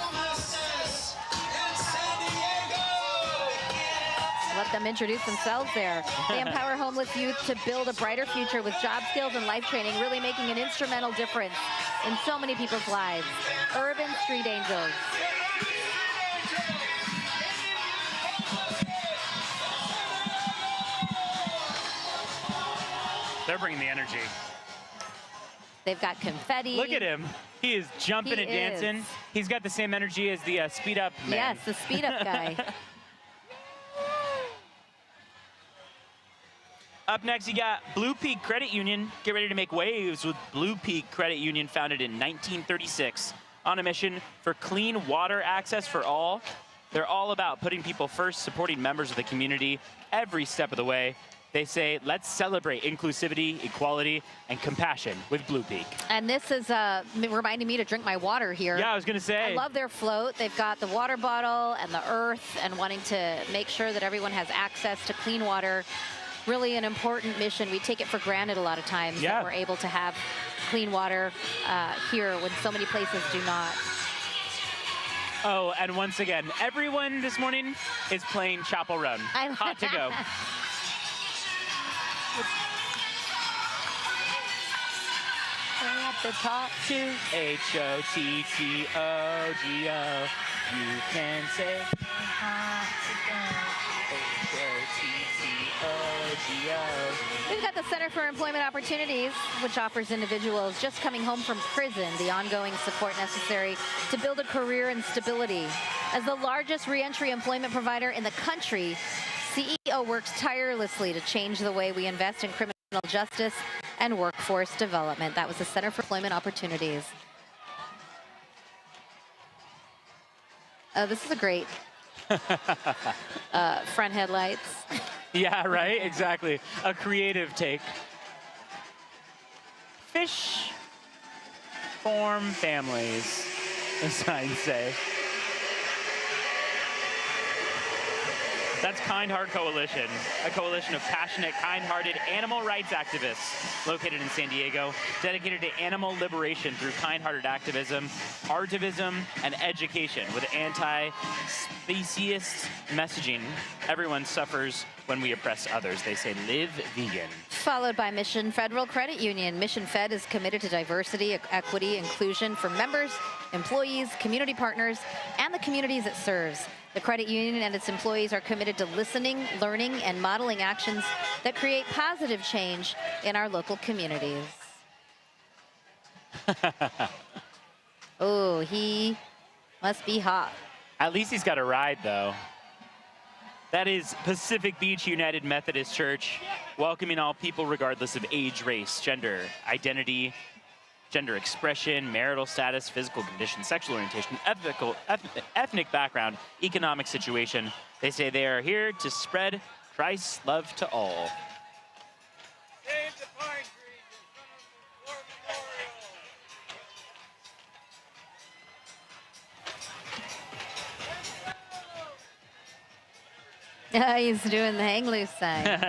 Let them introduce themselves there. They empower homeless youth to build a brighter future with job skills and life training, really making an instrumental difference in so many people's lives. Urban Street Angels. They're bringing the energy. They've got confetti. Look at him. He is jumping and dancing. He's got the same energy as the speed up man. Yes, the speed up guy. Up next, you got Blue Peak Credit Union. Get ready to make waves with Blue Peak Credit Union, founded in 1936. On a mission for clean water access for all. They're all about putting people first, supporting members of the community every step of the way. They say, let's celebrate inclusivity, equality, and compassion with Blue Peak. And this is reminding me to drink my water here. Yeah, I was going to say. I love their float. They've got the water bottle and the earth, and wanting to make sure that everyone has access to clean water. Really an important mission. We take it for granted a lot of times that we're able to have clean water here when so many places do not. Oh, and once again, everyone this morning is playing Chapel Run. Hot to go. At the top to H-O-T-T-O-G-O. You can say H-O-T-T-O-G-O. We've got the Center for Employment Opportunities, which offers individuals just coming home from prison the ongoing support necessary to build a career and stability. As the largest reentry employment provider in the country, CEO works tirelessly to change the way we invest in criminal Justice and Workforce Development. That was the Center for Employment Opportunities. This is a great front headlights. Yeah, right? Exactly. A creative take. Fish form families, the signs say. That's Kind Heart Coalition, a coalition of passionate, kind-hearted animal rights activists located in San Diego, dedicated to animal liberation through kind-hearted activism, artivism, and education with anti-speciesist messaging. Everyone suffers when we oppress others. They say, live vegan. Followed by Mission Federal Credit Union. Mission Fed is committed to diversity, equity, inclusion for members, employees, community partners, and the communities it serves. The credit union and its employees are committed to listening, learning, and modeling actions that create positive change in our local communities. Oh, he must be hot. At least he's got a ride, though. That is Pacific Beach United Methodist Church, welcoming all people regardless of age, race, gender, identity, gender expression, marital status, physical condition, sexual orientation, ethnic background, economic situation. They say they are here to spread Christ's love to all. He's doing the hang loose sign.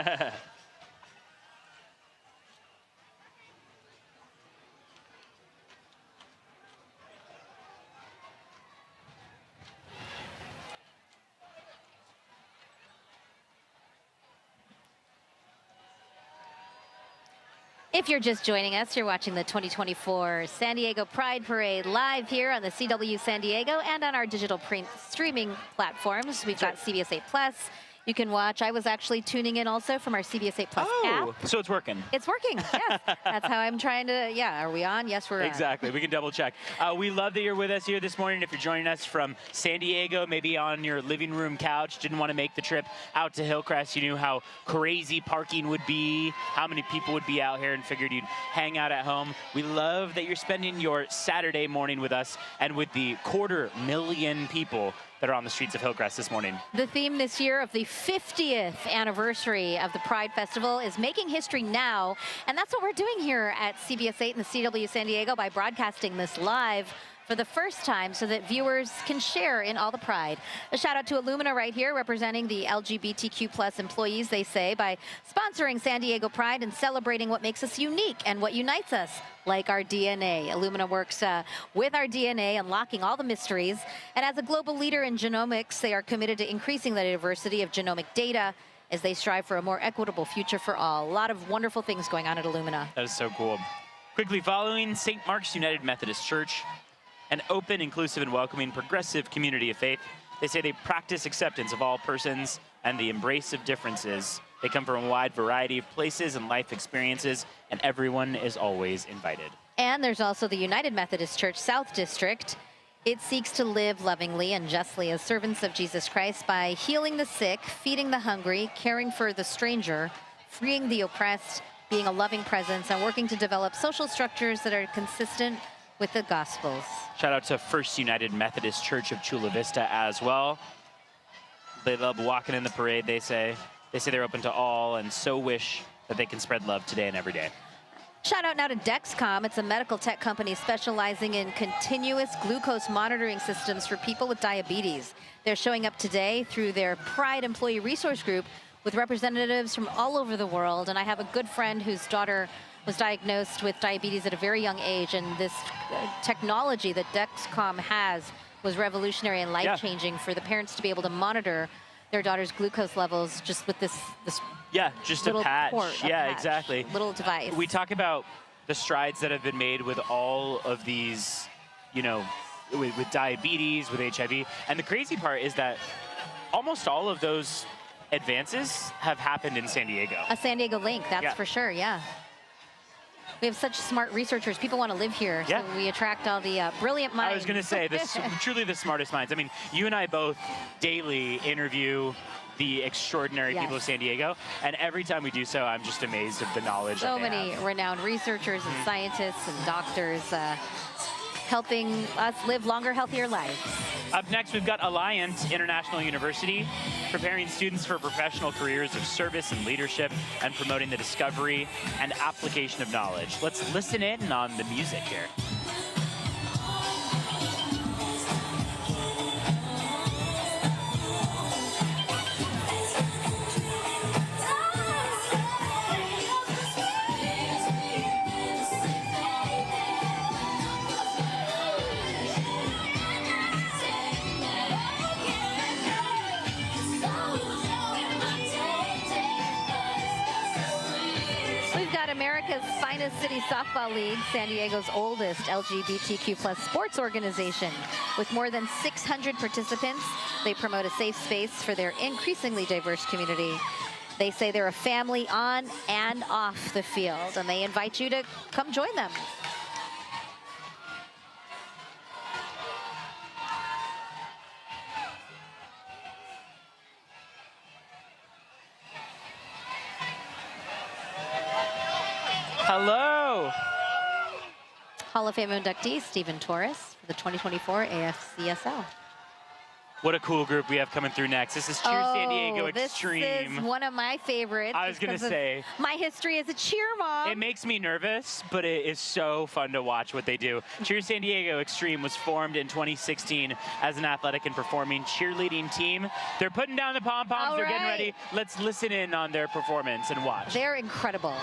If you're just joining us, you're watching the 2024 San Diego Pride Parade live here on the CW San Diego and on our digital print streaming platforms. We've got CBS 8 Plus. You can watch. I was actually tuning in also from our CBS 8 Plus app. So it's working. It's working, yes. That's how I'm trying to, yeah, are we on? Yes, we're on. Exactly. We can double check. We love that you're with us here this morning. If you're joining us from San Diego, maybe on your living room couch, didn't want to make the trip out to Hillcrest, you knew how crazy parking would be, how many people would be out here, and figured you'd hang out at home. We love that you're spending your Saturday morning with us and with the 250,000 people that are on the streets of Hillcrest this morning. The theme this year of the 50th anniversary of the Pride Festival is Making History Now, and that's what we're doing here at CBS 8 and the CW San Diego by broadcasting this live for the first time so that viewers can share in all the pride. A shout out to Illumina right here, representing the LGBTQ plus employees, they say, by sponsoring San Diego Pride and celebrating what makes us unique and what unites us, like our DNA. Illumina works with our DNA, unlocking all the mysteries. And as a global leader in genomics, they are committed to increasing the diversity of genomic data as they strive for a more equitable future for all. A lot of wonderful things going on at Illumina. That is so cool. Quickly following, St. Mark's United Methodist Church, an open, inclusive, and welcoming progressive community of faith. They say they practice acceptance of all persons and the embrace of differences. They come from a wide variety of places and life experiences, and everyone is always invited. And there's also the United Methodist Church South District. It seeks to live lovingly and justly as servants of Jesus Christ by healing the sick, feeding the hungry, caring for the stranger, freeing the oppressed, being a loving presence, and working to develop social structures that are consistent with the Gospels. Shout out to First United Methodist Church of Chula Vista as well. They love walking in the parade, they say. They say they're open to all and so wish that they can spread love today and every day. Shout out now to Dexcom. It's a medical tech company specializing in continuous glucose monitoring systems for people with diabetes. They're showing up today through their Pride Employee Resource Group with representatives from all over the world. And I have a good friend whose daughter was diagnosed with diabetes at a very young age, and this technology that Dexcom has was revolutionary and life-changing for the parents to be able to monitor their daughter's glucose levels just with this just a patch. Exactly. Little device. We talk about the strides that have been made with all of these, you know, with diabetes, with HIV. And the crazy part is that almost all of those advances have happened in San Diego. A San Diego link, that's for sure, yeah. We have such smart researchers. People want to live here, so we attract all the brilliant minds. I was going to say, truly the smartest minds. I mean, you and I both daily interview the extraordinary people of San Diego. And every time we do so, I'm just amazed of the knowledge So that they many have. renowned researchers and scientists and doctors helping us live longer, healthier lives. Up next, we've got Alliance International University, preparing students for professional careers of service and leadership and promoting the discovery and application of knowledge. Let's listen in on the music here. We've got America's finest city softball league, San Diego's oldest LGBTQ+ sports organization. With more than 600 participants, they promote a safe space for their increasingly diverse community. They say they're a family on and off the field, and they invite you to come join them. Hello. Hall of Fame inductee Stephen Torres for the 2024 AFCSL. What a cool group we have coming through next. This is Cheer San Diego Extreme. This is one of my favorites. I was going to say. My history as a cheer mom. It makes me nervous, but it is so fun to watch what they do. Cheer San Diego Extreme was formed in 2016 as an athletic and performing cheerleading team. They're putting down the pom-poms. They're getting ready. Let's listen in on their performance and watch. They're incredible.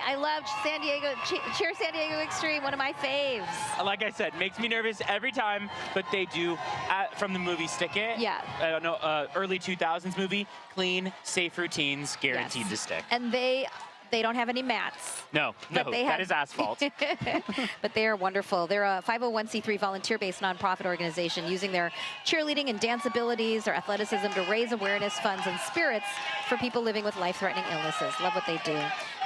I love San Diego, Cheer San Diego Extreme, one of my faves. Like I said, makes me nervous every time, but they do, from the movie Stick It. Yeah. I don't know, early 2000s movie, clean, safe routines, guaranteed to stick. And they don't have any mats. No, that is asphalt. But they are wonderful. They're a 501c3 volunteer-based nonprofit organization using their cheerleading and dance abilities, their athleticism to raise awareness, funds, and spirits for people living with life-threatening illnesses. Love what they do.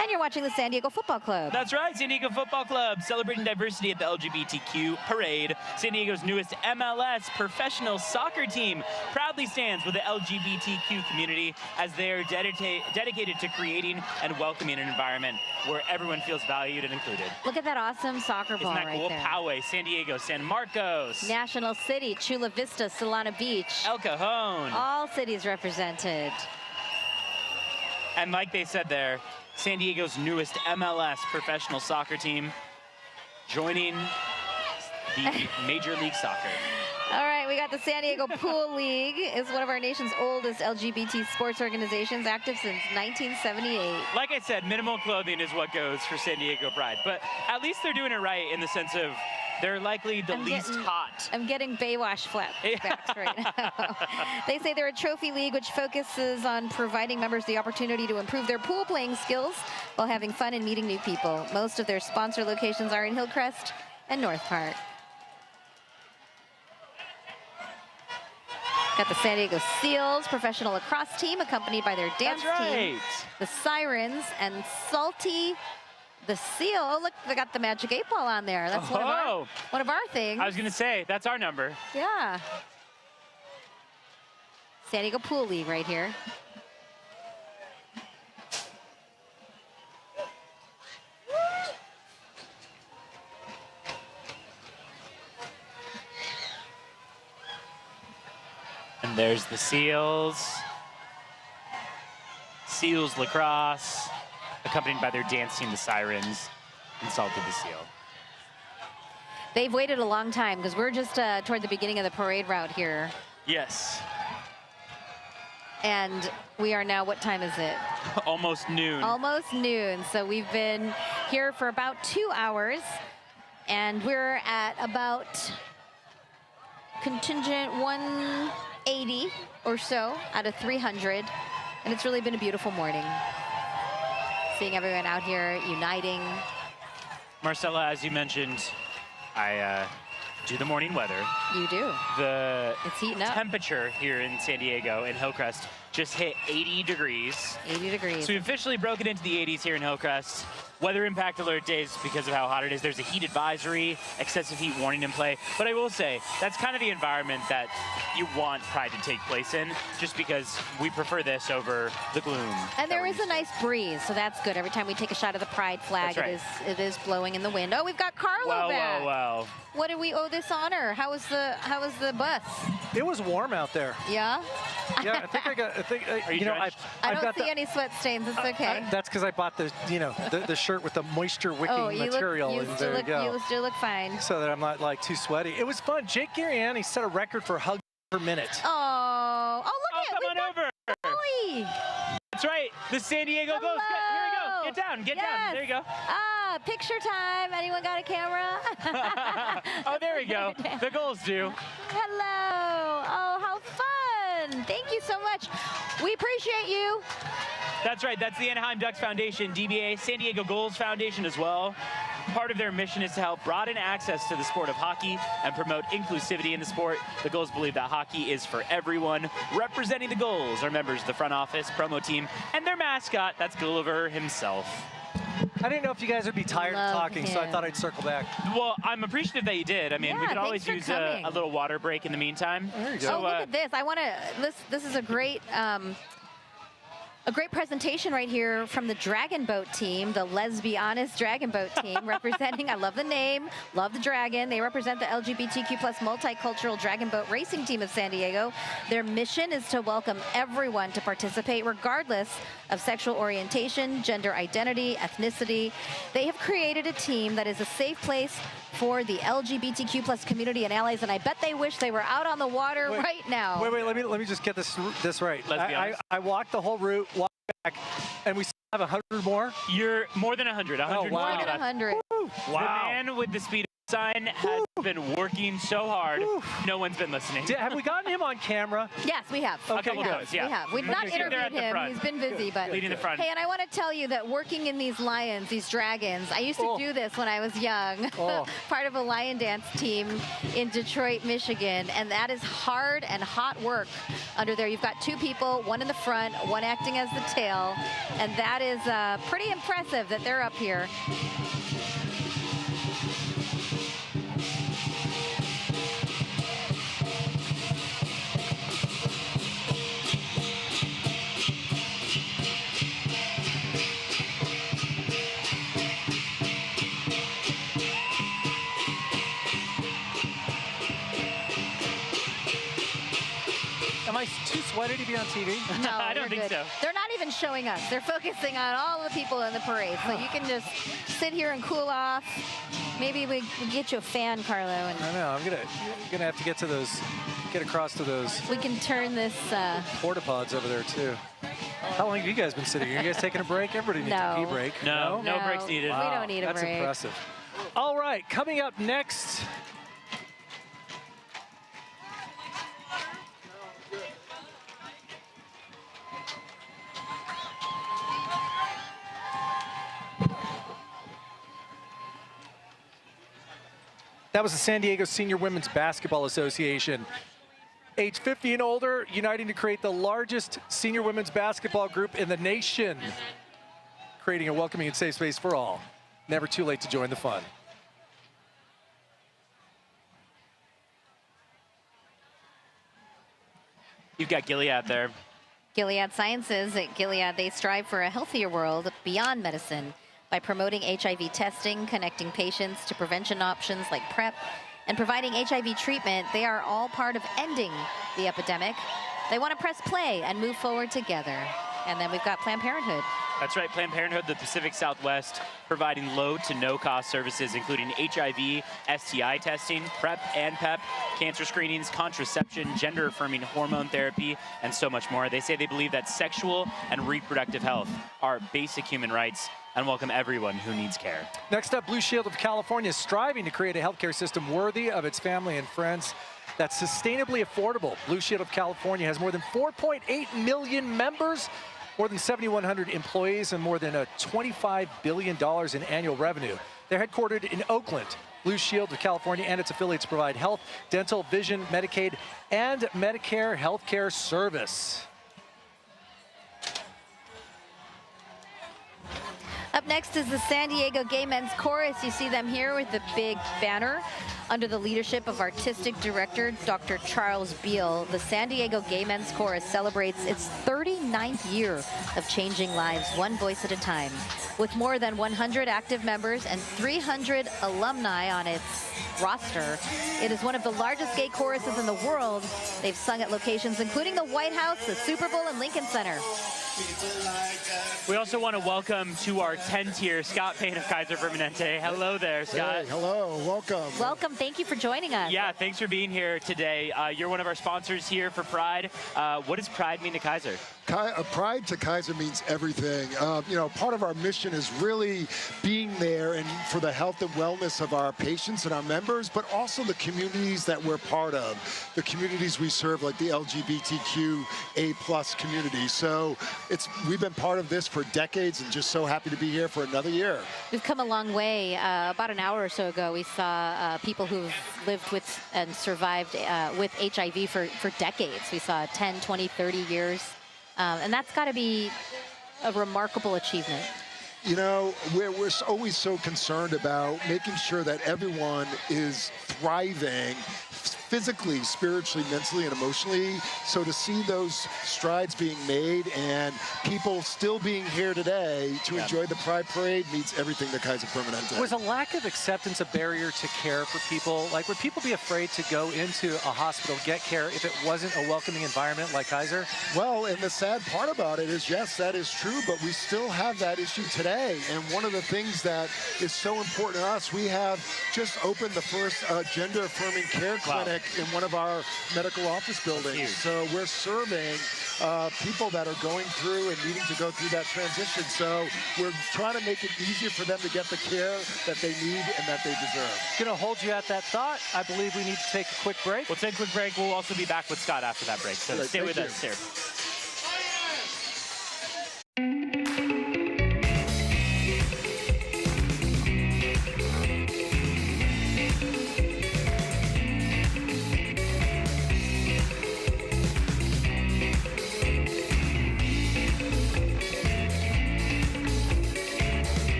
And you're watching the San Diego Football Club. That's right, San Diego Football Club, celebrating diversity at the LGBTQ parade. San Diego's newest MLS professional soccer team proudly stands with the LGBTQ community as they are dedicated to creating and welcoming an environment where everyone feels valued and included. Look at that awesome soccer ball right right there. Poway, San Diego, San Marcos, National City, Chula Vista, Solana Beach. El Cajon. All cities represented. And like they said there, San Diego's newest MLS professional soccer team joining the Major League Soccer. All right, we got the San Diego Pool League. It's one of our nation's oldest LGBT sports organizations, active since 1978. Like I said, minimal clothing is what goes for San Diego Pride, but at least they're doing it right in the sense of they're likely the least hot. I'm getting Baywatch flashbacks right now. They say they're a trophy league which focuses on providing members the opportunity to improve their pool playing skills while having fun and meeting new people. Most of their sponsor locations are in Hillcrest and North Park. Got the San Diego Seals professional lacrosse team accompanied by their dance team, the Sirens, and Salty the Seal. Oh, look, they got the Magic 8 Ball on there. That's one of our things. I was going to say, that's our number. Yeah. San Diego Pool League right here. And there's the Seals. Seals lacrosse, accompanied by their dance team, the Sirens, and Salted the Seal. They've waited a long time because we're just toward the beginning of the parade route here. Yes. And we are now, what time is it? Almost noon. Almost noon. So we've been here for about 2 hours. And we're at about contingent 180 or so out of 300. And it's really been a beautiful morning. Seeing everyone out here uniting. Marcella, as you mentioned, I do the morning weather. You do. The it's heating up. Temperature here in San Diego, in Hillcrest, just hit 80 degrees. 80 degrees. So we officially broke it into the 80s here in Hillcrest. Weather impact alert days because of how hot it is. There's a heat advisory, excessive heat warning in play. But I will say, that's kind of the environment that you want Pride to take place in, just because we prefer this over the gloom. And there is a nice breeze, so that's good. Every time we take a shot of the Pride flag, That's right. it is blowing in the wind. Oh, we've got Carlo back. Wow. What do we owe this honor? How was the bus? It was warm out there. Yeah? Yeah, Are you drenched? I don't see any sweat stains. It's okay. That's because I bought the shirt with the moisture wicking material. You still look fine. So that I'm not like too sweaty. It was fun. Jake Gariani set a record for hugs per minute. Oh, look at it. Come on over. Boy. That's right. The San Diego Ghost. Here we go. Get down. There you go. Picture time. Anyone got a camera? Oh, there we go. The goals do. Hello. Oh, how fun. Thank you so much. We appreciate you. That's right. That's the Anaheim Ducks Foundation, DBA, San Diego Goals Foundation as well. Part of their mission is to help broaden access to the sport of hockey and promote inclusivity in the sport. The Goals believe that hockey is for everyone. Representing the Goals are members of the front office, promo team, and their mascot, that's Gulliver himself. I didn't know if you guys would be tired of talking, so I thought I'd circle back. Well, I'm appreciative that you did. I mean, we could always use a little water break in the meantime. There you go. So, look at this. I want to. This is a great presentation right here from the Dragon Boat team, the Lesbianis Dragon Boat team, representing, I love the name, love the dragon. They represent the LGBTQ plus multicultural Dragon Boat racing team of San Diego. Their mission is to welcome everyone to participate regardless of sexual orientation, gender identity, ethnicity. They have created a team that is a safe place for the LGBTQ plus community and allies, and I bet they wish they were out on the water right now. Wait, let me just get this right. Let's be honest. I walked the whole route, walked back, and we still have 100 more? You're more than 100. More than 100. Wow. The man with the speed sign has been working so hard. No one's been listening. Have we gotten him on camera? Yes, we have. Okay, we have. We've not interviewed him. He's been busy, but leading the front. Hey, and I want to tell you that working in these lions, these dragons, I used to do this when I was young. Part of a lion dance team in Detroit, Michigan, and that is hard and hot work under there. You've got two people, one in the front, one acting as the tail, and that is pretty impressive that they're up here. Am I too sweaty to be on TV? No, I don't think so. They're not even showing us. They're focusing on all the people in the parade. So you can just sit here and cool off. Maybe we get you a fan, Carlo. And I know. I'm gonna have to get across to those. We can turn this porta pods over there too. How long have you guys been sitting here? You guys taking a break? Everybody needs a pee break. No breaks needed. We don't need a break. That's impressive. All right, coming up next. That was the San Diego Senior Women's Basketball Association. Age 50 and older, uniting to create the largest senior women's basketball group in the nation. Creating a welcoming and safe space for all. Never too late to join the fun. You've got Gilead there. Gilead Sciences. At Gilead, they strive for a healthier world beyond medicine by promoting HIV testing, connecting patients to prevention options like PrEP, and providing HIV treatment. They are all part of ending the epidemic. They want to press play and move forward together. And then we've got Planned Parenthood. That's right, Planned Parenthood, the Pacific Southwest, providing low to no cost services, including HIV, STI testing, PrEP and PEP, cancer screenings, contraception, gender affirming hormone therapy, and so much more. They say they believe that sexual and reproductive health are basic human rights and welcome everyone who needs care. Next up, Blue Shield of California is striving to create a healthcare system worthy of its family and friends that's sustainably affordable. Blue Shield of California has more than 4.8 million members, more than 7,100 employees, and more than $25 billion in annual revenue. They're headquartered in Oakland. Blue Shield of California and its affiliates provide health, dental, vision, Medicaid, and Medicare healthcare service. Up next is the San Diego Gay Men's Chorus. You see them here with the big banner. Under the leadership of Artistic Director Dr. Charles Beal, the San Diego Gay Men's Chorus celebrates its 39th year of changing lives one voice at a time. With more than 100 active members and 300 alumni on its roster, it is one of the largest gay choruses in the world. They've sung at locations including the White House, the Super Bowl, and Lincoln Center. We also want to welcome to our 10th tier Scott Payne of Kaiser Permanente. Hello there, Scott. Hey, hello, welcome. Welcome, thank you for joining us. Yeah, thanks for being here today. You're one of our sponsors here for Pride. What does Pride mean to Kaiser? Pride to Kaiser means everything. You know, part of our mission is really being there and for the health and wellness of our patients and our members, but also the communities that we're part of, the communities we serve, like the LGBTQA+ community. So we've been part of this for decades and just so happy to be here for another year. We've come a long way. About an hour or so ago, we saw people who've lived with and survived with HIV for decades. We saw 10, 20, 30 years. And that's got to be a remarkable achievement. You know, we're always so concerned about making sure that everyone is thriving physically, spiritually, mentally, and emotionally. So to see those strides being made and people still being here today to enjoy the Pride Parade means everything to Kaiser Permanente. Was a lack of acceptance a barrier to care for people? Like, would people be afraid to go into a hospital, get care, if it wasn't a welcoming environment like Kaiser? Well, and the sad part about it is, yes, that is true, but we still have that issue today. And one of the things that is so important to us, we have just opened the first gender-affirming care clinic in one of our medical office buildings. So we're serving people that are going through and needing to go through that transition. So we're trying to make it easier for them to get the care that they need and that they deserve. Going to hold you at that thought. I believe we need to take a quick break. We'll take a quick break. We'll also be back with Scott after that break. So stay with us here.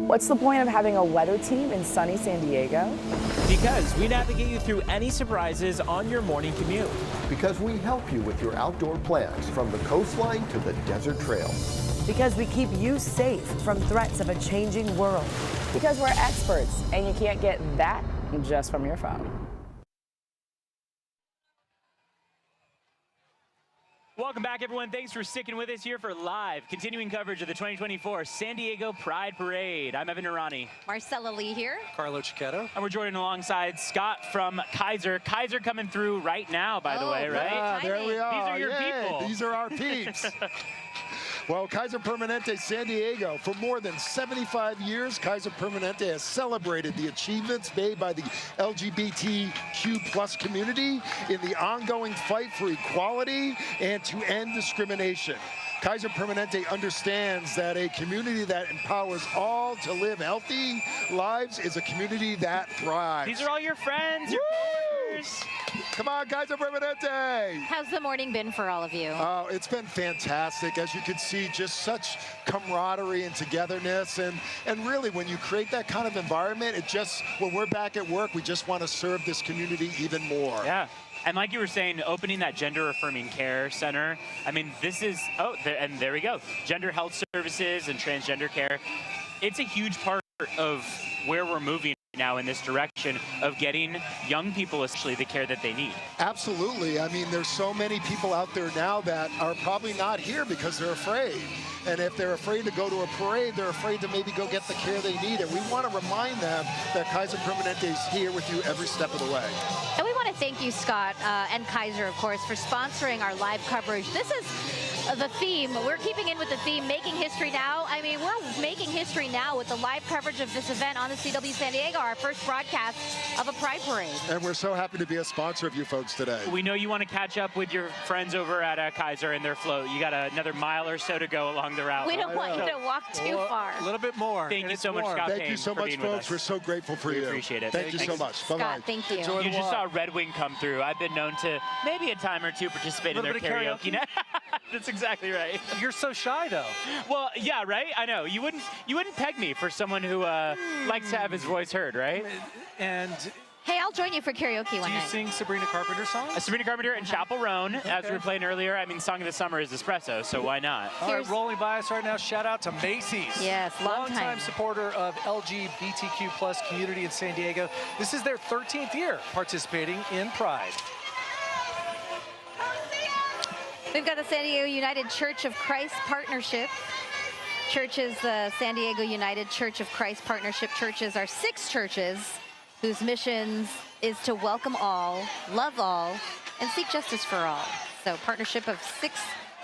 What's the point of having a weather team in sunny San Diego? Because we navigate you through any surprises on your morning commute. Because we help you with your outdoor plans from the coastline to the desert trail. Because we keep you safe from threats of a changing world. Because we're experts and you can't get that just from your phone. Welcome back, everyone. Thanks for sticking with us here for live, continuing coverage of the 2024 San Diego Pride Parade. I'm Evan Irani. Marcella Lee here. Carlo Chiquetto. And we're joined alongside Scott from Kaiser. Kaiser coming through right now, by the way, right? Yeah, there we are. These are your people. These are our peeps. Well, Kaiser Permanente San Diego, for more than 75 years, Kaiser Permanente has celebrated the achievements made by the LGBTQ+ community in the ongoing fight for equality and to end discrimination. Kaiser Permanente understands that a community that empowers all to live healthy lives is a community that thrives. These are all your friends, your coworkers. Come on, Kaiser Permanente! How's the morning been for all of you? Oh, it's been fantastic. As you can see, just such camaraderie and togetherness. And really, when you create that kind of environment, when we're back at work, we just want to serve this community even more. Yeah. And like you were saying, opening that gender-affirming care center, I mean, this is, and there we go, gender health services and transgender care. It's a huge part of where we're moving now in this direction of getting young people especially the care that they need. Absolutely. I mean, there's so many people out there now that are probably not here because they're afraid. And if they're afraid to go to a parade, they're afraid to maybe go get the care they need. And we want to remind them that Kaiser Permanente is here with you every step of the way. And we want to thank you, Scott, and Kaiser, of course, for sponsoring our live coverage. This is the theme. We're keeping in with the theme, making history now. I mean, we're making history now with the live coverage of this event on the CW San Diego, our first broadcast of a Pride Parade. And we're so happy to be a sponsor of you folks today. We know you want to catch up with your friends over at Kaiser and their float. You got another mile or so to go along the route. We don't want you to walk too far. A little bit more. Thank you so much, Scott. Thank you so much, folks. We're so grateful for you. Appreciate it. Thank you so much. Bye-bye. Scott, thank you. You just saw Red Wing come through. I've been known to maybe a time or two participate in their karaoke. That's exactly right. You're so shy, though. Well, yeah, right? I know. You wouldn't peg me for someone who likes to have his voice heard, right? And hey, I'll join you for karaoke one do you night. sing Sabrina Carpenter's song? Sabrina Carpenter and Chapel Roan, as we were playing earlier. I mean, Song of the Summer is Espresso, so why not? All right, rolling by us right now. Shout out to Macy's. Yes, long time. Longtime supporter of LGBTQ plus community in San Diego. This is their 13th year participating in Pride. We've got the San Diego United Church of Christ Partnership. Churches, the San Diego United Church of Christ Partnership churches are 6 churches whose missions is to welcome all, love all, and seek justice for all. So partnership of 6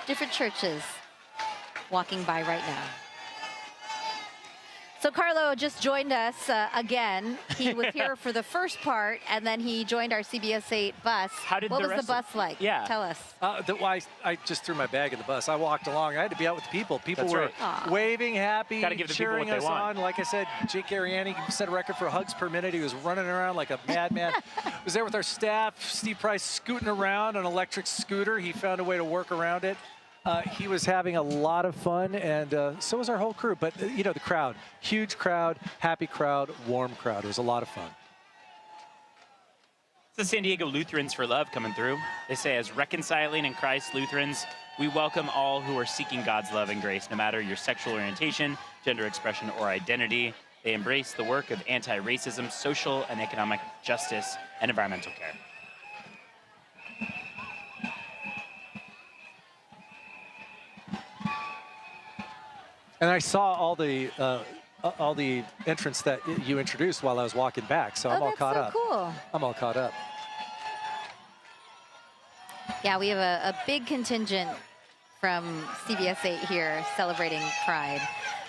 different churches walking by right now. So Carlo just joined us again. He was here for the first part, and then he joined our CBS 8 bus. What was the bus like? Yeah. Tell us. I just threw my bag in the bus. I walked along. I had to be out with the people. People were waving, happy, Gotta give the people cheering what they us want. on. Like I said, Jake Ariani set a record for hugs per minute. He was running around like a madman. Was there with our staff. Steve Price scooting around on an electric scooter. He found a way to work around it. He was having a lot of fun, and so was our whole crew. But, you know, the crowd, huge crowd, happy crowd, warm crowd. It was a lot of fun. It's the San Diego Lutherans for Love coming through. They say, as reconciling in Christ Lutherans, we welcome all who are seeking God's love and grace, no matter your sexual orientation, gender expression, or identity. They embrace the work of anti-racism, social and economic justice, and environmental care. And I saw all the entrants that you introduced while I was walking back, so I'm all caught up. Cool. I'm all caught up. Yeah, we have a big contingent from CBS 8 here celebrating Pride.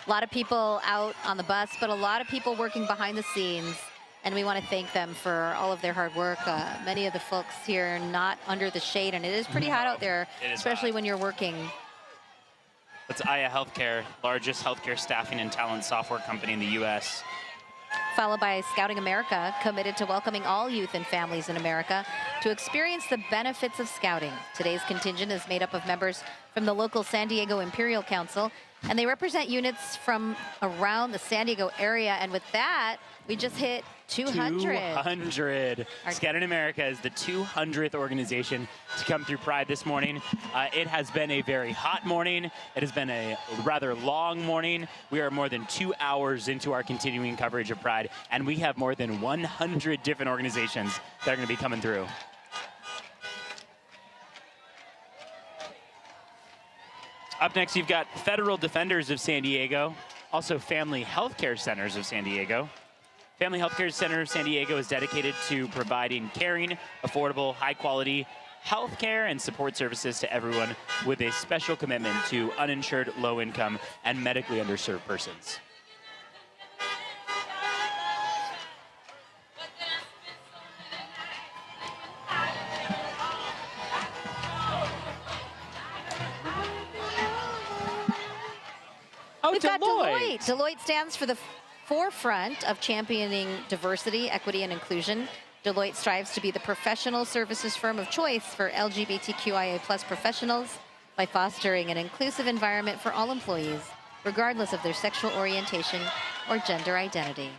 A lot of people out on the bus, but a lot of people working behind the scenes. And we want to thank them for all of their hard work. Many of the folks here not under the shade, and it is pretty hot out there, especially when you're working. That's Aya Healthcare, largest healthcare staffing and talent software company in the U.S. Followed by Scouting America, committed to welcoming all youth and families in America to experience the benefits of scouting. Today's contingent is made up of members from the local San Diego Imperial Council, and they represent units from around the San Diego area. And with that, we just hit 200. 200. Scouting America is the 200th organization to come through Pride this morning. It has been a very hot morning. It has been a rather long morning. We are more than 2 hours into our continuing coverage of Pride, and we have more than 100 different organizations that are going to be coming through. Up next, you've got Federal Defenders of San Diego, also Family Healthcare Centers of San Diego. Family Healthcare Center of San Diego is dedicated to providing caring, affordable, high-quality health care and support services to everyone, with a special commitment to uninsured, low-income, and medically underserved persons. We've got Deloitte. Deloitte stands for the forefront of championing diversity, equity, and inclusion. Deloitte strives to be the professional services firm of choice for LGBTQIA+ professionals by fostering an inclusive environment for all employees, regardless of their sexual orientation or gender identity.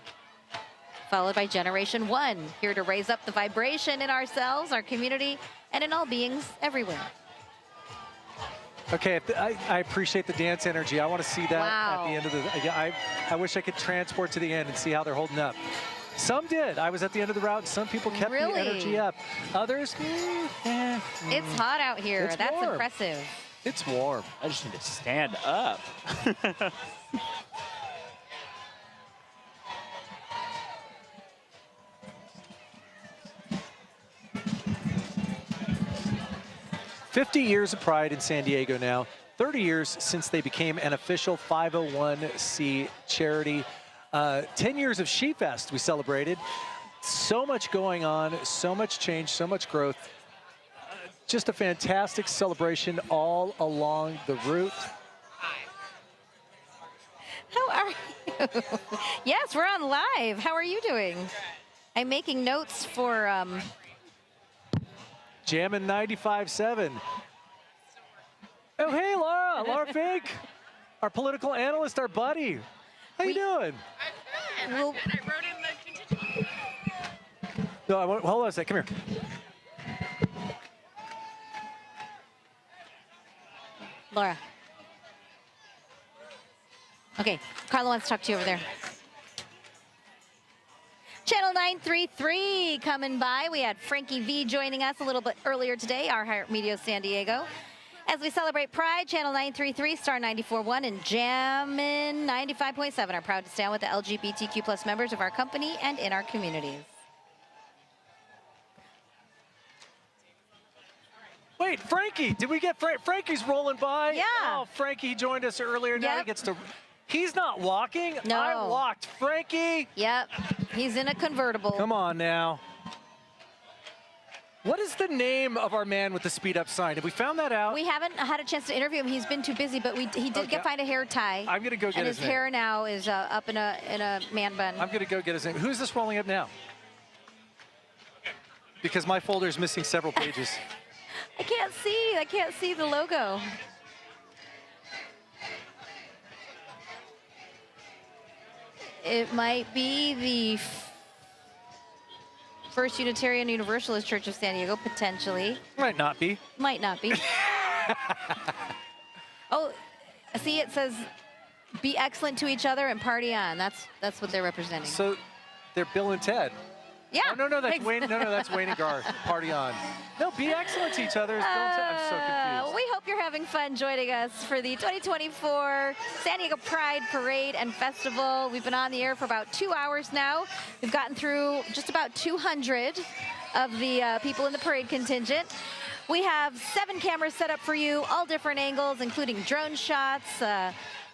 Followed by Generation 1, here to raise up the vibration in ourselves, our community, and in all beings everywhere. Okay, I appreciate the dance energy. I want to see that at the end of the. I wish I could transport to the end and see how they're holding up. Some did. I was at the end of the route. Some people kept the energy up. Others, It's hot out here. That's warm. impressive. It's warm. I just need to stand up. "50 years of Pride in San Diego now. 30 years since they became an official 501c charity. 10 years of She Fest we celebrated. So much going on, so much change, so much growth. Just a fantastic celebration all along the route. How are you? Yes, we're on live. How are you doing? I'm making notes for Jammin' 95.7. Oh, hey, Laura. Laura Fink, our political analyst, our buddy. How you doing? I'm good. I'm good. I wrote in the contingency. No, hold on a sec. Come here. Laura. Okay, Carlo wants to talk to you over there. Channel 933 coming by. We had Frankie V joining us a little bit earlier today, our Heart Media San Diego. As we celebrate Pride, Channel 933, Star 94.1, and Jammin' 95.7 are proud to stand with the LGBTQ plus members of our company and in our communities. Wait, Frankie, did we get Frankie's rolling by? Yeah. Oh, Frankie joined us earlier. Now he gets to, he's not walking. No. I walked. Frankie. Yep, he's in a convertible. Come on now. What is the name of our man with the speed up sign? Have we found that out? We haven't had a chance to interview him. He's been too busy, but he did find a hair tie. I'm going to go get and his name. hair now is up in a man bun. I'm going to go get his name. Who's this rolling up now? Because my folder is missing several pages. I can't see the logo. It might be the First Unitarian Universalist Church of San Diego, potentially. Might not be. Might not be. Oh, see, it says, be excellent to each other and party on. That's what they're representing. So they're Bill and Ted. Yeah. Oh, no, that's Wayne. No, that's Wayne and Garth. Party on. No, be excellent to each other. Is Bill and Ted. I'm so confused. We hope you're having fun joining us for the 2024 San Diego Pride Parade and Festival. We've been on the air for about 2 hours now. We've gotten through just about 200 of the people in the parade contingent. We have 7 cameras set up for you, all different angles, including drone shots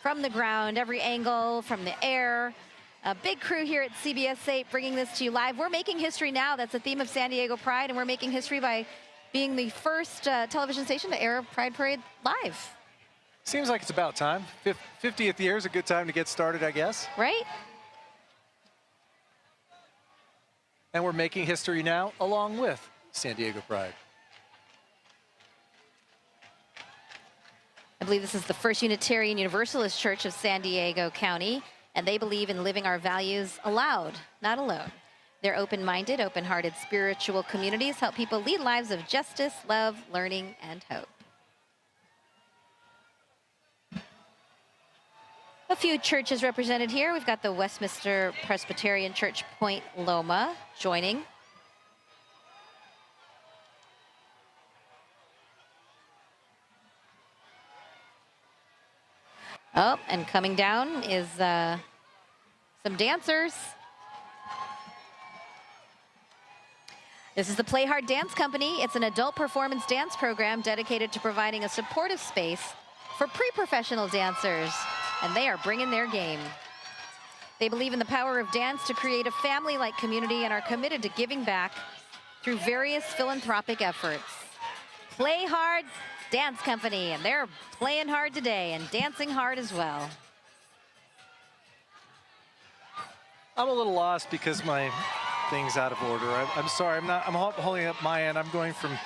from the ground, every angle, from the air. A big crew here at CBS 8 bringing this to you live. We're making history now. That's the theme of San Diego Pride, and we're making history by being the first television station to air Pride Parade live. Seems like it's about time. 50th year is a good time to get started, I guess. Right? And we're making history now along with San Diego Pride. I believe this is the First Unitarian Universalist Church of San Diego County, and they believe in living our values aloud, not alone. Their open-minded, open-hearted spiritual communities help people lead lives of justice, love, learning, and hope. A few churches represented here. We've got the Westminster Presbyterian Church Point Loma joining. Oh, and coming down is some dancers. This is the Play Hard Dance Company. It's an adult performance dance program dedicated to providing a supportive space for pre-professional dancers, and they are bringing their game. They believe in the power of dance to create a family-like community and are committed to giving back through various philanthropic efforts. Play Hard Dance Company, and they're playing hard today and dancing hard as well. I'm a little lost because my thing's out of order. I'm sorry, I'm holding up my end. I'm going from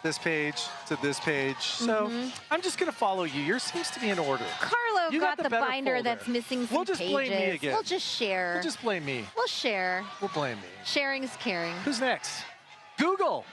this page to this page. So I'm just gonna follow you. Yours seems to be in order. Carlo You got got the the better binder folder. that's missing some We'll just pages. blame me again. We'll just share. We'll just blame me. We'll share. We'll blame me. Sharing is caring. Who's next? Google.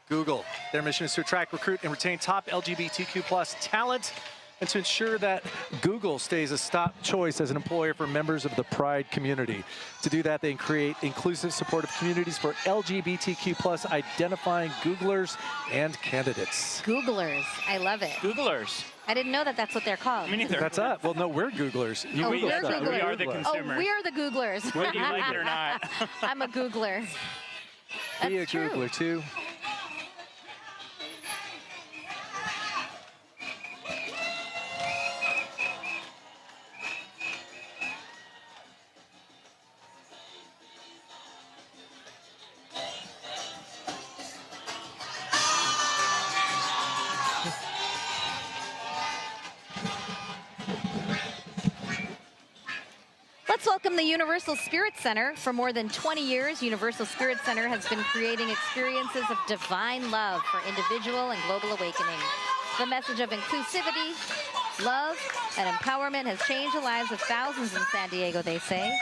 Google. Their mission is to attract, recruit, and retain top LGBTQ plus talent, and to ensure that Google stays a top choice as an employer for members of the Pride community. To do that, they create inclusive, supportive communities for LGBTQ plus identifying Googlers and candidates. Googlers. I love it. Googlers. I didn't know that that's what they're called. Me neither. That's us. Well, no, we're Googlers. You Oh, Google we're stuff. Googlers. We are the consumers. Oh, we're the Googlers. Whether you like it or not. I'm a Googler. Be a That's true. Googler, too. Let's welcome the Universal Spirit Center. For more than 20 years, Universal Spirit Center has been creating experiences of divine love for individual and global awakening. The message of inclusivity, love, and empowerment has changed the lives of thousands in San Diego, they say.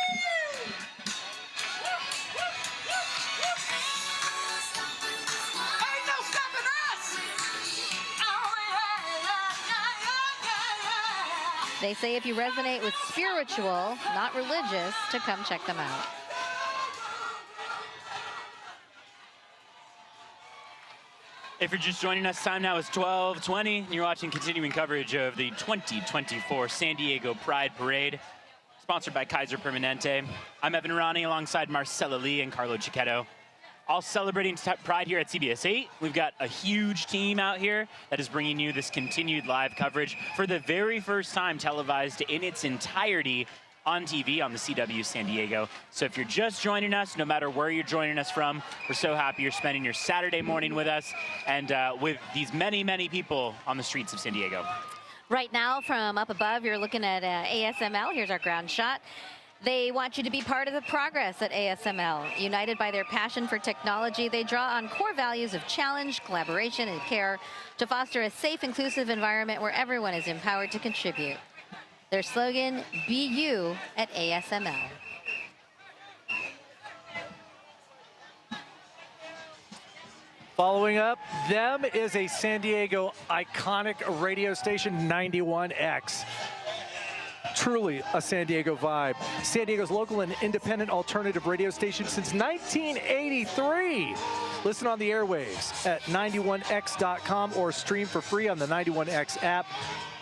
They say if you resonate with spiritual, not religious, to come check them out. If you're just joining us, time now is 12:20, and you're watching continuing coverage of the 2024 San Diego Pride Parade, sponsored by Kaiser Permanente. I'm Evan Rani alongside Marcella Lee and Carlo Cicchetto, all celebrating Pride here at CBS 8. We've got a huge team out here that is bringing you this continued live coverage for the very first time televised in its entirety on TV on the CW San Diego. So if you're just joining us, no matter where you're joining us from, we're so happy you're spending your Saturday morning with us and with these many, many people on the streets of San Diego. Right now, from up above, you're looking at ASML. Here's our ground shot. They want you to be part of the progress at ASML. United by their passion for technology, they draw on core values of challenge, collaboration, and care to foster a safe, inclusive environment where everyone is empowered to contribute. Their slogan, Be You at ASML. Following up them is a San Diego iconic radio station, 91X. Truly a San Diego vibe. San Diego's local and independent alternative radio station since 1983. Listen on the airwaves at 91x.com or stream for free on the 91X app.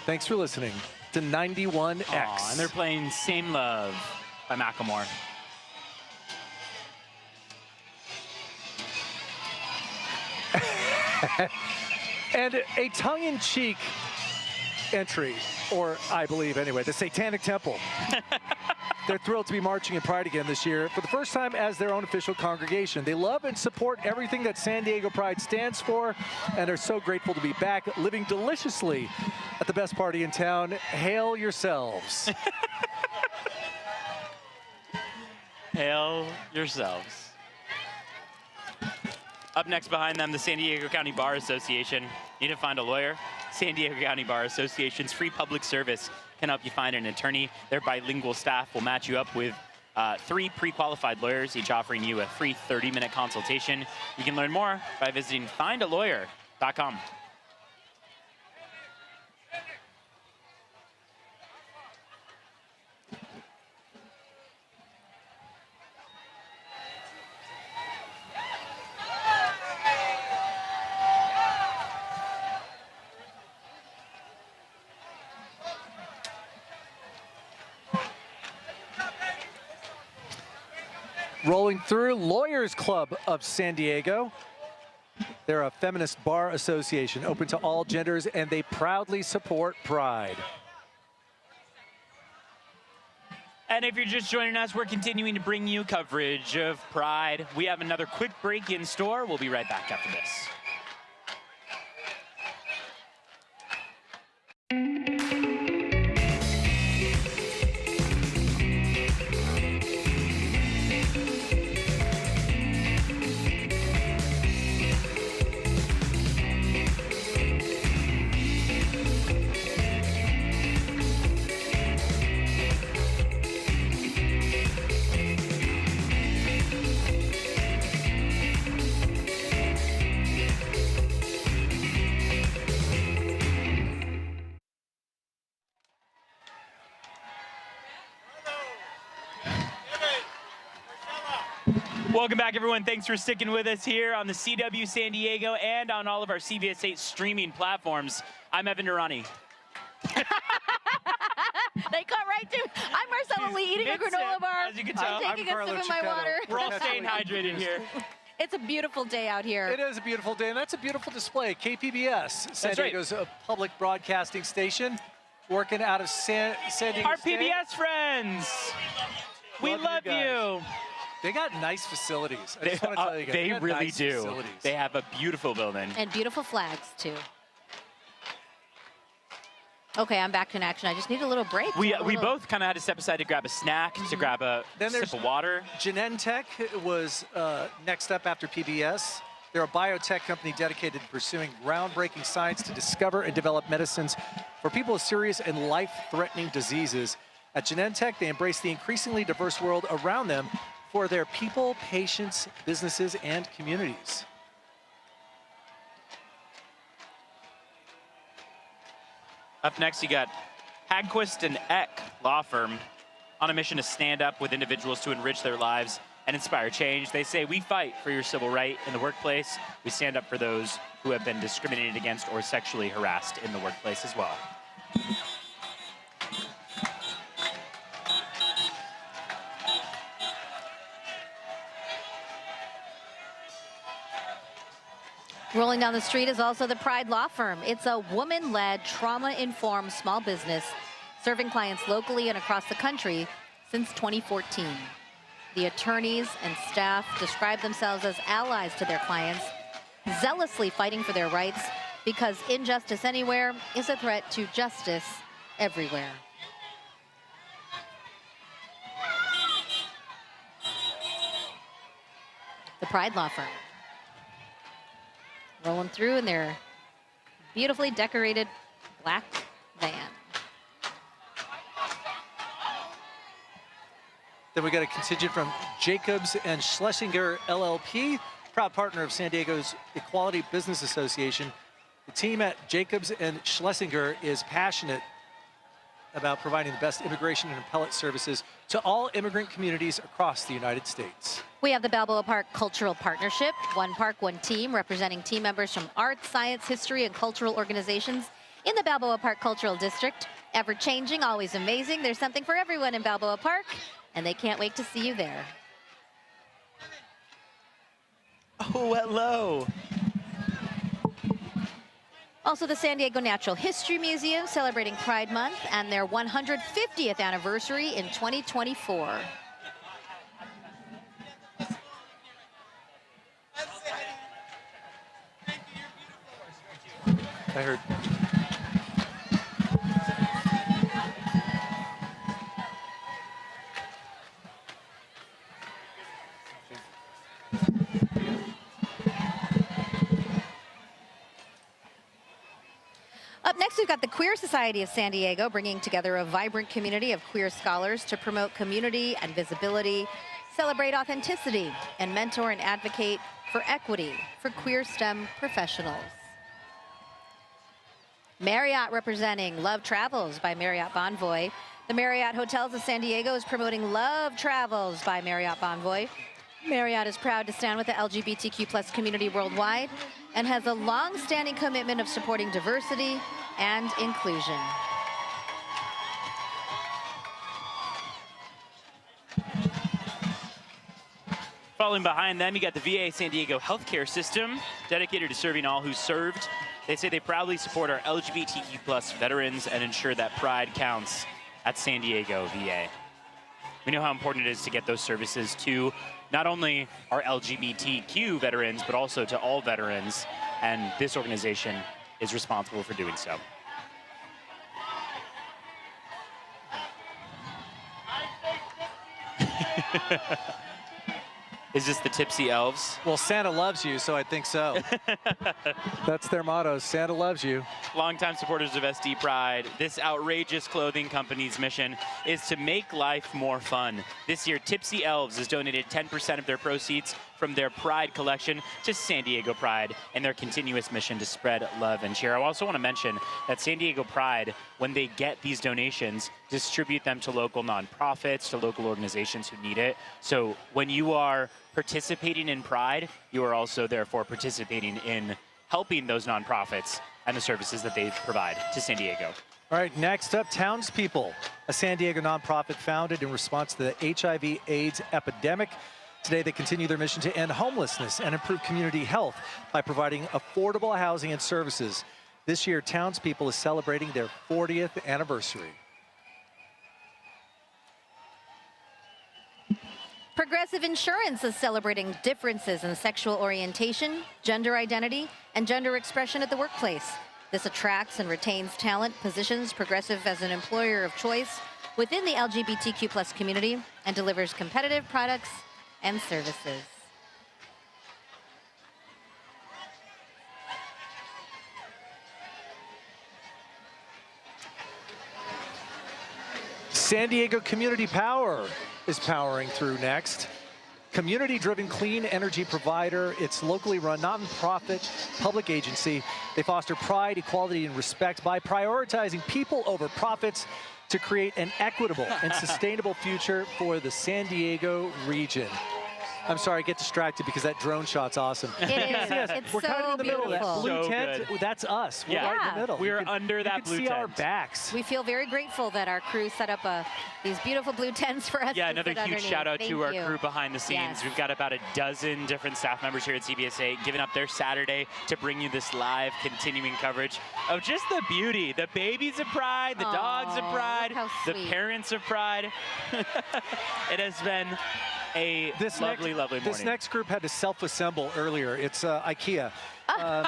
Thanks for listening to 91X. Aw, and they're playing Same Love by Macklemore. And a tongue-in-cheek entry, or I believe anyway, the Satanic Temple. They're thrilled to be marching in Pride again this year for the first time as their own official congregation. They love and support everything that San Diego Pride stands for and are so grateful to be back living deliciously at the best party in town. Hail yourselves. Hail yourselves. Up next behind them, the San Diego County Bar Association. Need to find a lawyer? San Diego County Bar Association's free public service can help you find an attorney. Their bilingual staff will match you up with 3 pre-qualified lawyers, each offering you a free 30-minute consultation. You can learn more by visiting findalawyer.com. Rolling through Lawyers Club of San Diego. They're a feminist bar association open to all genders, and they proudly support Pride. And if you're just joining us, we're continuing to bring you coverage of Pride. We have another quick break in store. We'll be right back after this. Welcome back, everyone. Thanks for sticking with us here on the CW San Diego and on all of our CBS 8 streaming platforms. I'm Evan Durrani. They cut right to. I'm Marcella Lee eating a granola bar. As you can tell, I'm taking a sip of my water. We're all staying hydrated here. It's a beautiful day out here. It is a beautiful day, and that's a beautiful display. KPBS, San Diego's public broadcasting station, working out of San Diego Our State. PBS friends. We love you. They got nice facilities. I just want to tell you guys. They got really nice do. facilities. They have a beautiful building. And beautiful flags, too. Okay, I'm back in action. I just need a little break. We both kind of had to step aside to grab a snack, to grab a sip of water. Genentech was next up after PBS. They're a biotech company dedicated to pursuing groundbreaking science to discover and develop medicines for people with serious and life-threatening diseases. At Genentech, they embrace the increasingly diverse world around them for their people, patients, businesses, and communities. Up next, you got Hagquist and Eck law firm on a mission to stand up with individuals to enrich their lives and inspire change. They say, we fight for your civil right in the workplace. We stand up for those who have been discriminated against or sexually harassed in the workplace as well. Rolling down the street is also the Pride Law Firm. It's a woman-led, trauma-informed small business serving clients locally and across the country since 2014. The attorneys and staff describe themselves as allies to their clients, zealously fighting for their rights because injustice anywhere is a threat to justice everywhere. The Pride Law Firm. Rolling through in their beautifully decorated black van. Then we got a contingent from Jacobs and Schlesinger LLP, proud partner of San Diego's Equality Business Association. The team at Jacobs and Schlesinger is passionate about providing the best immigration and appellate services to all immigrant communities across the United States. We have the Balboa Park Cultural Partnership, one park, one team, representing team members from arts, science, history, and cultural organizations in the Balboa Park Cultural District. Ever-changing, always amazing. There's something for everyone in Balboa Park, and they can't wait to see you there. Oh, hello. Also, the San Diego Natural History Museum celebrating Pride Month and their 150th anniversary in 2024. I heard. Up next, we've got the Queer Society of San Diego, bringing together a vibrant community of queer scholars to promote community and visibility, celebrate authenticity, and mentor and advocate for equity for queer STEM professionals. Marriott representing Love Travels by Marriott Bonvoy. The Marriott Hotels of San Diego is promoting Love Travels by Marriott Bonvoy. Marriott is proud to stand with the LGBTQ+ community worldwide and has a long-standing commitment of supporting diversity and inclusion. Following behind them, you got the VA San Diego healthcare system, dedicated to serving all who served. They say they proudly support our LGBTQ+ veterans and ensure that pride counts at San Diego VA. We know how important it is to get those services to not only our LGBTQ veterans, but also to all veterans, and this organization is responsible for doing so. Is this the Tipsy Elves? Well, Santa loves you, so I think so. That's their motto, Santa loves you. Longtime supporters of SD Pride, this outrageous clothing company's mission is to make life more fun. This year, Tipsy Elves has donated 10% of their proceeds from their Pride collection to San Diego Pride and their continuous mission to spread love and cheer. I also want to mention that San Diego Pride, when they get these donations, distribute them to local nonprofits, to local organizations who need it. So when you are participating in Pride, you are also therefore participating in helping those nonprofits and the services that they provide to San Diego. All right, next up, Townspeople, a San Diego nonprofit founded in response to the HIV/AIDS epidemic. Today, they continue their mission to end homelessness and improve community health by providing affordable housing and services. This year, Townspeople is celebrating their 40th anniversary. Progressive Insurance is celebrating differences in sexual orientation, gender identity, and gender expression at the workplace. This attracts and retains talent, positions Progressive as an employer of choice within the LGBTQ plus community, and delivers competitive products and services. San Diego Community Power is powering through next. Community-driven clean energy provider. It's locally run, not-for-profit public agency. They foster pride, equality, and respect by prioritizing people over profits to create an equitable and sustainable future for the San Diego region. I'm sorry, I get distracted because that drone shot's awesome. It is. Yes, It's we're kind of in the middle of that beautiful. blue So tent. good. That's us. We're right in the middle. We're under that blue see tent. our backs. We feel very grateful that our crew set up these beautiful blue tents for us. Yeah, to another sit huge underneath. shout out Thank to our you. crew behind the scenes. Yes. We've got about a dozen different staff members here at CBS8 giving up their Saturday to bring you this live continuing coverage of just the beauty. The babies of Pride, the dogs of Pride, how the sweet. parents of Pride. It has been a lovely morning. This next group had to self-assemble earlier. It's IKEA. No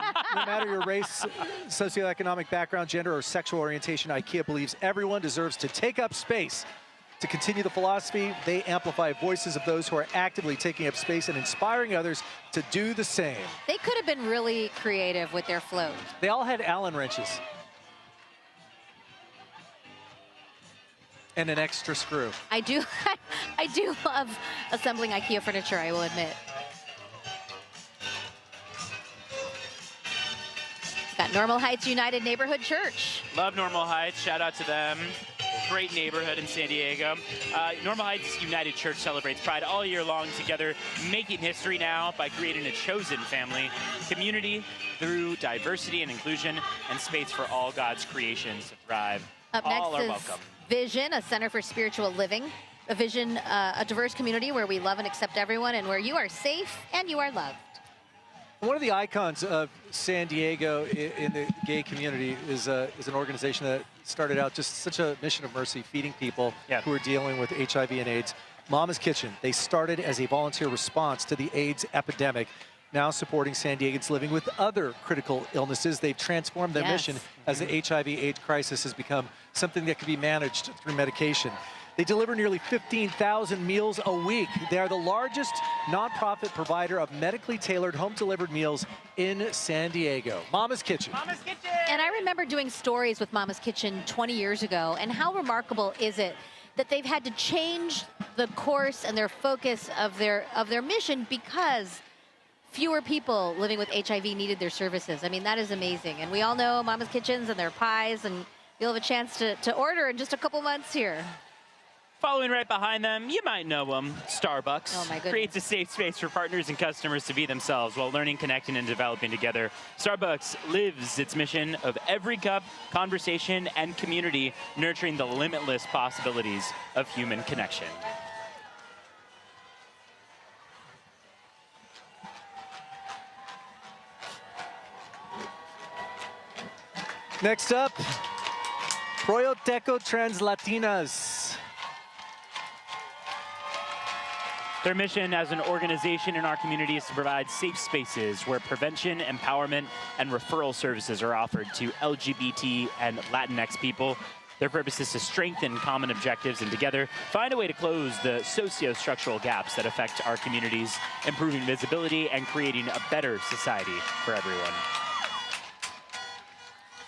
matter your race, socioeconomic background, gender, or sexual orientation, IKEA believes everyone deserves to take up space. To continue the philosophy, they amplify voices of those who are actively taking up space and inspiring others to do the same. They could have been really creative with their float. They all had Allen wrenches. And an extra screw. I do love assembling IKEA furniture, I will admit. Got Normal Heights United Neighborhood Church. Love Normal Heights. Shout out to them. Great neighborhood in San Diego. Normal Heights United Church celebrates Pride all year long together, making history now by creating a chosen family, community through diversity and inclusion, and space for all God's creations to thrive. Up all next are is welcome. Vision, a center for spiritual living. A vision, a diverse community where we love and accept everyone and where you are safe and you are loved. One of the icons of San Diego in the gay community is an organization that started out just such a mission of mercy, feeding people who are dealing with HIV and AIDS. Mama's Kitchen. They started as a volunteer response to the AIDS epidemic, now supporting San Diegans living with other critical illnesses. They've transformed their mission as the HIV/AIDS crisis has become something that can be managed through medication. They deliver nearly 15,000 meals a week. They are the largest nonprofit provider of medically tailored home-delivered meals in San Diego. Mama's Kitchen. Mama's Kitchen! And I remember doing stories with Mama's Kitchen 20 years ago, and how remarkable is it that they've had to change the course and their focus of their mission because fewer people living with HIV needed their services. I mean, that is amazing. And we all know Mama's Kitchens and their pies, and you'll have a chance to order in just a couple months here. Following right behind them, you might know them, Starbucks. Oh my goodness. Creates a safe space for partners and customers to be themselves while learning, connecting, and developing together. Starbucks lives its mission of every cup, conversation, and community, nurturing the limitless possibilities of human connection. Next up, Proyoteco Translatinas. Their mission as an organization in our community is to provide safe spaces where prevention, empowerment, and referral services are offered to LGBT and Latinx people. Their purpose is to strengthen common objectives and together find a way to close the socio-structural gaps that affect our communities, improving visibility and creating a better society for everyone.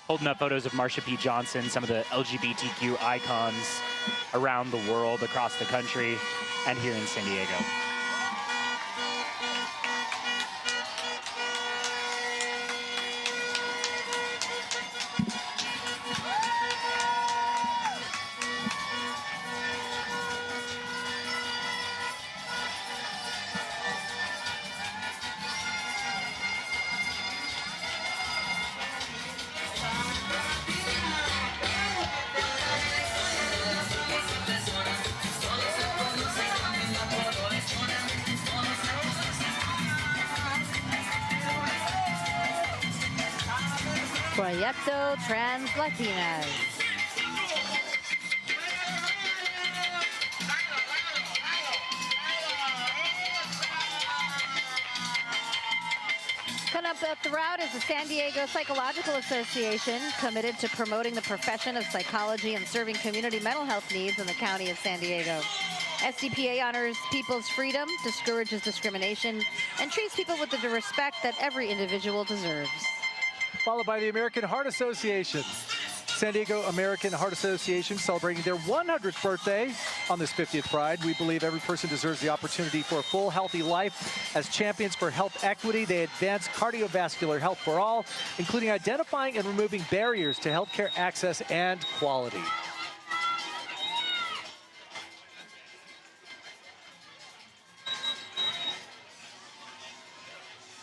Holding up photos of Marsha P. Johnson, some of the LGBTQ icons around the world, across the country, and here in San Diego. Proyecto Translatinas. Coming up throughout is the San Diego Psychological Association, committed to promoting the profession of psychology and serving community mental health needs in the county of San Diego. SDPA honors people's freedom, discourages discrimination, and treats people with the respect that every individual deserves. Followed by the American Heart Association. San Diego American Heart Association celebrating their 100th birthday on this 50th Pride. We believe every person deserves the opportunity for a full, healthy life. As champions for health equity, they advance cardiovascular health for all, including identifying and removing barriers to healthcare access and quality.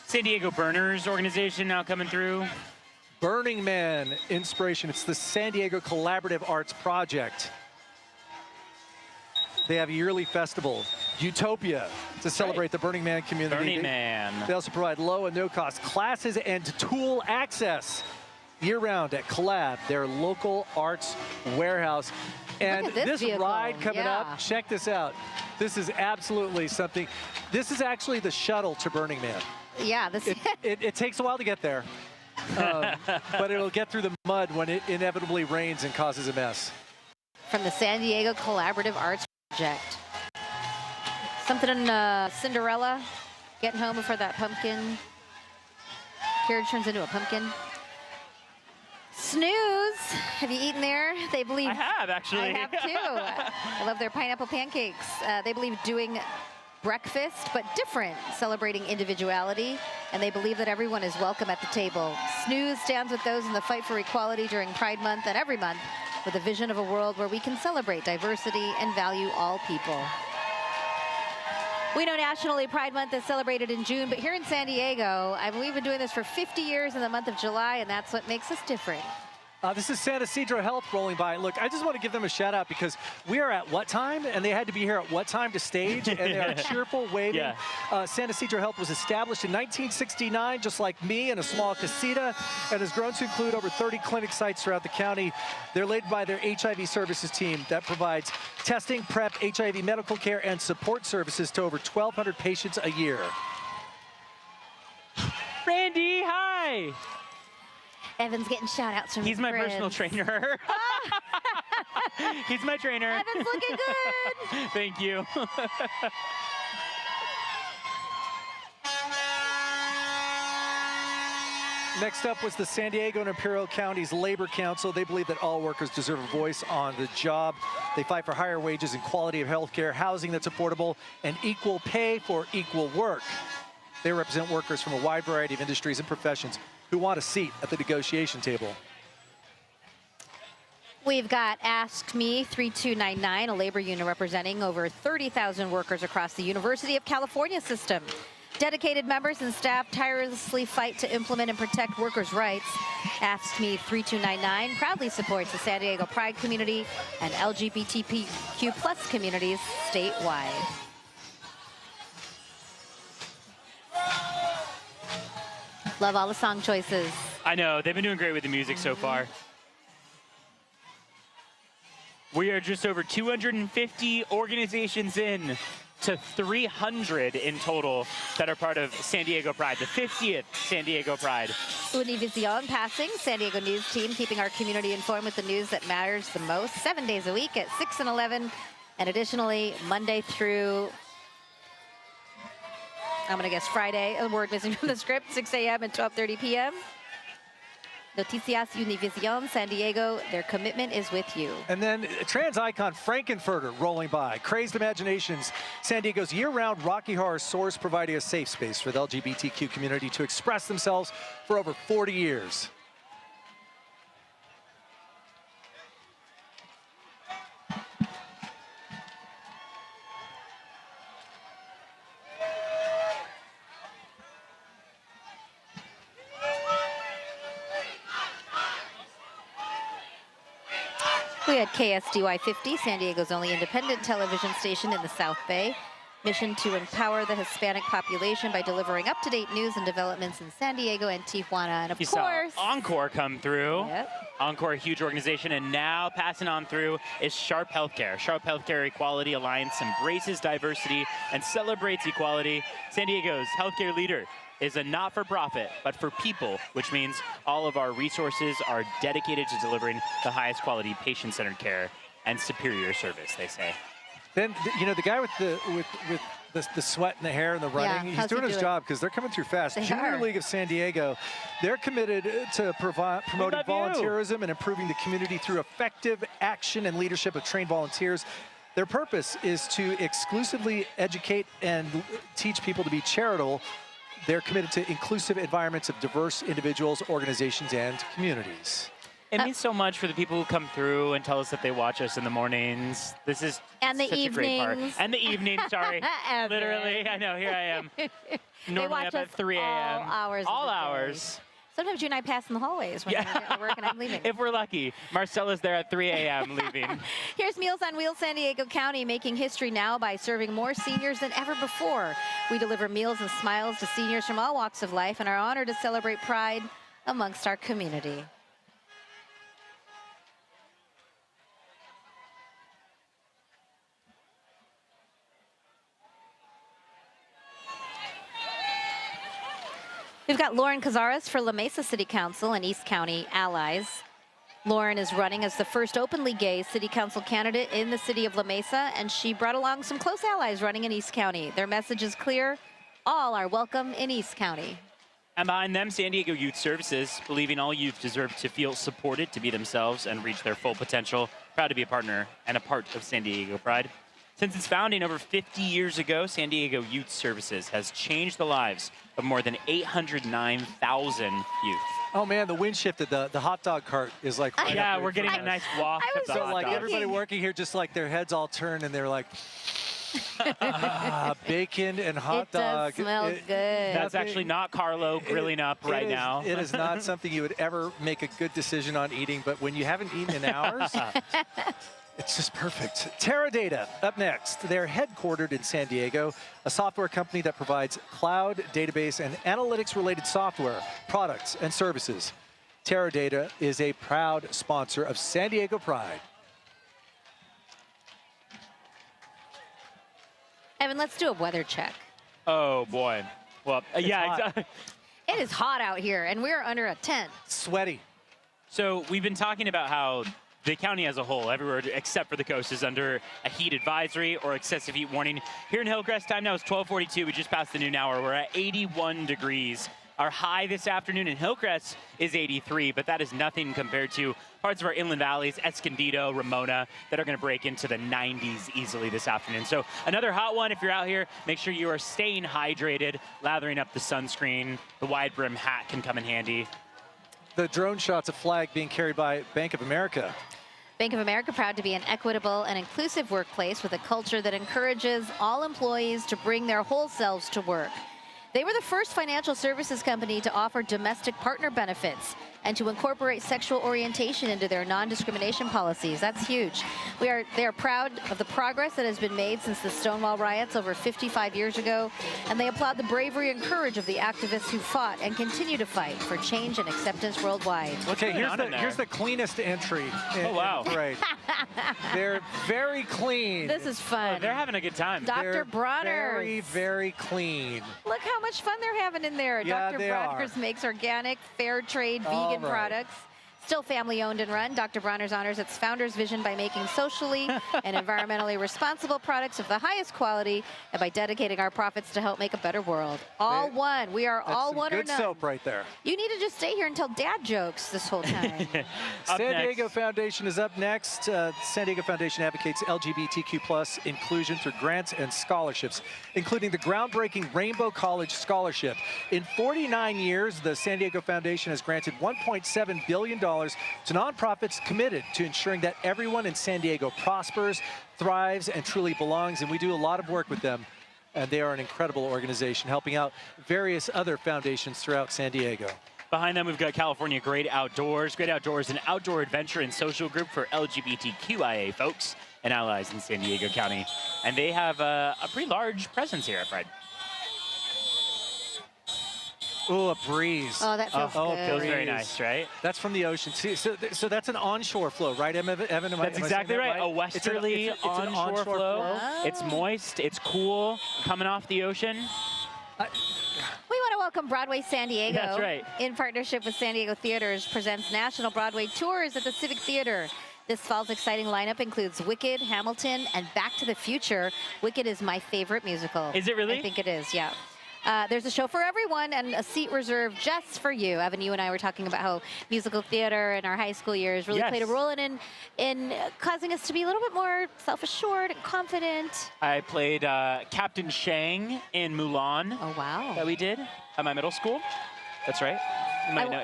San Diego Burners organization now coming through. Burning Man inspiration. It's the San Diego Collaborative Arts Project. They have a yearly festival, Utopia, to celebrate the Burning Man community. Burning Man. They also provide low and no-cost classes and tool access year-round at Collab, their local arts warehouse. And this ride coming up, check this out. This is absolutely something. This is actually the shuttle to Burning Man. Yeah, it takes a while to get there. But it'll get through the mud when it inevitably rains and causes a mess. From the San Diego Collaborative Arts Project. Something in Cinderella, getting home before that pumpkin carriage turns into a pumpkin. Snooze, have you eaten there? They believe— I have, actually. I have too. I love their pineapple pancakes. They believe doing breakfast, but different, celebrating individuality, and they believe that everyone is welcome at the table. Snooze stands with those in the fight for equality during Pride Month and every month, with a vision of a world where we can celebrate diversity and value all people. We know nationally Pride Month is celebrated in June, but here in San Diego, we've been doing this for 50 years in the month of July, and that's what makes us different. This is San Ysidro Health rolling by. Look, I just want to give them a shout out because we are at what time? And they had to be here at what time to stage? And they are cheerful, waving. Yeah. San Ysidro Health was established in 1969, just like me, in a small casita, and has grown to include over 30 clinic sites throughout the county. They're led by their HIV services team that provides testing, PrEP, HIV medical care, and support services to over 1,200 patients a year. Randy, hi! Evan's getting shout-outs from He's my friends. personal trainer. He's my trainer. Evan's looking good. Thank you. Next up was the San Diego and Imperial Counties Labor Council. They believe that all workers deserve a voice on the job. They fight for higher wages and quality of health care, housing that's affordable, and equal pay for equal work. They represent workers from a wide variety of industries and professions who want a seat at the negotiation table. We've got Ask Me 3299, a labor union representing over 30,000 workers across the University of California system. Dedicated members and staff tirelessly fight to implement and protect workers' rights. Ask Me 3299 proudly supports the San Diego Pride community and LGBTQ+ communities statewide. Love all the song choices. I know, they've been doing great with the music so far. We are just over 250 organizations in to 300 in total that are part of San Diego Pride, the 50th San Diego Pride. Univision passing, San Diego news team keeping our community informed with the news that matters the most, 7 days a week at 6 and 11, and additionally Monday through, I'm gonna guess Friday, a word missing from the script, 6 a.m. and 12:30 p.m. Noticias Univision San Diego, their commitment is with you. And then trans icon Frankenfurter rolling by. Crazed Imaginations, San Diego's year-round Rocky Horror source, providing a safe space for the LGBTQ community to express themselves for over 40 years. We had KSDY 50, San Diego's only independent television station in the South Bay. Mission to empower the Hispanic population by delivering up-to-date news and developments in San Diego and Tijuana. And of course, saw Encore come through. Yep. Encore, a huge organization, and now passing on through is Sharp Healthcare. Sharp Healthcare Equality Alliance embraces diversity and celebrates equality. San Diego's healthcare leader is a not-for-profit, but for people, which means all of our resources are dedicated to delivering the highest quality patient-centered care and superior service, they say. Then, you know, the guy with the sweat and the hair and the running, he's doing his job because they're coming through fast. Junior League of San Diego, they're committed to promoting volunteerism and improving the community through effective action and leadership of trained volunteers. Their purpose is to exclusively educate and teach people to be charitable. They're committed to inclusive environments of diverse individuals, organizations, and communities. It means so much for the people who come through and tell us that they watch us in the mornings. This is such a great part. And the evening, sorry. Literally, I know, here I am. Normally up at 3 a.m. All hours. Sometimes you and I pass in the hallways when I'm work and I'm leaving. If we're lucky. Marcella's there at 3 a.m. leaving. Here's Meals on Wheels San Diego County, making history now by serving more seniors than ever before. We deliver meals and smiles to seniors from all walks of life and are honored to celebrate pride amongst our community. We've got Lauren Cazares for La Mesa City Council and East County allies. Lauren is running as the first openly gay city council candidate in the city of La Mesa, and she brought along some close allies running in East County. Their message is clear: all are welcome in East County. And behind them, San Diego Youth Services, believing all youth deserve to feel supported to be themselves and reach their full potential. Proud to be a partner and a part of San Diego Pride. Since its founding over 50 years ago, San Diego Youth Services has changed the lives of more than 809,000 youth. Oh man, the wind shifted. The hot dog cart is like right yeah, up we're getting a nice waft of the hot like dogs. everybody working here, just like their heads all turn and they're like, bacon and hot dog. It does smell good. That's actually not Carlo grilling up right now. It is not something you would ever make a good decision on eating, but when you haven't eaten in hours, it's just perfect. Teradata, up next. They're headquartered in San Diego, a software company that provides cloud, database, and analytics-related software, products, and services. Teradata is a proud sponsor of San Diego Pride. Evan, let's do a weather check. Oh, boy. Well, yeah, exactly. It is hot out here, and we're under a tent. Sweaty. So we've been talking about how the county as a whole, everywhere except for the coast, is under a heat advisory or excessive heat warning. Here in Hillcrest, time now is 12:42. We just passed the noon hour. We're at 81 degrees. Our high this afternoon in Hillcrest is 83, but that is nothing compared to parts of our inland valleys, Escondido, Ramona, that are going to break into the 90s easily this afternoon. So another hot one. If you're out here, make sure you are staying hydrated, lathering up the sunscreen. The wide brim hat can come in handy. The drone shot's a flag being carried by Bank of America. Bank of America, proud to be an equitable and inclusive workplace with a culture that encourages all employees to bring their whole selves to work. They were the first financial services company to offer domestic partner benefits and to incorporate sexual orientation into their non-discrimination policies. That's huge. They are proud of the progress that has been made since the Stonewall riots over 55 years ago, and they applaud the bravery and courage of the activists who fought and continue to fight for change and acceptance worldwide. Okay, here's the cleanest entry. Oh, wow. Right. They're very clean. This is fun. Oh, they're having a good time. Dr. Bronner's. Very, very clean. Look how much fun they're having in there. Yeah, Dr. they Bronner's are. makes organic, fair trade, vegan products. Still family owned and run, Dr. Bronner's honors its founder's vision by making socially and environmentally responsible products of the highest quality and by dedicating our profits to help make a better world. All one. We are all one or none. Good soap right there. You need to just stay here and tell dad jokes this whole time. San Diego Foundation is up next. San Diego Foundation advocates LGBTQ+ inclusion through grants and scholarships, including the groundbreaking Rainbow College Scholarship. In 49 years, the San Diego Foundation has granted $1.7 billion to nonprofits committed to ensuring that everyone in San Diego prospers, thrives, and truly belongs. And we do a lot of work with them. And they are an incredible organization, helping out various other foundations throughout San Diego. Behind them, we've got California Great Outdoors. Great Outdoors, an outdoor adventure and social group for LGBTQIA folks and allies in San Diego County. And they have a pretty large presence here at Pride. Oh, a breeze. Oh, that feels good. Feels very nice, right? That's from the ocean. See, so that's an onshore flow, right, Evan? That's exactly right. A westerly onshore flow. Oh. It's moist. It's cool. Coming off the ocean. We want to welcome welcome Broadway San Diego. That's right. In partnership with San Diego Theaters, presents National Broadway Tours at the Civic Theater. This fall's exciting lineup includes Wicked, Hamilton, and Back to the Future. Wicked is my favorite musical. Is it really? I think it is, yeah. There's a show for everyone and a seat reserved just for you. Evan, you and I were talking about how musical theater in our high school years really played a role in causing us to be a little bit more self-assured and confident. I played Captain Shang in Mulan. Oh, wow. That we did at my middle school. That's right.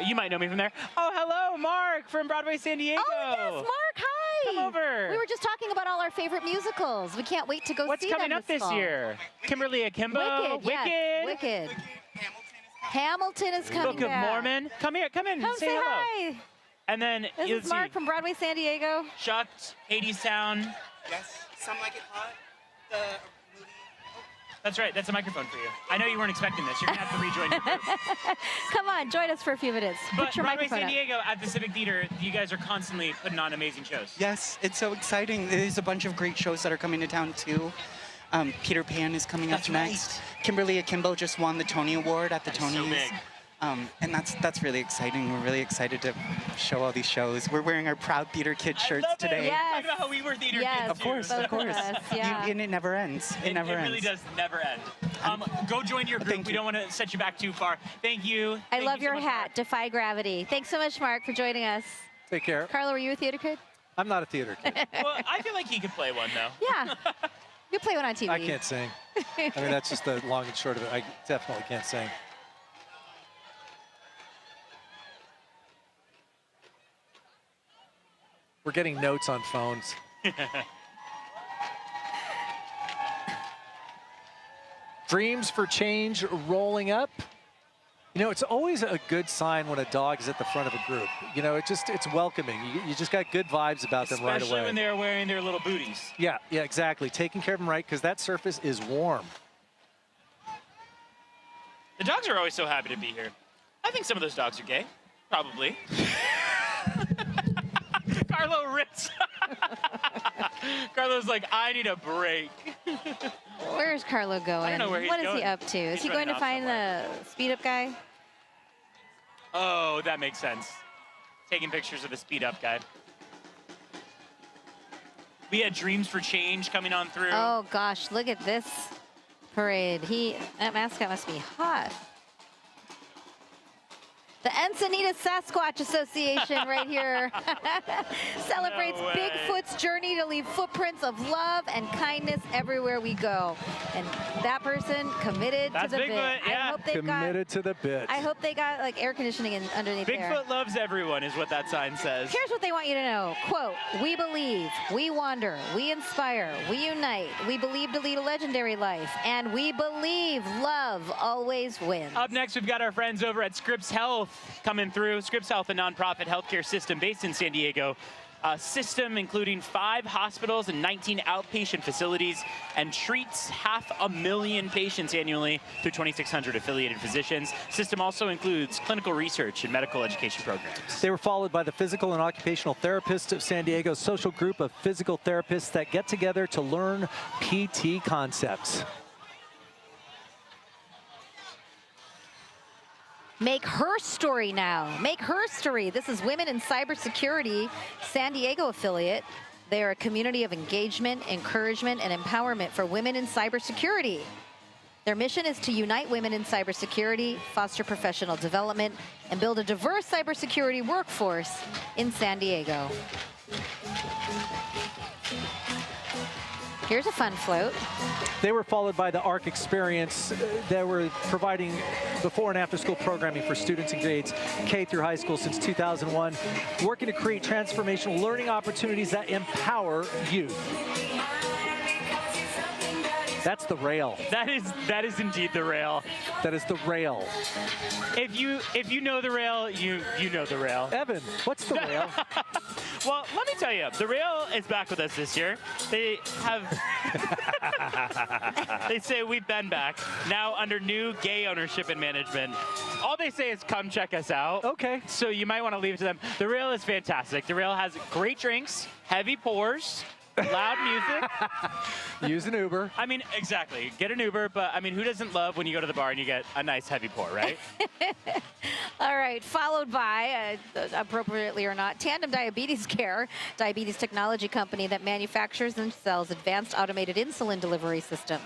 You might know me from there. Oh, hello, Mark from Broadway San Diego. Oh, yes, Mark, hi. Come over. We were just talking about all our favorite musicals. We can't wait to go What's see them coming up this fall. year? Kimberly Akimbo. Wicked, yes, Wicked. Hamilton is coming Book of back. Mormon. Come here, come in, Come say say hello. hi. And then This is Mark from Broadway San Diego. Shucked, Hades Town. Yes, Some Like It Hot. The movie. That's right, that's a microphone for you. I know you weren't expecting this. You're gonna have to rejoin your group. Come on, join us for a few minutes. But Put your Broadway microphone San up. Diego at the Civic Theater, you guys are constantly putting on amazing shows. Yes, it's so exciting. There's a bunch of great shows that are coming to town too. Peter Pan is coming up next. Kimberly Akimbo just won the Tony Award at the Tonys. So big. And that's really exciting. We're really excited to show all these shows. We're wearing our Proud Theater Kids shirts today. Yes. Talk about how we were theater Yes, kids Of course, too. of course. yeah. And it never ends. It never ends. It really does never end. Go join your group. We don't want to set you back too far. Thank you. I Thank love you so your much, hat, Defy Gravity. Thanks so much, Mark, for joining us. Take care. Carlo, were you a theater kid? I'm not a theater kid. Well, I feel like he could play one though. Yeah. You play one on TV. I can't sing. I mean, that's just the long and short of it. I definitely can't sing. We're getting notes on phones. Dreams for Change rolling up. You know, it's always a good sign when a dog is at the front of a group. You know, it's welcoming. You just got good vibes about them right away. Especially when they're wearing their little booties. Yeah, exactly. Taking care of them right, because that surface is warm. The dogs are always so happy to be here. I think some of those dogs are gay. Probably. Carlo rips. Carlo's like, I need a break. Where is Carlo going? I don't know where he's What is going. he up to? Is He's he going running to off find the speed up guy? Oh, that makes sense. Taking pictures of the speed up guy. We had Dreams for Change coming on through. Oh gosh, look at this parade. That mascot must be hot. The Encinitas Sasquatch Association right here celebrates No way. Bigfoot's journey to leave footprints of love and kindness everywhere we go. And that person committed That's to the Bigfoot, bit. yeah. I hope they've Committed to the bit. I hope they got like air conditioning underneath there. Bigfoot loves everyone is what that sign says. Here's what they want you to know. Quote, we believe, we wander, we inspire, we unite, we believe to lead a legendary life, and we believe love always wins. Up next, we've got our friends over at Scripps Health coming through. Scripps Health, a nonprofit healthcare system based in San Diego. A system including 5 hospitals and 19 outpatient facilities, and treats 500,000 patients annually through 2,600 affiliated physicians. System also includes clinical research and medical education programs. They were followed by the Physical and Occupational Therapists of San Diego, social group of physical therapists that get together to learn PT concepts. Make her story now. Make her story. This is Women in Cybersecurity, San Diego affiliate. They are a community of engagement, encouragement, and empowerment for women in cybersecurity. Their mission is to unite women in cybersecurity, foster professional development, and build a diverse cybersecurity workforce in San Diego. Here's a fun float. They were followed by the ARC Experience. They were providing before and after school programming for students in grades K through high school since 2001, working to create transformational learning opportunities that empower youth. That's the rail. That is indeed the rail. That is the rail. If you know the rail, you know the rail. Evan, what's the rail? Well, let me tell you, the rail is back with us this year. They have, they say we've been back, now under new gay ownership and management. All they say is come check us out. Okay. So you might want to leave it to them. The rail is fantastic. The rail has great drinks, heavy pours, loud music. Use an Uber. I mean, exactly. Get an Uber, but I mean, who doesn't love when you go to the bar and you get a nice heavy pour, right? All right, followed by, appropriately or not, Tandem Diabetes Care, diabetes technology company that manufactures and sells advanced automated insulin delivery systems.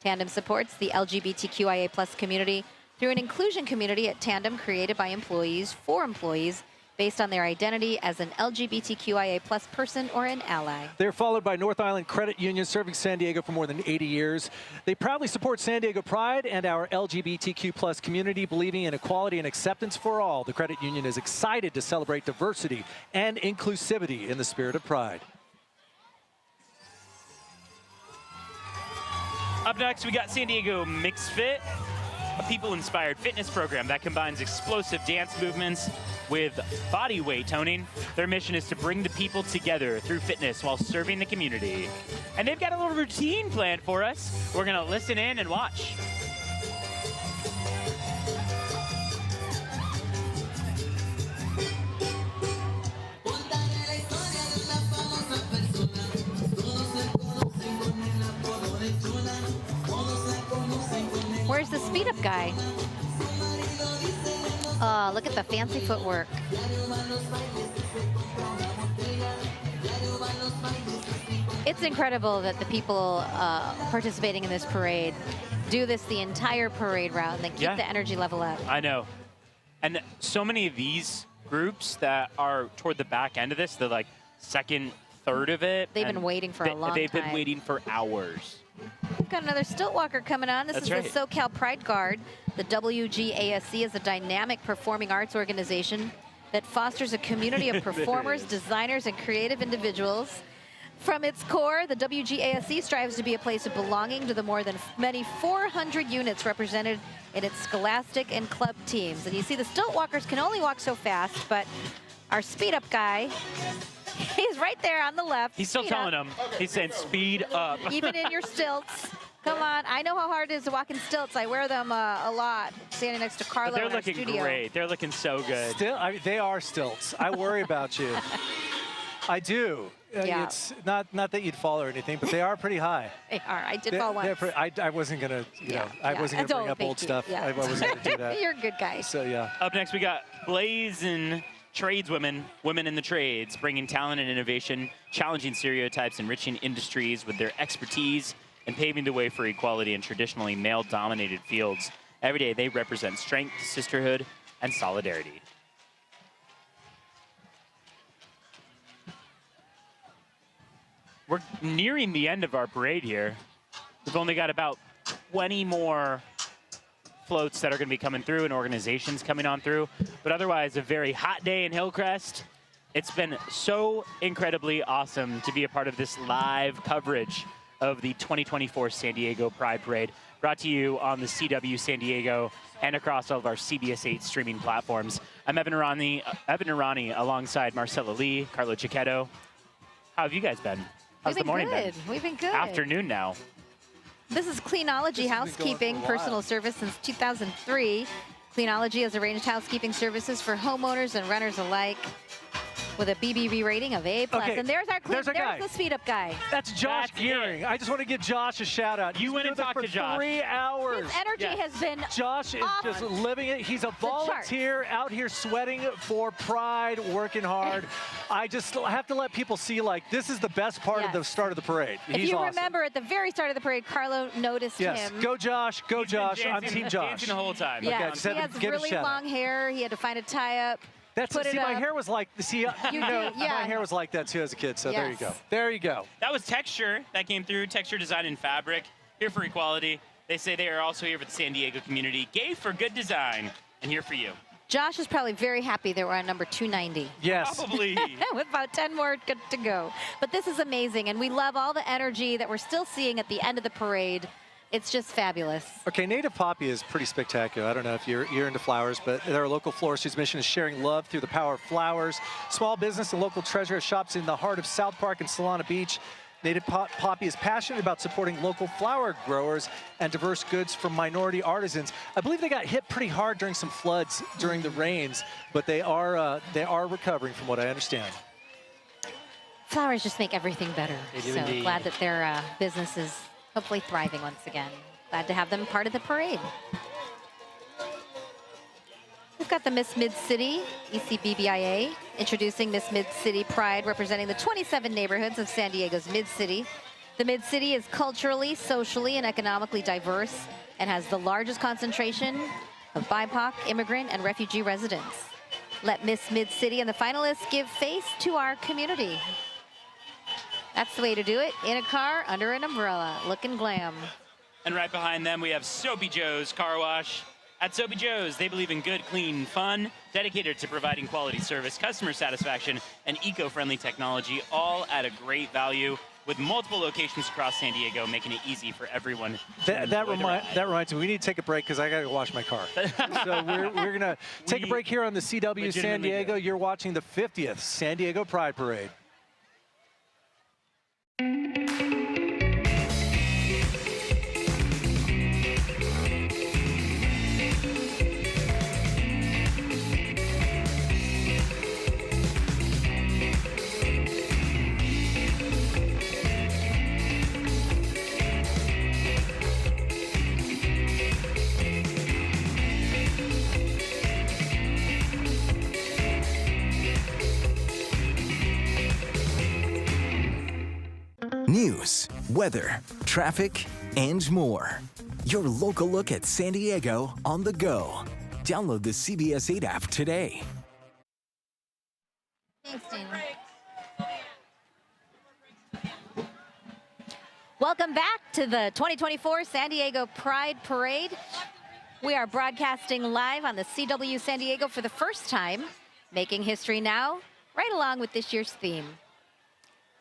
Tandem supports the LGBTQIA+ community through an inclusion community at Tandem created by employees for employees based on their identity as an LGBTQIA+ person or an ally. They're followed by North Island Credit Union, serving San Diego for more than 80 years. They proudly support San Diego Pride and our LGBTQ+ community, believing in equality and acceptance for all. The credit union is excited to celebrate diversity and inclusivity in the spirit of Pride. Up next, we got San Diego Mix Fit, a people-inspired fitness program that combines explosive dance movements with body weight toning. Their mission is to bring the people together through fitness while serving the community. And they've got a little routine planned for us. We're gonna listen in and watch. Where's the speed up guy? Oh, look at the fancy footwork. It's incredible that the people participating in this parade do this the entire parade route and then keep the energy level up. I know. And so many of these groups that are toward the back end of this, the like second, third of it. They've been waiting for a long time. They've been waiting for hours. We've got another stilt walker coming on. This is the SoCal Pride Guard. The WGASC is a dynamic performing arts organization that fosters a community of performers, designers, and creative individuals. From its core, the WGASC strives to be a place of belonging to the more than many 400 units represented in its scholastic and club teams. And you see the stilt walkers can only walk so fast, but our speed up guy, he's right there on the left. He's still telling them. He's saying speed up. Even in your stilts. Come on. I know how hard it is to walk in stilts. I wear them a lot, standing next to Carlo in our They're looking studio. great. They're looking so good. They are stilts. I worry about you. I do. Yeah. It's not that you'd fall or anything, but they are pretty high. They are. I did fall once. I wasn't gonna, I wasn't gonna bring up old stuff. Yeah. I wasn't gonna do that. You're a good guy. So yeah. Up next, we got Blazing Tradeswomen, women in the trades, bringing talent and innovation, challenging stereotypes, enriching industries with their expertise, and paving the way for equality in traditionally male-dominated fields. Every day, they represent strength, sisterhood, and solidarity. We're nearing the end of our parade here. We've only got about 20 more floats that are going to be coming through and organizations coming on through. But otherwise, a very hot day in Hillcrest. It's been so incredibly awesome to be a part of this live coverage of the 2024 San Diego Pride Parade, brought to you on the CW San Diego and across all of our CBS 8 streaming platforms. I'm Evan Irani alongside Marcella Lee, Carlo Cicchetto. How have you guys been? How's the morning been? We've been good. Afternoon now. This is Cleanology Housekeeping, personal service since 2003. Cleanology has arranged housekeeping services for homeowners and renters alike with a BBB rating of A+. Okay, And there's our there's the speed up guy. That's Josh Gearing. I just want to give Josh a shout out. You went and talked to Josh. 3 hours. His energy has been Josh is just living it. He's a volunteer out here sweating for Pride, working hard. I just have to let people see, like, this is the best part of the start of the parade. If He's you awesome. remember at the very start of the parade, Carlo noticed Yes, him. go Josh, go Josh. I'm Team Josh. Dancing the whole time. Yeah, Okay, just he had to has give a really shout out. long hair. He had to find a tie-up. That's put see, it my up. hair was like, see, you know, yeah. my hair was like that too as a kid. So there you go. Yes. There you go. That was Texture that came through, Texture Design and Fabric, here for equality. They say they are also here for the San Diego community, gay for good design, and here for you. Josh is probably very happy that we're on number 290. Yes. Probably. With about 10 more to go. But this is amazing, and we love all the energy that we're still seeing at the end of the parade. It's just fabulous. Okay, Native Poppy is pretty spectacular. I don't know if you're into flowers, but they're a local florist whose mission is sharing love through the power of flowers. Small business and local treasure shops in the heart of South Park and Solana Beach. Native Poppy is passionate about supporting local flower growers and diverse goods from minority artisans. I believe they got hit pretty hard during some floods during the rains, but they are recovering from what I understand. Flowers just make everything better. They do so indeed. glad that their business is hopefully thriving once again. Glad to have them part of the parade. We've got the Miss Mid-City, ECBBIA, introducing Miss Mid-City Pride, representing the 27 neighborhoods of San Diego's Mid-City. The Mid-City is culturally, socially, and economically diverse and has the largest concentration of BIPOC, immigrant, and refugee residents. Let Miss Mid-City and the finalists give face to our community. That's the way to do it, in a car, under an umbrella, looking glam. And right behind them, we have Soapy Joe's Car Wash. At Soapy Joe's, they believe in good, clean fun, dedicated to providing quality service, customer satisfaction, and eco-friendly technology, all at a great value, with multiple locations across San Diego, making it easy for everyone. That reminds me, we need to take a break because I got to wash my car. So we're going to take a break here on the CW San Diego. You're watching the 50th San Diego Pride Parade. News, weather, traffic, and more. Your local look at San Diego on the go. Download the CBS 8 app today. Thanks, Dana. Welcome back to the 2024 San Diego Pride Parade. We are broadcasting live on the CW San Diego for the first time, making history now, right along with this year's theme.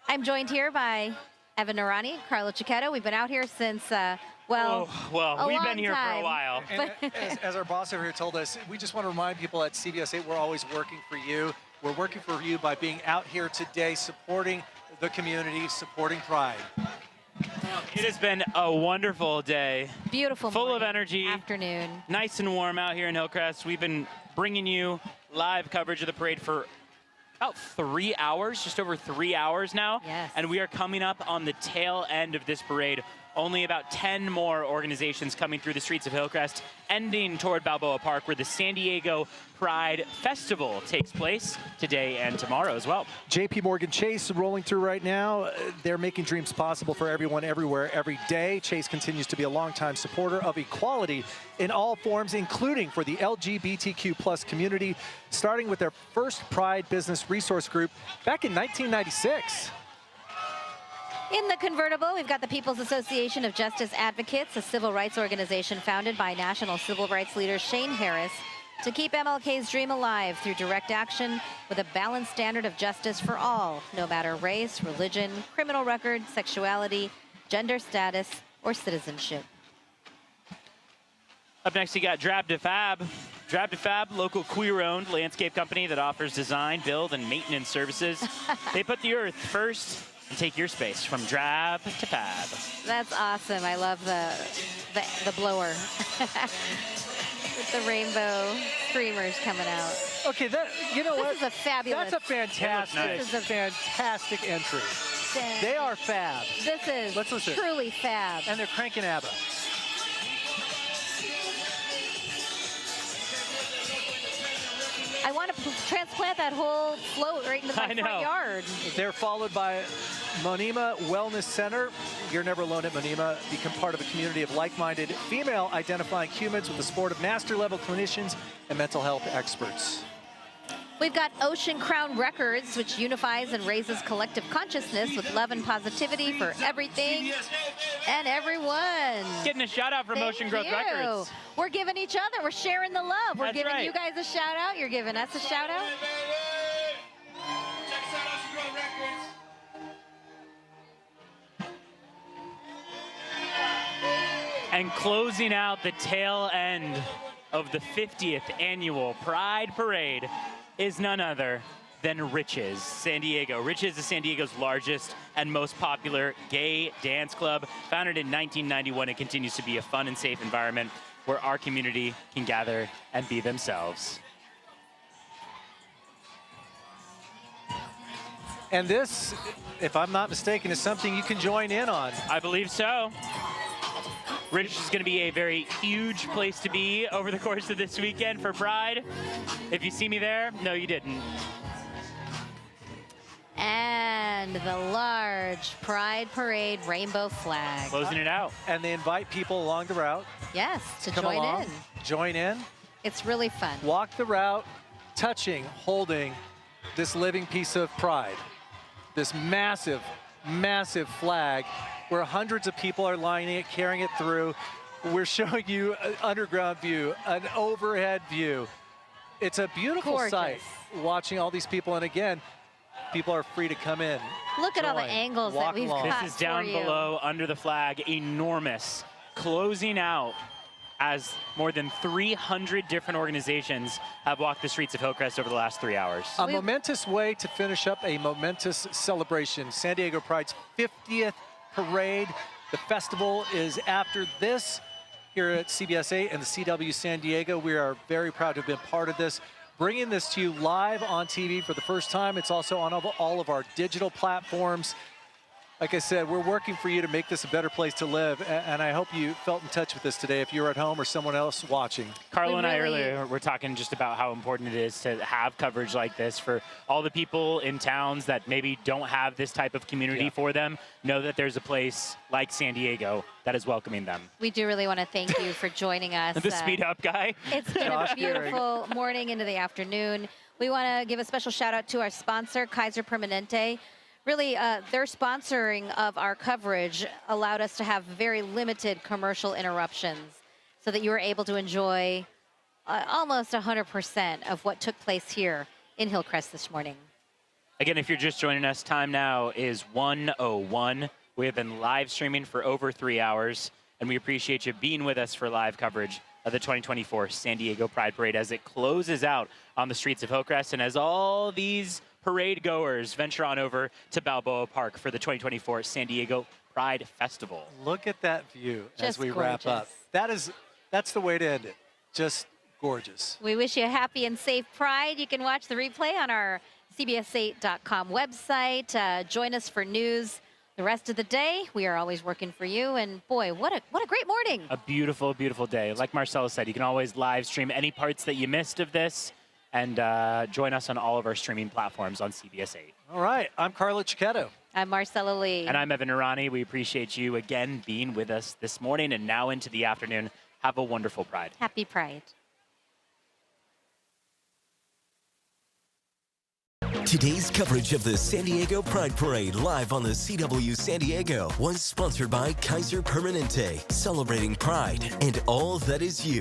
I'm joined here by Evan Narani, Carlo Cicchetto. We've been out here since, we've been here for a while. And as our boss over here told us, we just want to remind people at CBS 8, we're always working for you. We're working for you by being out here today, supporting the community, supporting Pride. It has been a wonderful day. Beautiful Full morning, of energy. Afternoon. Nice and warm out here in Hillcrest. We've been bringing you live coverage of the parade for about 3 hours, just over 3 hours now. Yes. And we are coming up on the tail end of this parade. Only about 10 more organizations coming through the streets of Hillcrest, ending toward Balboa Park, where the San Diego Pride Festival takes place today and tomorrow as well. JP Morgan Chase rolling through right now. They're making dreams possible for everyone, everywhere, every day. Chase continues to be a longtime supporter of equality in all forms, including for the LGBTQ+ community, starting with their first Pride Business Resource Group back in 1996. In the convertible, we've got the People's Association of Justice Advocates, a civil rights organization founded by national civil rights leader Shane Harris to keep MLK's dream alive through direct action with a balanced standard of justice for all, no matter race, religion, criminal record, sexuality, gender status, or citizenship. Up next, you got Drab to Fab. Drab to Fab, local queer-owned landscape company that offers design, build, and maintenance services. They put the earth first and take your space from drab to fab. That's awesome. I love the blower with the rainbow streamers coming out. Okay, you know what? This is a fabulous. That's a fantastic entry. They are fab. This is Let's listen. Truly fab. And they're cranking ABBA. I want to transplant that whole float right into my front yard. They're followed by Monima Wellness Center. You're never alone at Monima. Become part of a community of like-minded, female-identifying humans with the support of master-level clinicians and mental health experts. We've got Ocean Crown Records, which unifies and raises collective consciousness with love and positivity for everything and everyone. Getting a shout out from Ocean Growth Records. We're giving each other, we're sharing the love. We're That's giving right. you guys a shout out. You're giving us a shout out. And closing out the tail end of the 50th annual Pride Parade is none other than Riches San Diego. Riches is San Diego's largest and most popular gay dance club. Founded in 1991, it continues to be a fun and safe environment where our community can gather and be themselves. And this, if I'm not mistaken, is something you can join in on. I believe so. British is going to be a very huge place to be over the course of this weekend for Pride. If you see me there, no, you didn't. And the large Pride Parade rainbow flag. Closing it out. And they invite people along the route. Yes, to Come join along, in. Join in. It's really fun. Walk the route, touching, holding this living piece of pride. This massive, massive flag where hundreds of people are lining it, carrying it through. We're showing you an underground view, an overhead view. It's a beautiful Gorgeous. sight watching all these people. And again, people are free to come in. Look at all the join, angles walk that we've along. got This is down for you. below, under the flag, enormous. Closing out as more than 300 different organizations have walked the streets of Hillcrest over the last 3 hours. A momentous way to finish up a momentous celebration. San Diego Pride's 50th parade. The festival is after this here at CBS 8 and the CW San Diego. We are very proud to have been part of this. Bringing this to you live on TV for the first time. It's also on all of our digital platforms. Like I said, we're working for you to make this a better place to live, and I hope you felt in touch with us today if you're at home or someone else watching. Carlo and I earlier were talking just about how important it is to have coverage like this for all the people in towns that maybe don't have this type of community for them. Know that there's a place like San Diego that is welcoming them. We do really want to thank you for joining us. The speed up guy. It's been a beautiful morning into the afternoon. We want to give a special shout out to our sponsor, Kaiser Permanente. Really, their sponsoring of our coverage allowed us to have very limited commercial interruptions so that you were able to enjoy almost 100% of what took place here in Hillcrest this morning. Again, if you're just joining us, time now is 1:01. We have been live streaming for over 3 hours, and we appreciate you being with us for live coverage of the 2024 San Diego Pride Parade as it closes out on the streets of Hillcrest, and as all these parade goers venture on over to Balboa Park for the 2024 San Diego Pride Festival. Look at that view as Just we wrap up. That's the way to end it. Just gorgeous. We wish you a happy and safe Pride. You can watch the replay on our CBS8.com website. Join us for news the rest of the day. We are always working for you, and boy, what a great morning. A beautiful, beautiful day. Like Marcella said, you can always live stream any parts that you missed of this, and join us on all of our streaming platforms on CBS 8. All right, I'm Carlo Cicchetto. I'm Marcella Lee. And I'm Evan Irani. We appreciate you again being with us this morning and now into the afternoon. Have a wonderful Pride. Happy Pride. Today's coverage of the San Diego Pride Parade live on the CW San Diego was sponsored by Kaiser Permanente, celebrating pride and all that is you.